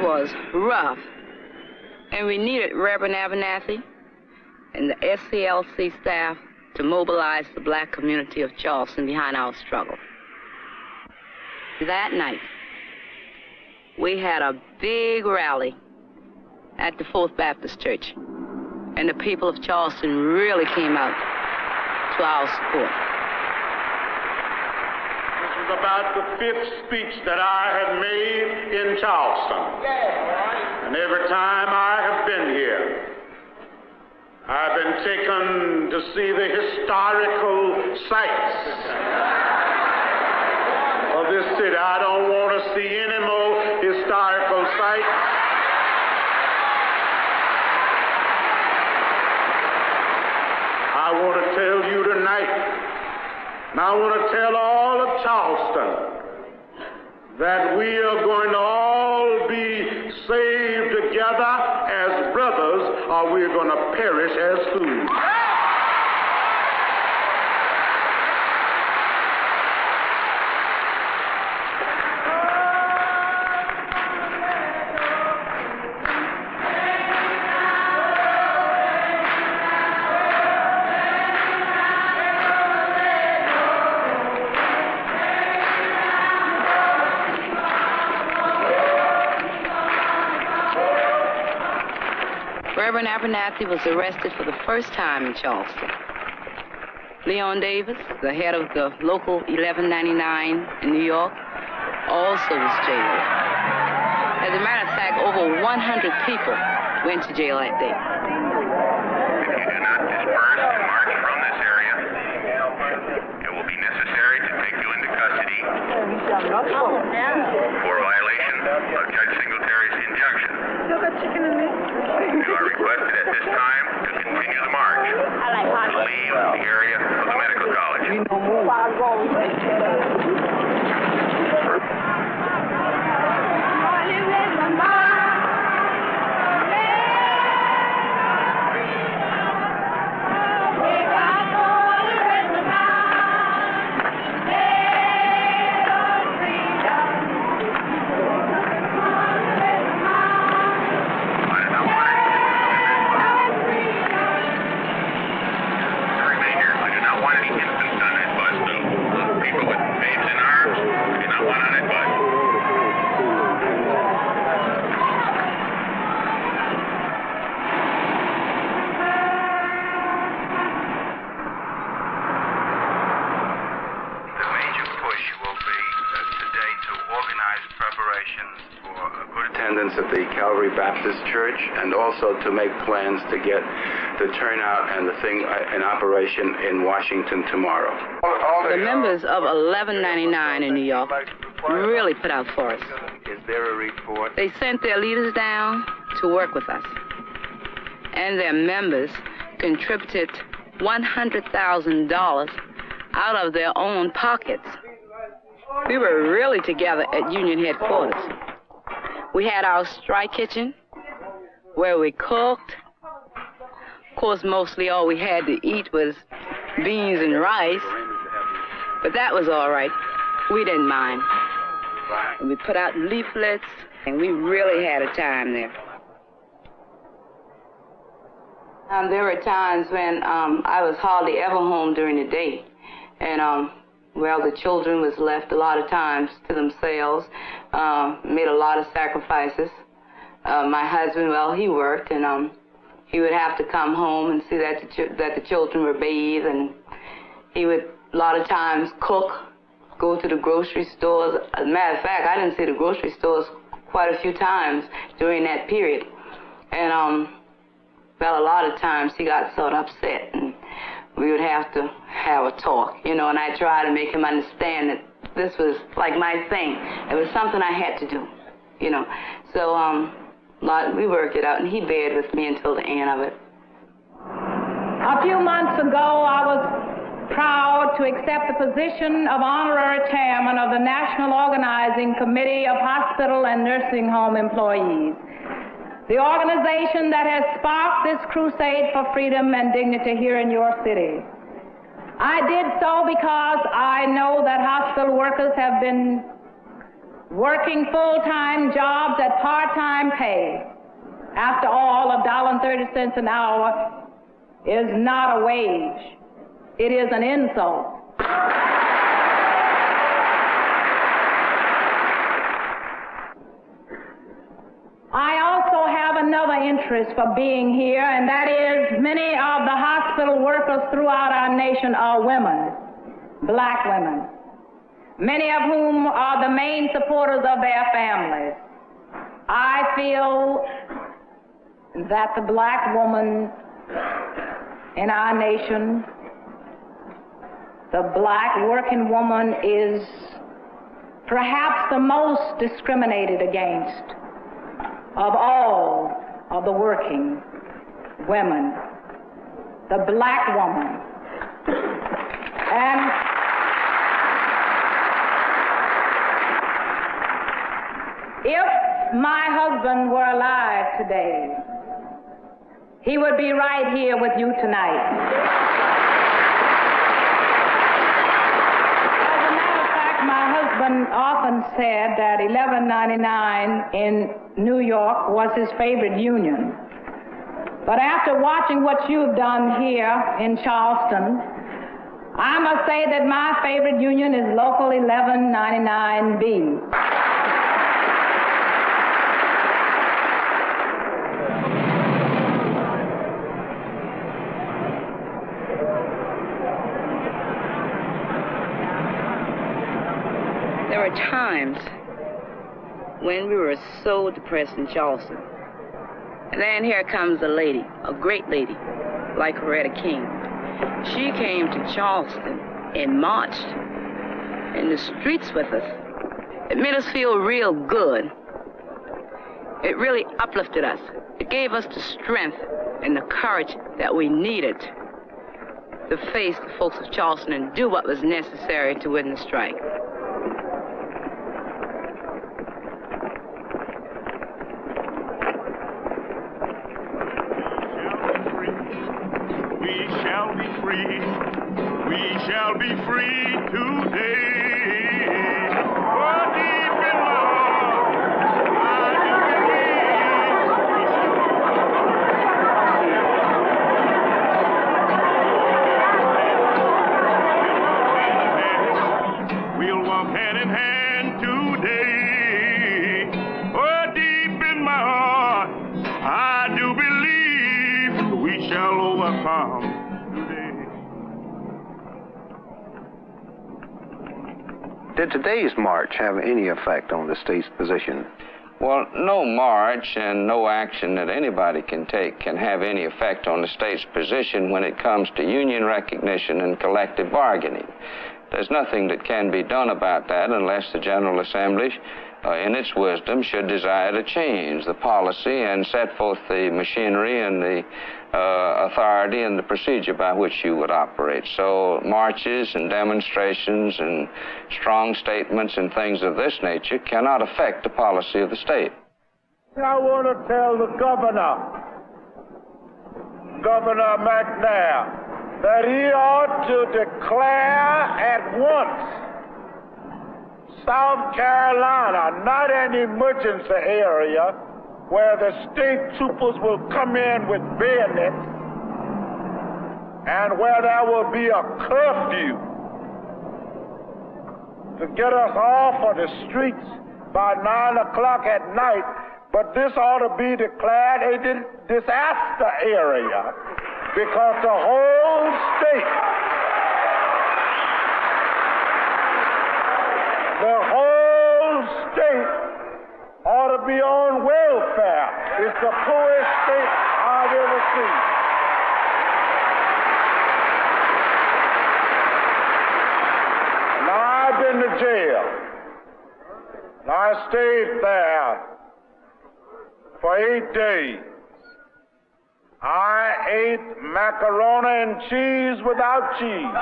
Was rough, and we needed Reverend Abernathy and the SCLC staff to mobilize the black community of Charleston behind our struggle. That night, we had a big rally at the Fourth Baptist Church, and the people of Charleston really came out to our support.
About the fifth speech that I have made in Charleston. And every time I have been here, I've been taken to see the historical sites of this city. I don't want to see any more historical sites. I want to tell you tonight, and I want to tell all of Charleston that we are going to all be saved together as brothers, or we're going to perish as fools.
Reverend Abernathy was arrested for the first time in Charleston. Leon Davis, the head of the local 1199 in New York, also was jailed. As a matter of fact, over 100 people went to jail that day.
If you do not disperse and march from this area, it will be necessary to take you into custody for violation of Judge Singletary's injunction. You are requested at this time to continue the march to leave the area of the medical college.
At the Calvary Baptist Church, and also to make plans to get the turnout and the thing in operation in Washington tomorrow.
The members of 1199 in New York really put out for us.
Is there a report?
They sent their leaders down to work with us, and their members contributed $100,000 out of their own pockets. We were really together at Union headquarters. We had our strike kitchen where we cooked, Of course, mostly all we had to eat was beans and rice, but that was all right. We didn't mind. And we put out leaflets, and we really had a time there. There were times when I was hardly ever home during the day, and well, the children was left a lot of times to themselves, made a lot of sacrifices. My husband, well, he worked, and he would have to come home and see that the children were bathed, and he would a lot of times cook, go to the grocery stores. As a matter of fact, I didn't see the grocery stores quite a few times during that period, and well, a lot of times he got sort of upset, and we would have to have a talk, you know, and I tried to make him understand that this was like my thing. It was something I had to do, you know. So we worked it out, and he bared with me until the end of it.
A few months ago, I was proud to accept the position of honorary chairman of the National Organizing Committee of Hospital and Nursing Home Employees, the organization that has sparked this crusade for freedom and dignity here in your city. I did so because I know that hospital workers have been working full-time jobs at part-time pay. After all, $1.30 an hour is not a wage. It is an insult. I also have another interest for being here, and that is many of the hospital workers throughout our nation are women, black women, many of whom are the main supporters of their families. I feel that the black woman in our nation, the black working woman, is perhaps the most discriminated against of all of the working women, the black woman. And if my husband were alive today, he would be right here with you tonight. My husband often said that $11.99 in New York was his favorite union. But after watching what you've done here in Charleston, I must say that my favorite union is Local 1199B.
There were times when we were so depressed in Charleston. And then here comes a lady, a great lady, like Coretta King. She came to Charleston and marched in the streets with us. It made us feel real good. It really uplifted us. It gave us the strength and the courage that we needed to face the folks of Charleston and do what was necessary to win the strike.
We shall be free today. For deep in my heart, I do believe we'll walk hand in hand today. For deep in my heart, I do believe we shall overcome.
Did today's march have any effect on the state's position?
Well, no march and no action that anybody can take can have any effect on the state's position when it comes to union recognition and collective bargaining. There's nothing that can be done about that unless the General Assembly, in its wisdom, should desire to change the policy and set forth the machinery and the authority and the procedure by which you would operate. So marches and demonstrations and strong statements and things of this nature cannot affect the policy of the state.
I want to tell the governor Governor McNair that he ought to declare at once South Carolina not an emergency area where the state troopers will come in with bayonets and where there will be a curfew to get us off of the streets by 9 o'clock at night, but this ought to be declared a disaster area because the whole state ought to be on welfare. It's the poorest state I've ever seen. Now, I've been to jail. And I stayed there for 8 days. I ate macaroni and cheese without cheese.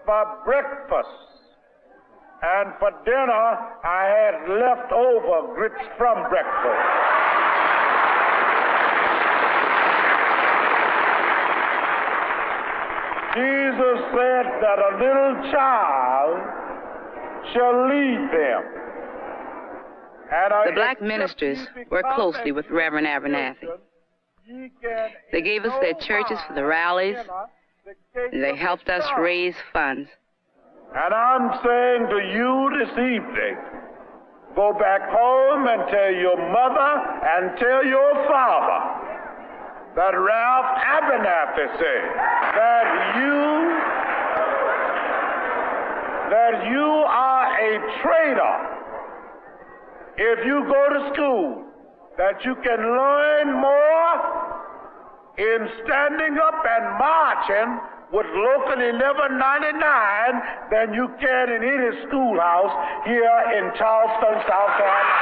For breakfast, and for dinner I had leftover grits from breakfast. Jesus said that a little child shall lead them.
The black ministers worked closely with Reverend Abernathy. They gave us their churches for the rallies. They helped us raise funds.
And I'm saying to you this evening, go back home and tell your mother and tell your father that Ralph Abernathy said that you are a traitor if you go to school, that you can learn more in standing up and marching with Local 1199 than you can in any schoolhouse here in Charleston, South Carolina.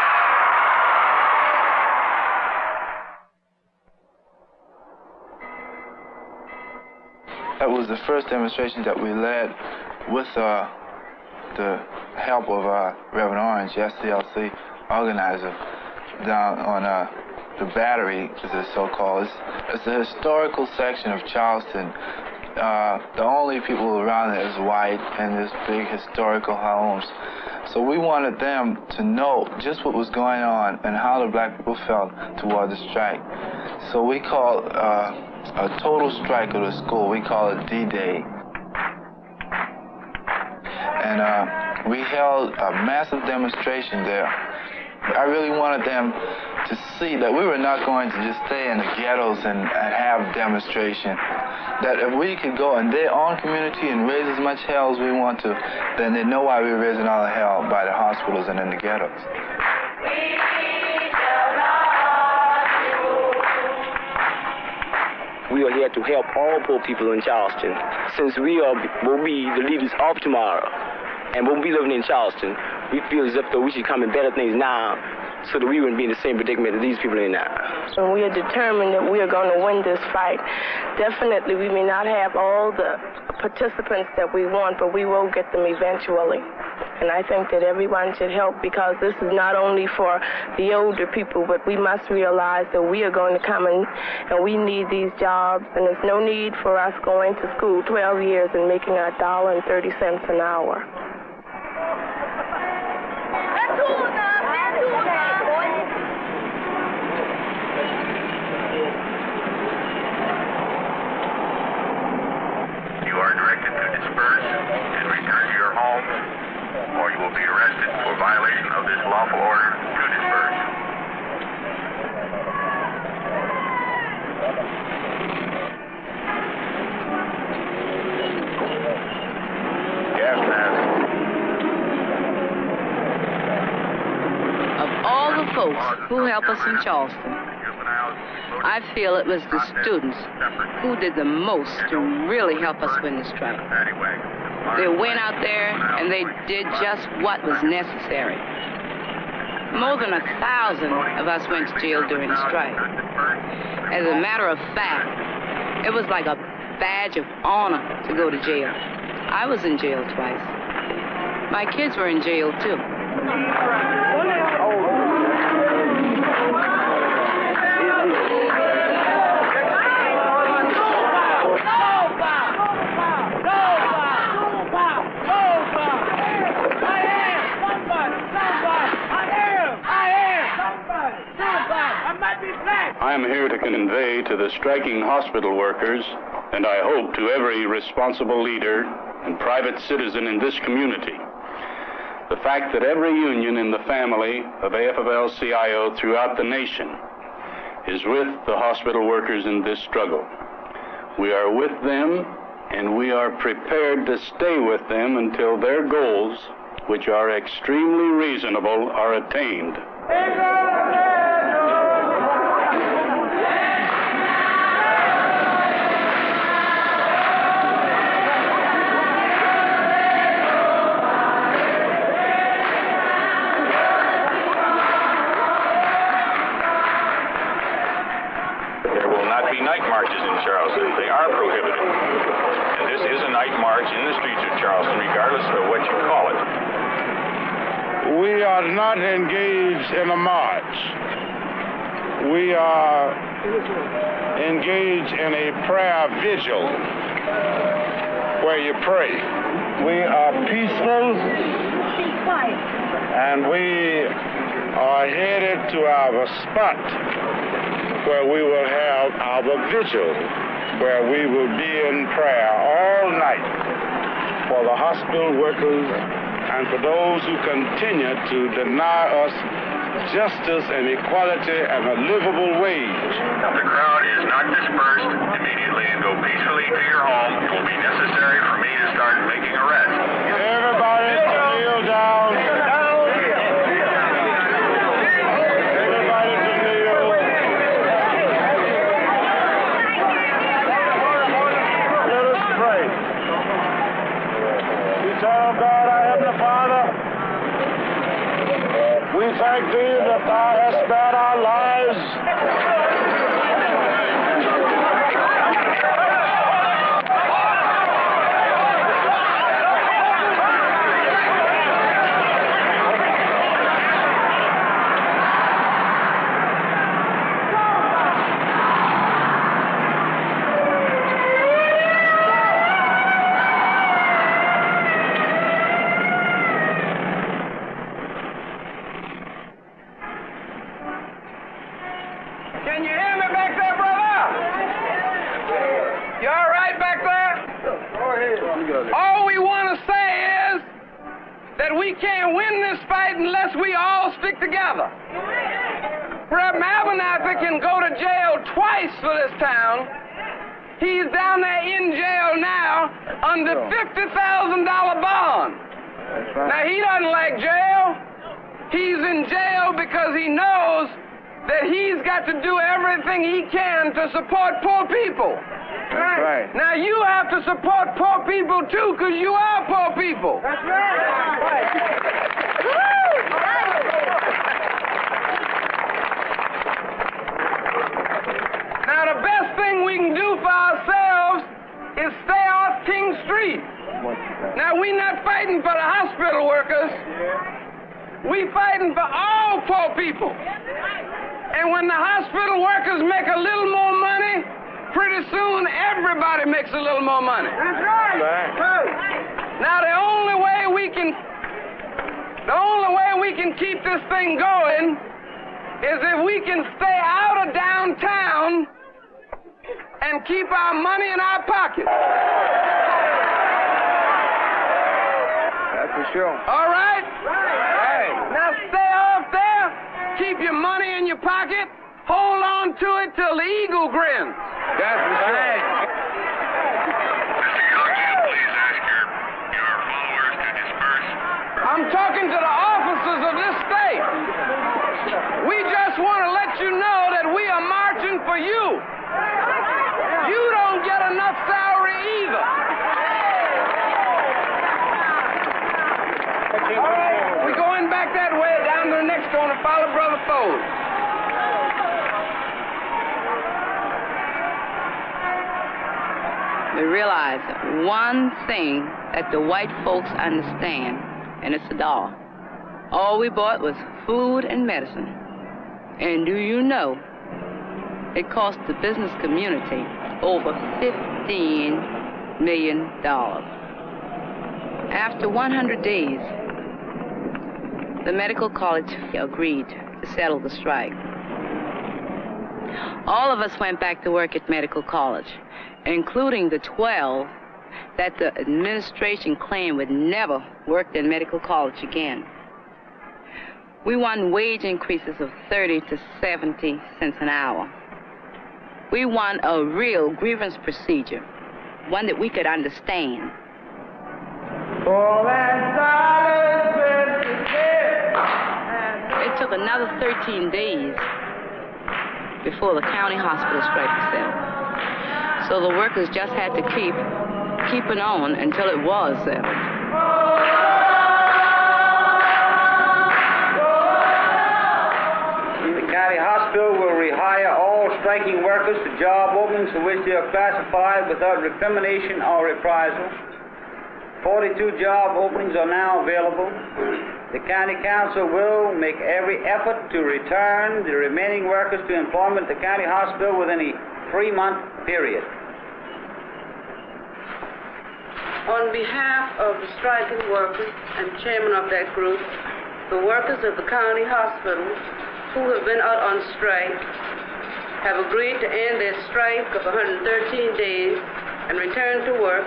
That was the first demonstration that we led with the help of Reverend Orange, the SCLC organizer, down on the Battery, as it's so-called. It's a historical section of Charleston. The only people around it is white and this big historical homes. So we wanted them to know just what was going on and how the black people felt toward the strike. So we called a total strike of the school. We call it D-Day. And we held a massive demonstration there. I really wanted them to see that we were not going to just stay in the ghettos and have demonstration. That if we could go in their own community and raise as much hell as we want to, then they know why we're raising all the hell by the hospitals and in the ghettos.
We are here to help all poor people in Charleston. Since we will be the leaders of tomorrow and we'll be living in Charleston, we feel as if though we should come in better things now so that we wouldn't be in the same predicament that these people are in now.
And we are determined that we are going to win this fight. Definitely, we may not have all the participants that we want, but we will get them eventually. And I think that everyone should help because this is not only for the older people, but we must realize that we are going to come in and we need these jobs. And there's no need for us going to school 12 years and making $1.30 an hour.
You are directed to disperse and return to your homes, or you will be arrested for violation of this lawful order to disperse. Gas mask.
Of all the folks who help us in Charleston, I feel it was the students who did the most to really help us win the strike. They went out there and they did just what was necessary. More than 1,000 of us went to jail during the strike. As a matter of fact, It was like a badge of honor to go to jail. I was in jail twice. My kids were in jail, too.
I am here to convey to the striking hospital workers, and I hope to every responsible leader and private citizen in this community, the fact that every union in the family of AFL-CIO throughout the nation is with the hospital workers in this struggle. We are with them, and we are prepared to stay with them until their goals, which are extremely reasonable, are attained.
Night marches in Charleston. They are prohibited. And this is a night march in the streets of Charleston, regardless of what you call it.
We are not engaged in a march. We are engaged in a prayer vigil where you pray. We are peaceful, and we are headed to our spot where we will have our vigil, where we will be in prayer all night for the hospital workers and for those who continue to deny us justice and equality and a livable wage.
The crowd is not dispersed immediately and go peacefully to your home. It will be necessary for me to start making arrests.
Everybody kneel down. Tell God, our Heavenly Father, we thank Thee that Thou hast spared our lives.
All we want to say is that we can't win this fight unless we all stick together. Reverend Abernathy can go to jail twice for this town. He's down there in jail now under $50,000 bond. Now, he doesn't like jail. He's in jail because he knows that he's got to do everything he can to support poor people.
Right.
Now, you have to support poor people, too, because you are poor people. That's right. Now, the best thing we can do for ourselves is stay off King Street. Now, we're not fighting for the hospital workers. We're fighting for all poor people. And when the hospital workers make a little more money, pretty soon everybody makes a little more money. That's right. Now the only way we can keep this thing going is if we can stay out of downtown and keep our money in our pockets.
That's for sure.
All right? Right. Now stay off there, keep your money in your pocket, hold on to it till the eagle grins.
That's for sure.
Mr. Young, you please ask your followers to disperse.
I'm talking to the officers of this state. We just want to let you know that we are marching for you. You don't get enough salary either. We're going back that way down to the next door and follow Brother Ford.
we realized that one thing that the white folks understand, and it's a dollar. All we bought was food and medicine. And do you know, it cost the business community over $15 million. After 100 days, the medical college agreed to settle the strike. All of us went back to work at medical college, including the 12 that the administration claimed would never work in medical college again. We won wage increases of 30 to 70 cents an hour. We won a real grievance procedure, one that we could understand. It took another 13 days before the county hospital strike was settled. So the workers just had to keep keeping on until it was settled.
The county hospital will rehire all striking workers to job openings for which they are classified without recrimination or reprisal. 42 job openings are now available. The county council will make every effort to return the remaining workers to employment at the county hospital within a 3-month period.
On behalf of the striking workers and chairman of that group, the workers of the county hospital who have been out on strike have agreed to end their strike of 113 days and return to work.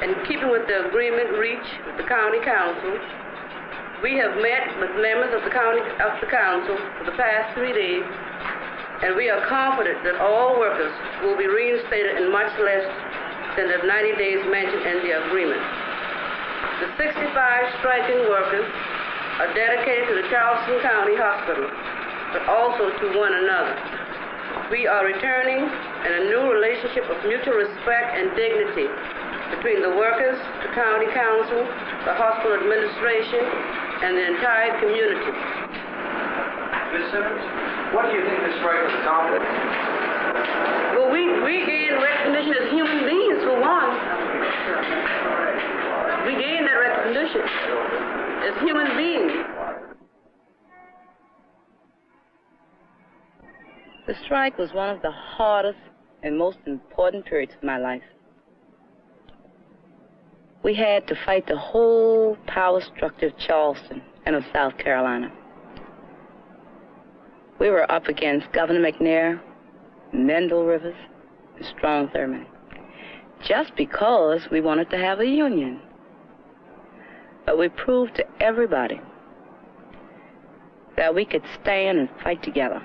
In keeping with the agreement reached with the county council, we have met with members of the council for the past 3 days, and we are confident that all workers will be reinstated in much less than the 90 days mentioned in the agreement. The 65 striking workers are dedicated to the Charleston County Hospital, but also to one another. We are returning in a new relationship of mutual respect and dignity between the workers, the county council, the hospital administration, and the entire community.
Ms. Simmons, what do you think this strike has accomplished?
Well, we gained recognition as human beings, for one. We gained that recognition as human beings.
The strike was one of the hardest and most important periods of my life. We had to fight the whole power structure of Charleston and of South Carolina. We were up against Governor McNair, Mendel Rivers, and Strong Thurman, just because we wanted to have a union. But we proved to everybody that we could stand and fight together,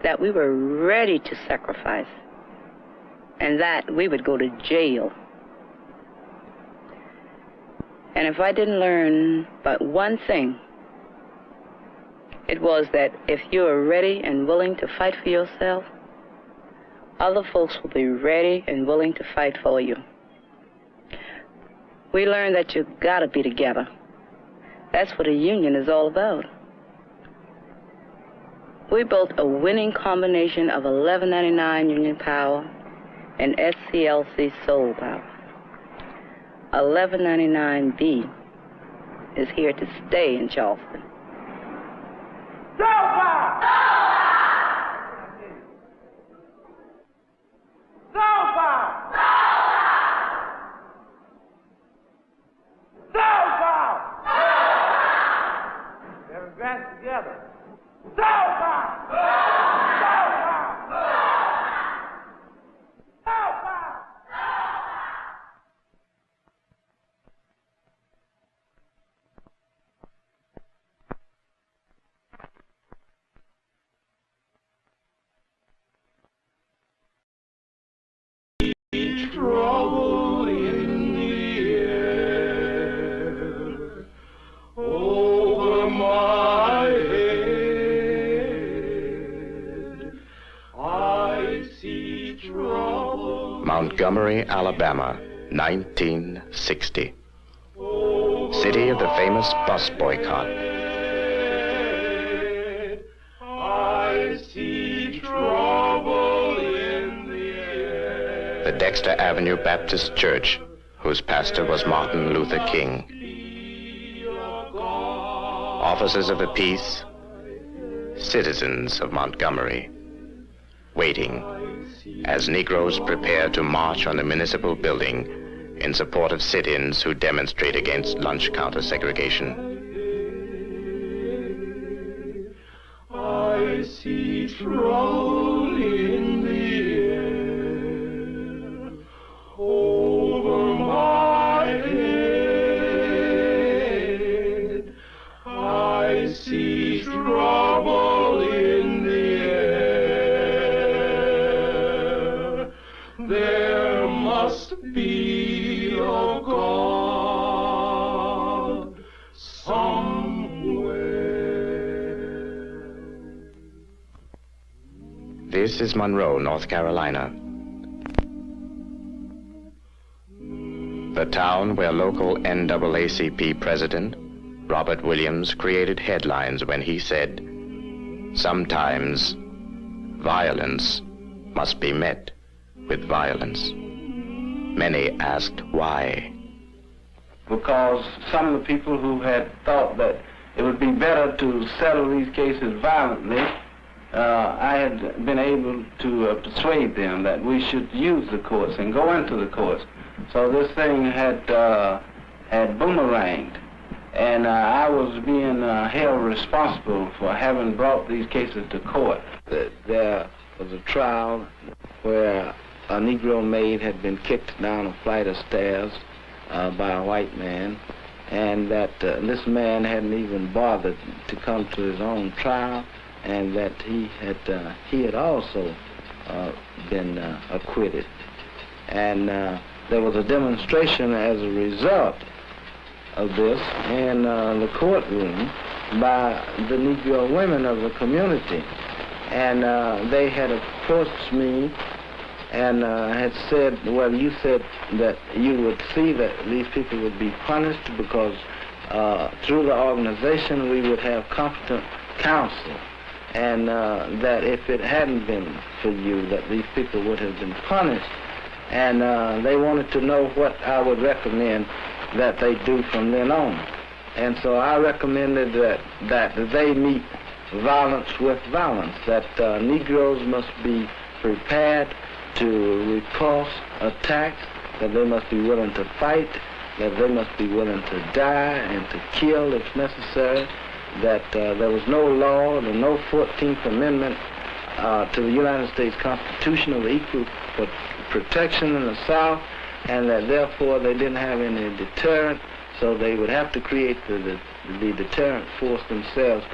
that we were ready to sacrifice, and that we would go to jail. And if I didn't learn but one thing, it was that if you are ready and willing to fight for yourself, other folks will be ready and willing to fight for you. We learned that you gotta be together. That's what a union is all about. We built a winning combination of 1199 Union Power and SCLC Soul Power. 1199B is here to stay in Charleston.
Trouble in the air over my head. I see trouble.
Montgomery, Alabama, 1960. City of the famous bus boycott.
I see trouble in the air.
The Dexter Avenue Baptist Church, whose pastor was Martin Luther King. Officers of the peace, citizens of Montgomery, waiting as Negroes prepare to march on the municipal building in support of sit-ins who demonstrate against lunch counter segregation.
I see trouble in the air over my head. I see trouble in the air. There must be a God somewhere.
This is Monroe, North Carolina. The town where local NAACP president Robert Williams created headlines when he said, "Sometimes violence must be met with violence." Many asked why.
Because some of the people who had thought that it would be better to settle these cases violently, I had been able to persuade them that we should use the courts and go into the courts. So this thing had boomeranged, and I was being held responsible for having brought these cases to court. There was a trial where a Negro maid had been kicked down a flight of stairs by a white man, and that this man hadn't even bothered to come to his own trial, and that he had also been acquitted. And there was a demonstration as a result of this in the courtroom by the Negro women of the community. And they had approached me and had said, well, you said that you would see that these people would be punished because through the organization we would have competent counsel, and that if it hadn't been for you, that these people would have been punished. And they wanted to know what I would recommend that they do from then on. And so I recommended that they meet violence with violence, that Negroes must be prepared to repulse attacks, that they must be willing to fight, that they must be willing to die and to kill if necessary, that there was no law, no 14th Amendment to the United States Constitution of equal protection in the South, and that therefore they didn't have any deterrent, so they would have to create the deterrent force themselves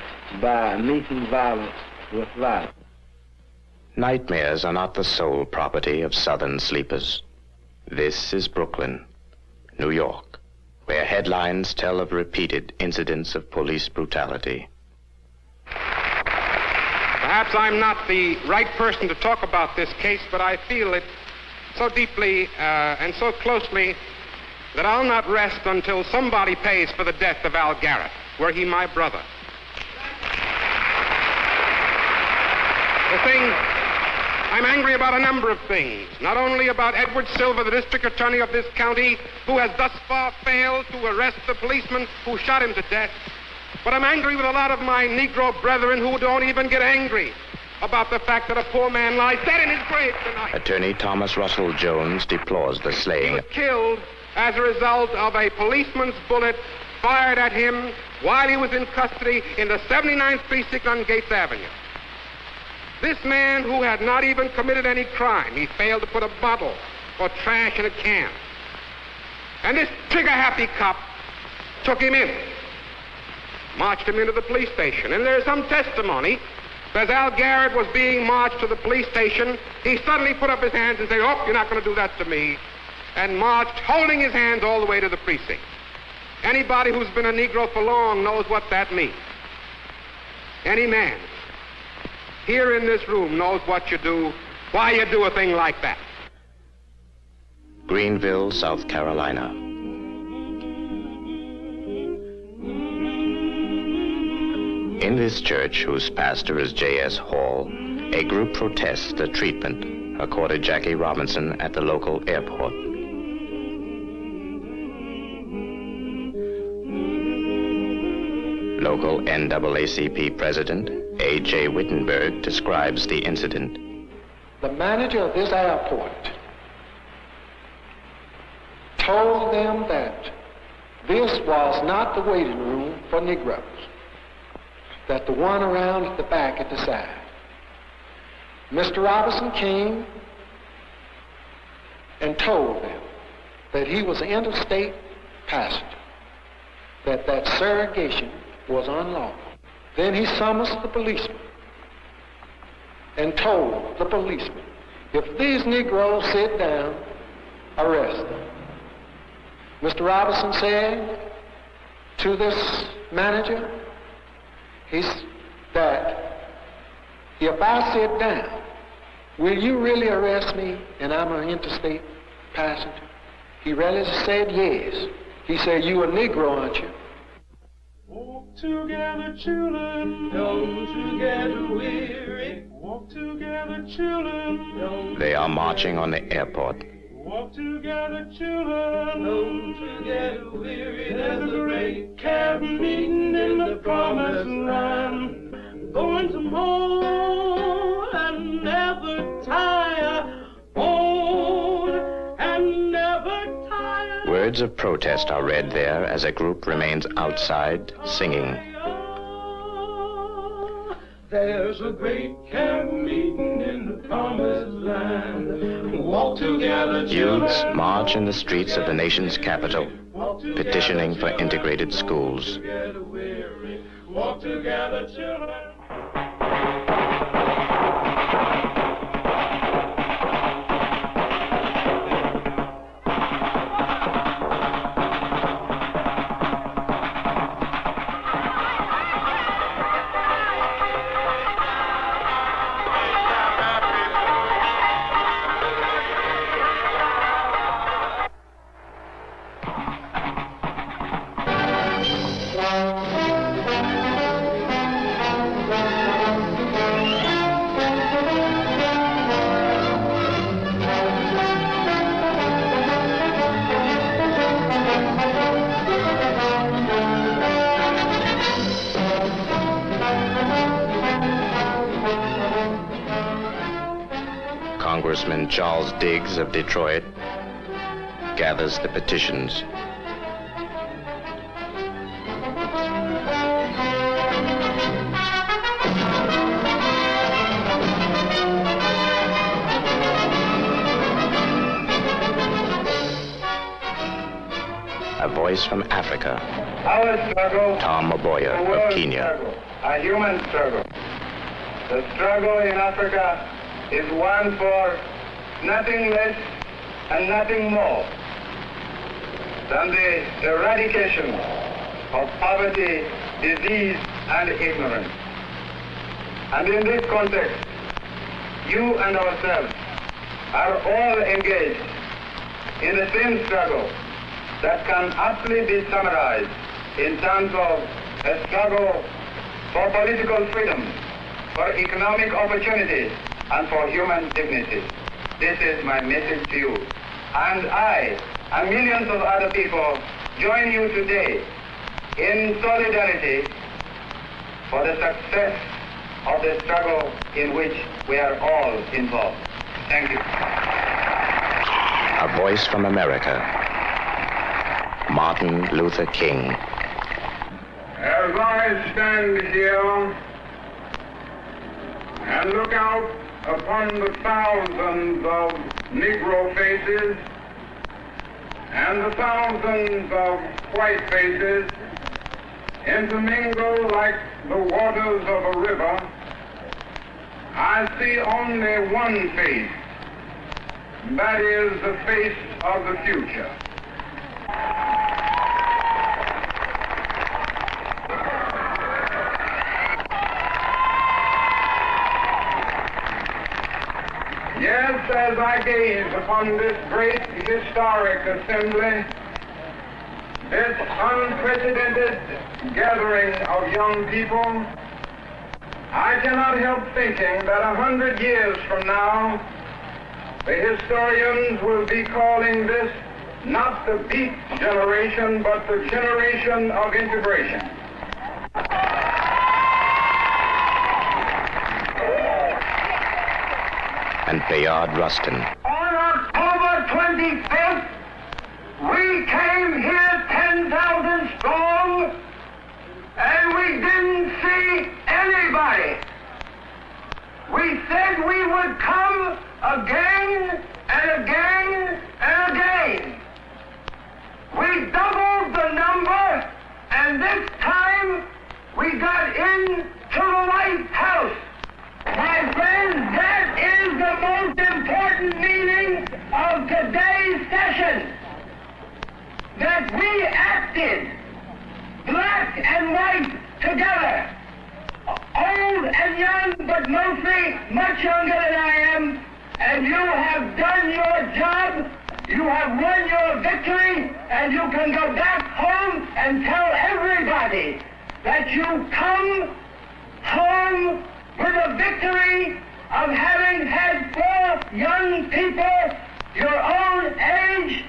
by meeting violence with violence.
Nightmares are not the sole property of Southern sleepers. This is Brooklyn, New York, where headlines tell of repeated incidents of police brutality.
Perhaps I'm not the right person to talk about this case, but I feel it so deeply and so closely that I'll not rest until somebody pays for the death of Al Garrett, were he my brother. I'm angry about a number of things, not only about Edward Silver, the district attorney of this county, who has thus far failed to arrest the policeman who shot him to death, but I'm angry with a lot of my Negro brethren who don't even get angry about the fact that a poor man lies dead in his grave tonight.
Attorney Thomas Russell Jones deplores the slaying.
He was killed as a result of a policeman's bullet fired at him while he was in custody in the 79th Precinct on Gates Avenue. This man who had not even committed any crime, he failed to put a bottle or trash in a can. And this trigger-happy cop took him in, marched him into the police station. And there's some testimony that as Al Garrett was being marched to the police station, he suddenly put up his hands and said, "Oh, you're not going to do that to me," and marched holding his hands all the way to the precinct. Anybody who's been a Negro for long knows what that means. Any man here in this room knows what you do, why you do a thing like that.
Greenville, South Carolina. In this church, whose pastor is J.S. Hall, a group protests the treatment accorded Jackie Robinson at the local airport. Local NAACP President A.J. Wittenberg describes the incident.
The manager of this airport told them that this was not the waiting room for Negroes, that the one around at the back at the side. Mr. Robinson came and told them that he was an interstate passenger, that surrogation was unlawful. Then he summons the policeman and told the policeman, if these Negroes sit down, arrest them. Mr. Robinson said to this manager, that if I sit down, will you really arrest me and I'm an interstate passenger? He really said yes. He said, you a Negro, aren't you?
Walk together, children, don't you get weary. Walk together, children.
They are marching on the airport.
Walk together, children, don't you get weary. There's a great camp meeting in the promised land. Going to mourn and never tire. Mourn and never tire.
Words of protest are read there as a group remains outside singing.
There's a great camp meeting in the promised land. Walk together, children.
Youths march in the streets of the nation's capital, petitioning for integrated schools.
Walk together, children.
Congressman Charles Diggs of Detroit gathers the petitions. A voice from Africa.
Our struggle,
Tom Maboya of Kenya.
Struggle, a human struggle. The struggle in Africa is one for nothing less and nothing more than the eradication of poverty, disease, and ignorance. And in this context, you and ourselves are all engaged in the same struggle that can aptly be summarized in terms of a struggle for political freedom, for economic opportunity, and for human dignity. This is my message to you. And I, and millions of other people, join you today in solidarity for the success of the struggle in which we are all involved. Thank you.
A voice from America. Martin Luther King.
As I stand here and look out upon the thousands of Negro faces and the thousands of white faces intermingle like the waters of a river, I see only one face. That is the face of the future. Yes, as I gaze upon this great historic assembly, this unprecedented gathering of young people, I cannot help thinking that 100 years from now,
The historians will be calling this not the beat generation, but the generation of integration.
And Bayard Rustin.
On October 25th, we came here 10,000 strong, and we didn't see anybody. We said we would come again and again and again. We doubled the number, and this time we got into the White House. My friends, that is the most important meaning of today's session. That we acted, black and white together, old and young, but mostly much younger than I am, and you have done your job, you have won your victory, and you can go back home and tell everybody that you come home with a victory of having had 4 young people your own age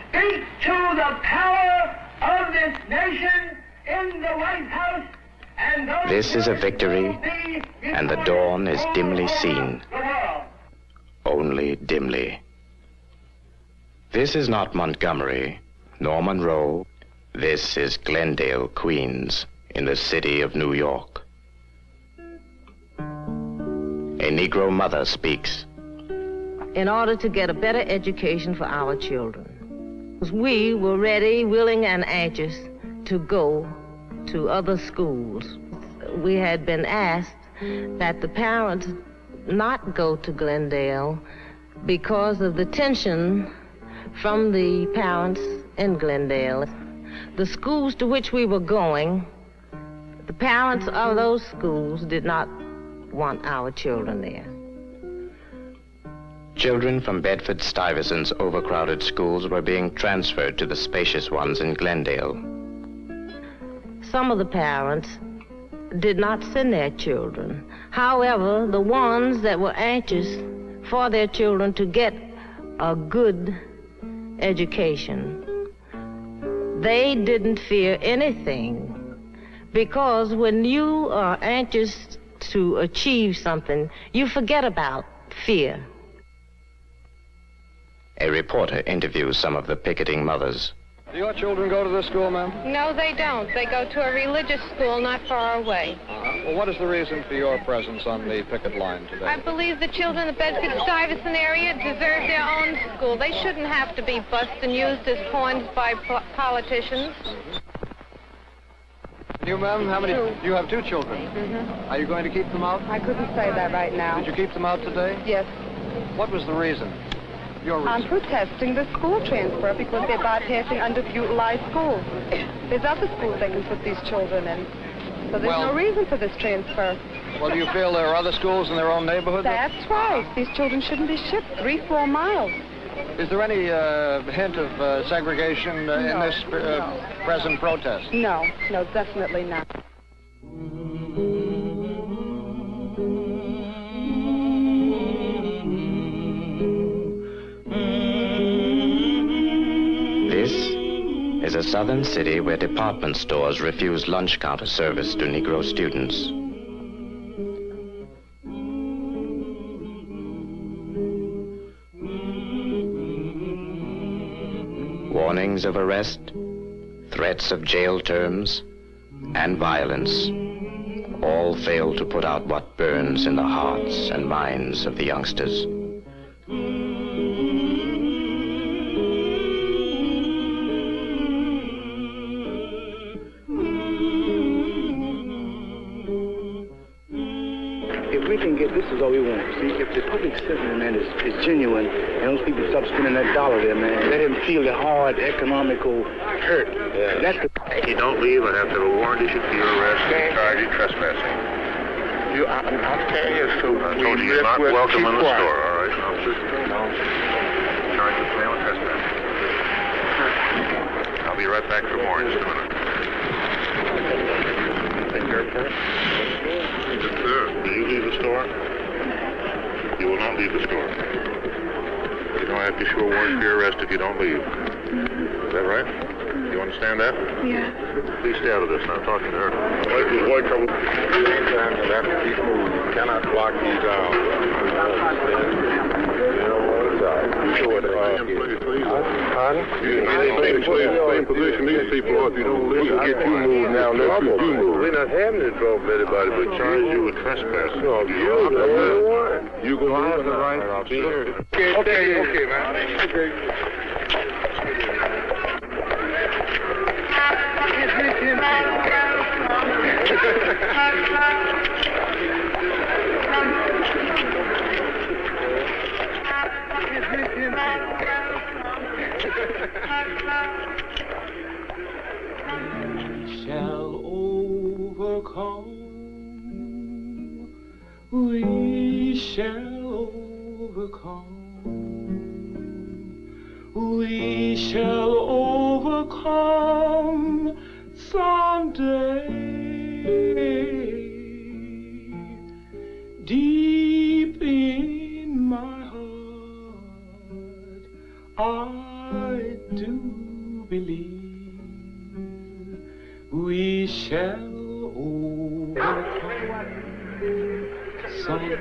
speak to the power of this nation in the White House. And
This is a victory, and the dawn is dimly seen. Only dimly. This is not Montgomery, nor Monroe. This is Glendale, Queens, in the city of New York. A Negro mother speaks.
In order to get a better education for our children, we were ready, willing, and anxious to go to other schools. We had been asked that the parents not go to Glendale because of the tension from the parents in Glendale. The schools to which we were going, the parents of those schools did not want our children there.
Children from Bedford-Stuyvesant's overcrowded schools were being transferred to the spacious ones in Glendale.
Some of the parents did not send their children. However, the ones that were anxious for their children to get a good education, they didn't fear anything, because when you are anxious to achieve something, you forget about fear.
A reporter interviews some of the picketing mothers.
Do your children go to this school, ma'am?
No, they don't. They go to a religious school not far away.
Well, what is the reason for your presence on the picket line today?
I believe the children in the Bedford-Stuyvesant area deserve their own school. They shouldn't have to be bussed and used as pawns by politicians.
You, ma'am, how many?
2.
You have 2 children.
Mm-hmm.
Are you going to keep them out?
I couldn't say that right now.
Did you keep them out today?
Yes.
What was the reason? Your reason?
I'm protesting the school transfer because they're bypassing underutilized schools. There's other schools they can put these children in. So there's no reason for this transfer.
Well, do you feel there are other schools in their own neighborhood?
That's right. These children shouldn't be shipped 3-4 miles.
Is there any hint of segregation in this present protest?
No, definitely not.
This is a southern city where department stores refuse lunch counter service to Negro students. Warnings of arrest, threats of jail terms, and violence all fail to put out what burns in the hearts and minds of the youngsters.
If we can get, this is all we want. See, if the public sentiment, man, is genuine, and those people stop spending that dollar there, man, let him feel the hard economical hurt.
Yeah.
That's the...
If you don't leave, I'd have to have a warrant issued for your arrest and charge you trespassing.
I'm telling you, so
I told you you're not welcome in the store, all right? Charge you for trespassing. I'll be right back for more in just a minute.
Take care of it.
Yes, sir. Do you leave the store? You will not leave the store.
for a warrant for your arrest if you don't leave. Is that right? You understand that?
Yeah.
Please stay out of this now. I'm talking to her. White trouble. Meantime, you'll have to keep moving. You cannot block these out. Same position these people are if you don't leave. We'll get you moved now. Let's get you moved. We're not having this trouble with anybody, but charge you with trespassing. No, you go have the right to be here. Okay, man. Okay.
Shall overcome. We shall overcome. We shall overcome someday. Deep in my heart, I do believe we shall overcome someday.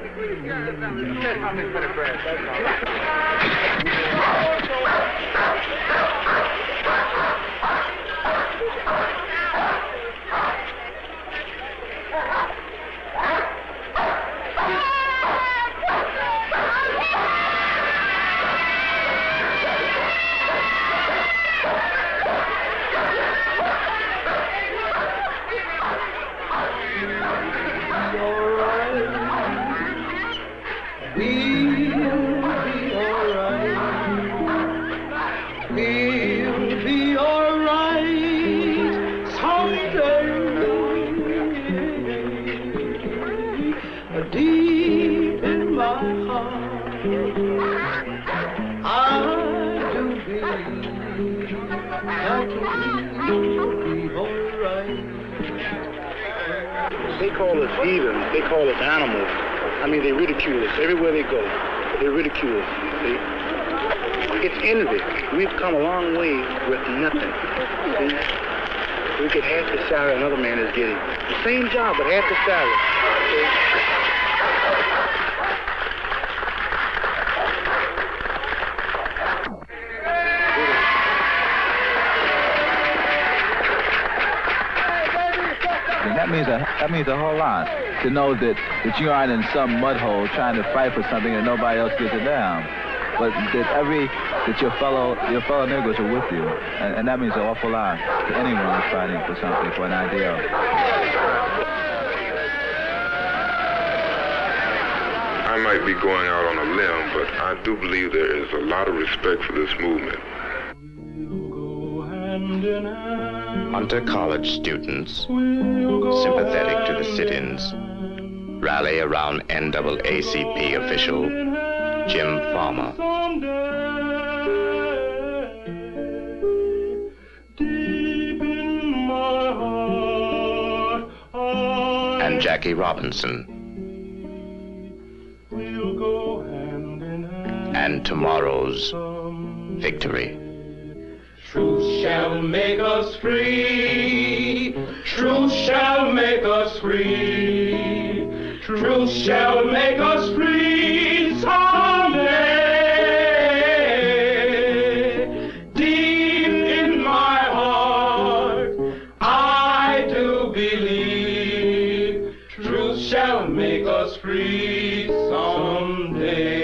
Deep in my heart, I do believe that we'll be alright.
They call us heathens. They call us animals. I mean, they ridicule us everywhere they go. They ridicule us. It's envy. We've come a long way with nothing. See? We get half the salary another man is getting. The same job, but half the salary.
That means a whole lot to know that you aren't in some mud hole trying to fight for something and nobody else gets it down, but that your fellow Negroes are with you, and that means an awful lot to anyone who's fighting for something, for an ideal.
I might be going out on a limb, but I do believe there is a lot of respect for this movement.
Hunter College students, sympathetic to the sit-ins, rally around NAACP official Jim Farmer. And Jackie Robinson. And tomorrow's victory.
Truth shall make us free. Truth shall make us free. Truth shall make us free someday. Deep in my heart, I do believe truth shall make us free someday.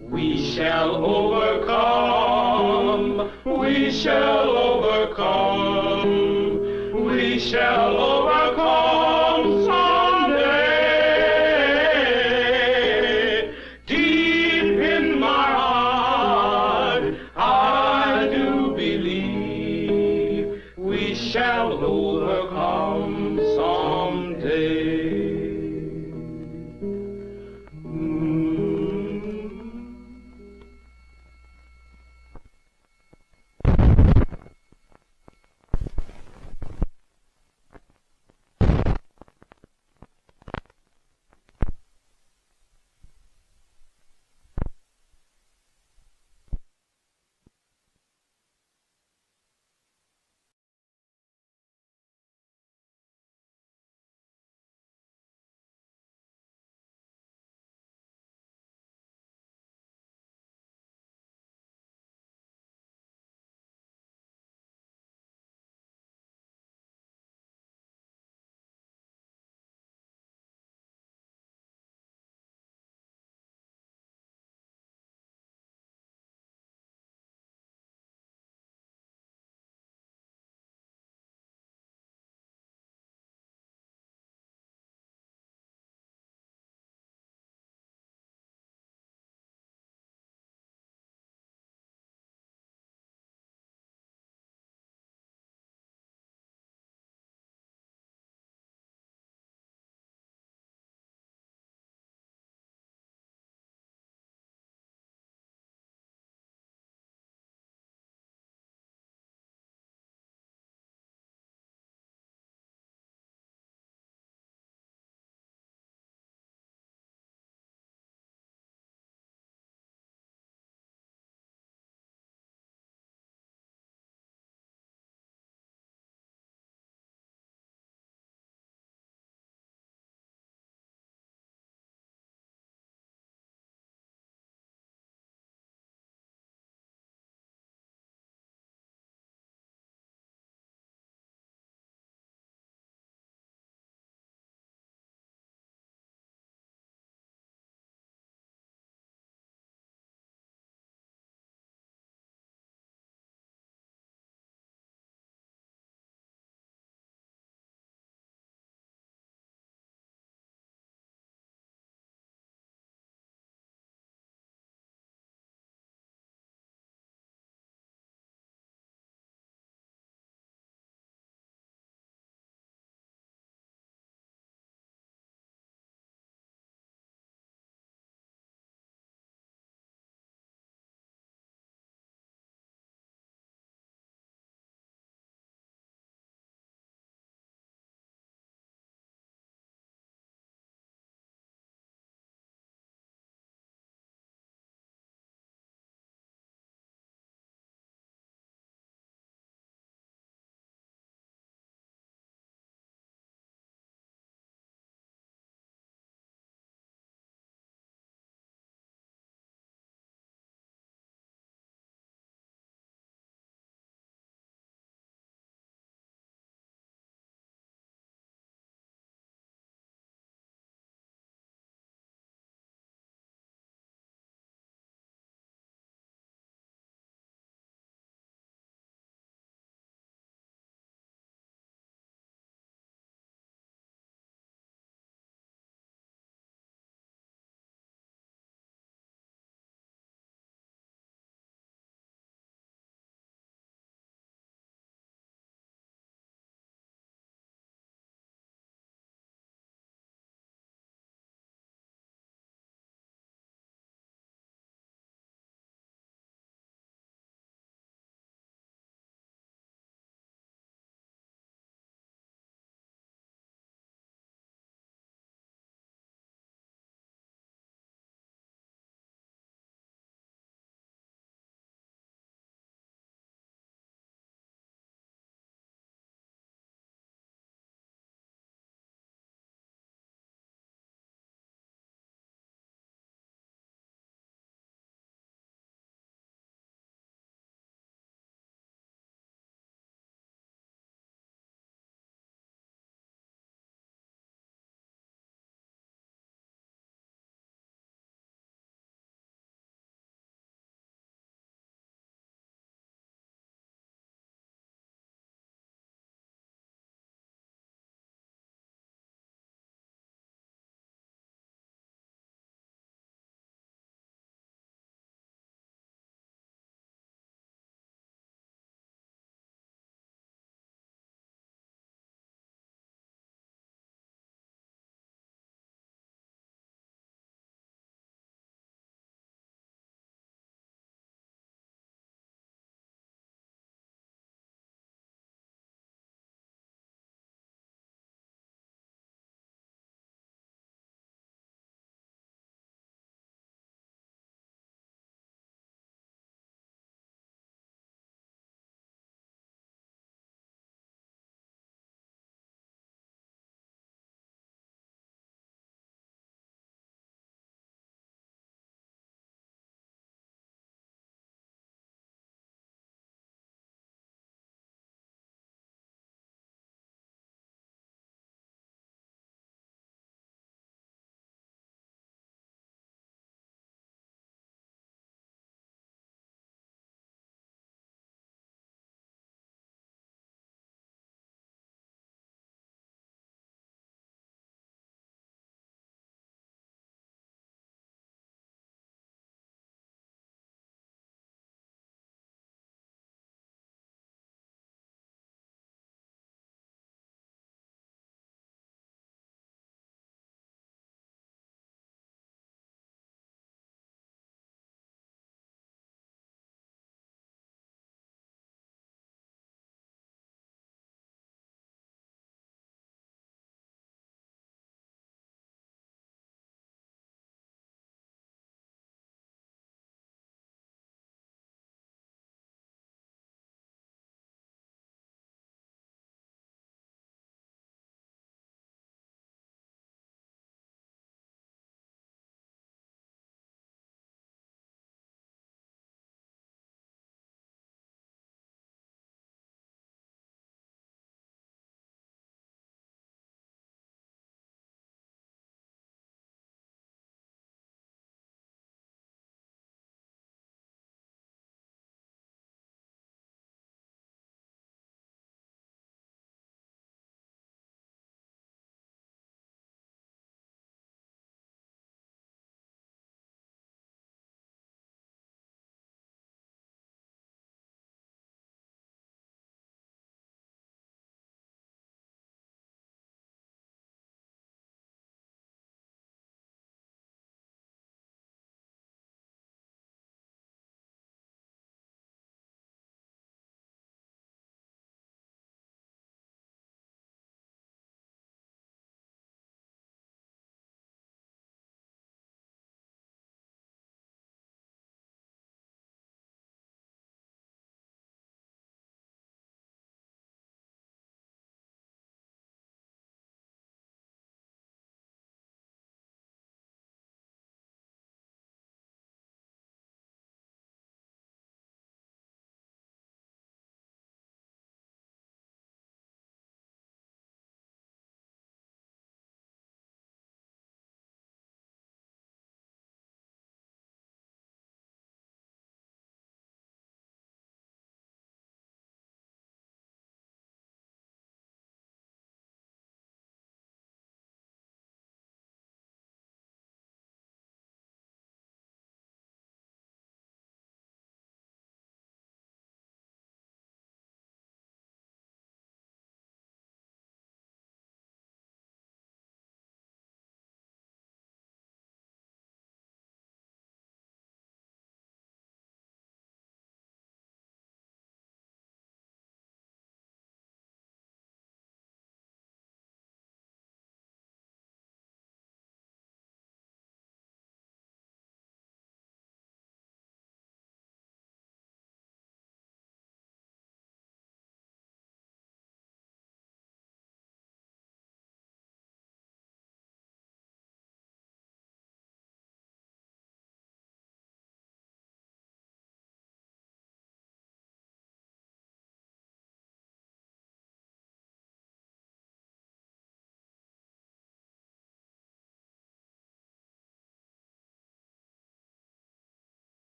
We shall overcome. We shall overcome. We shall overcome someday. Deep in my heart, I do believe we shall overcome.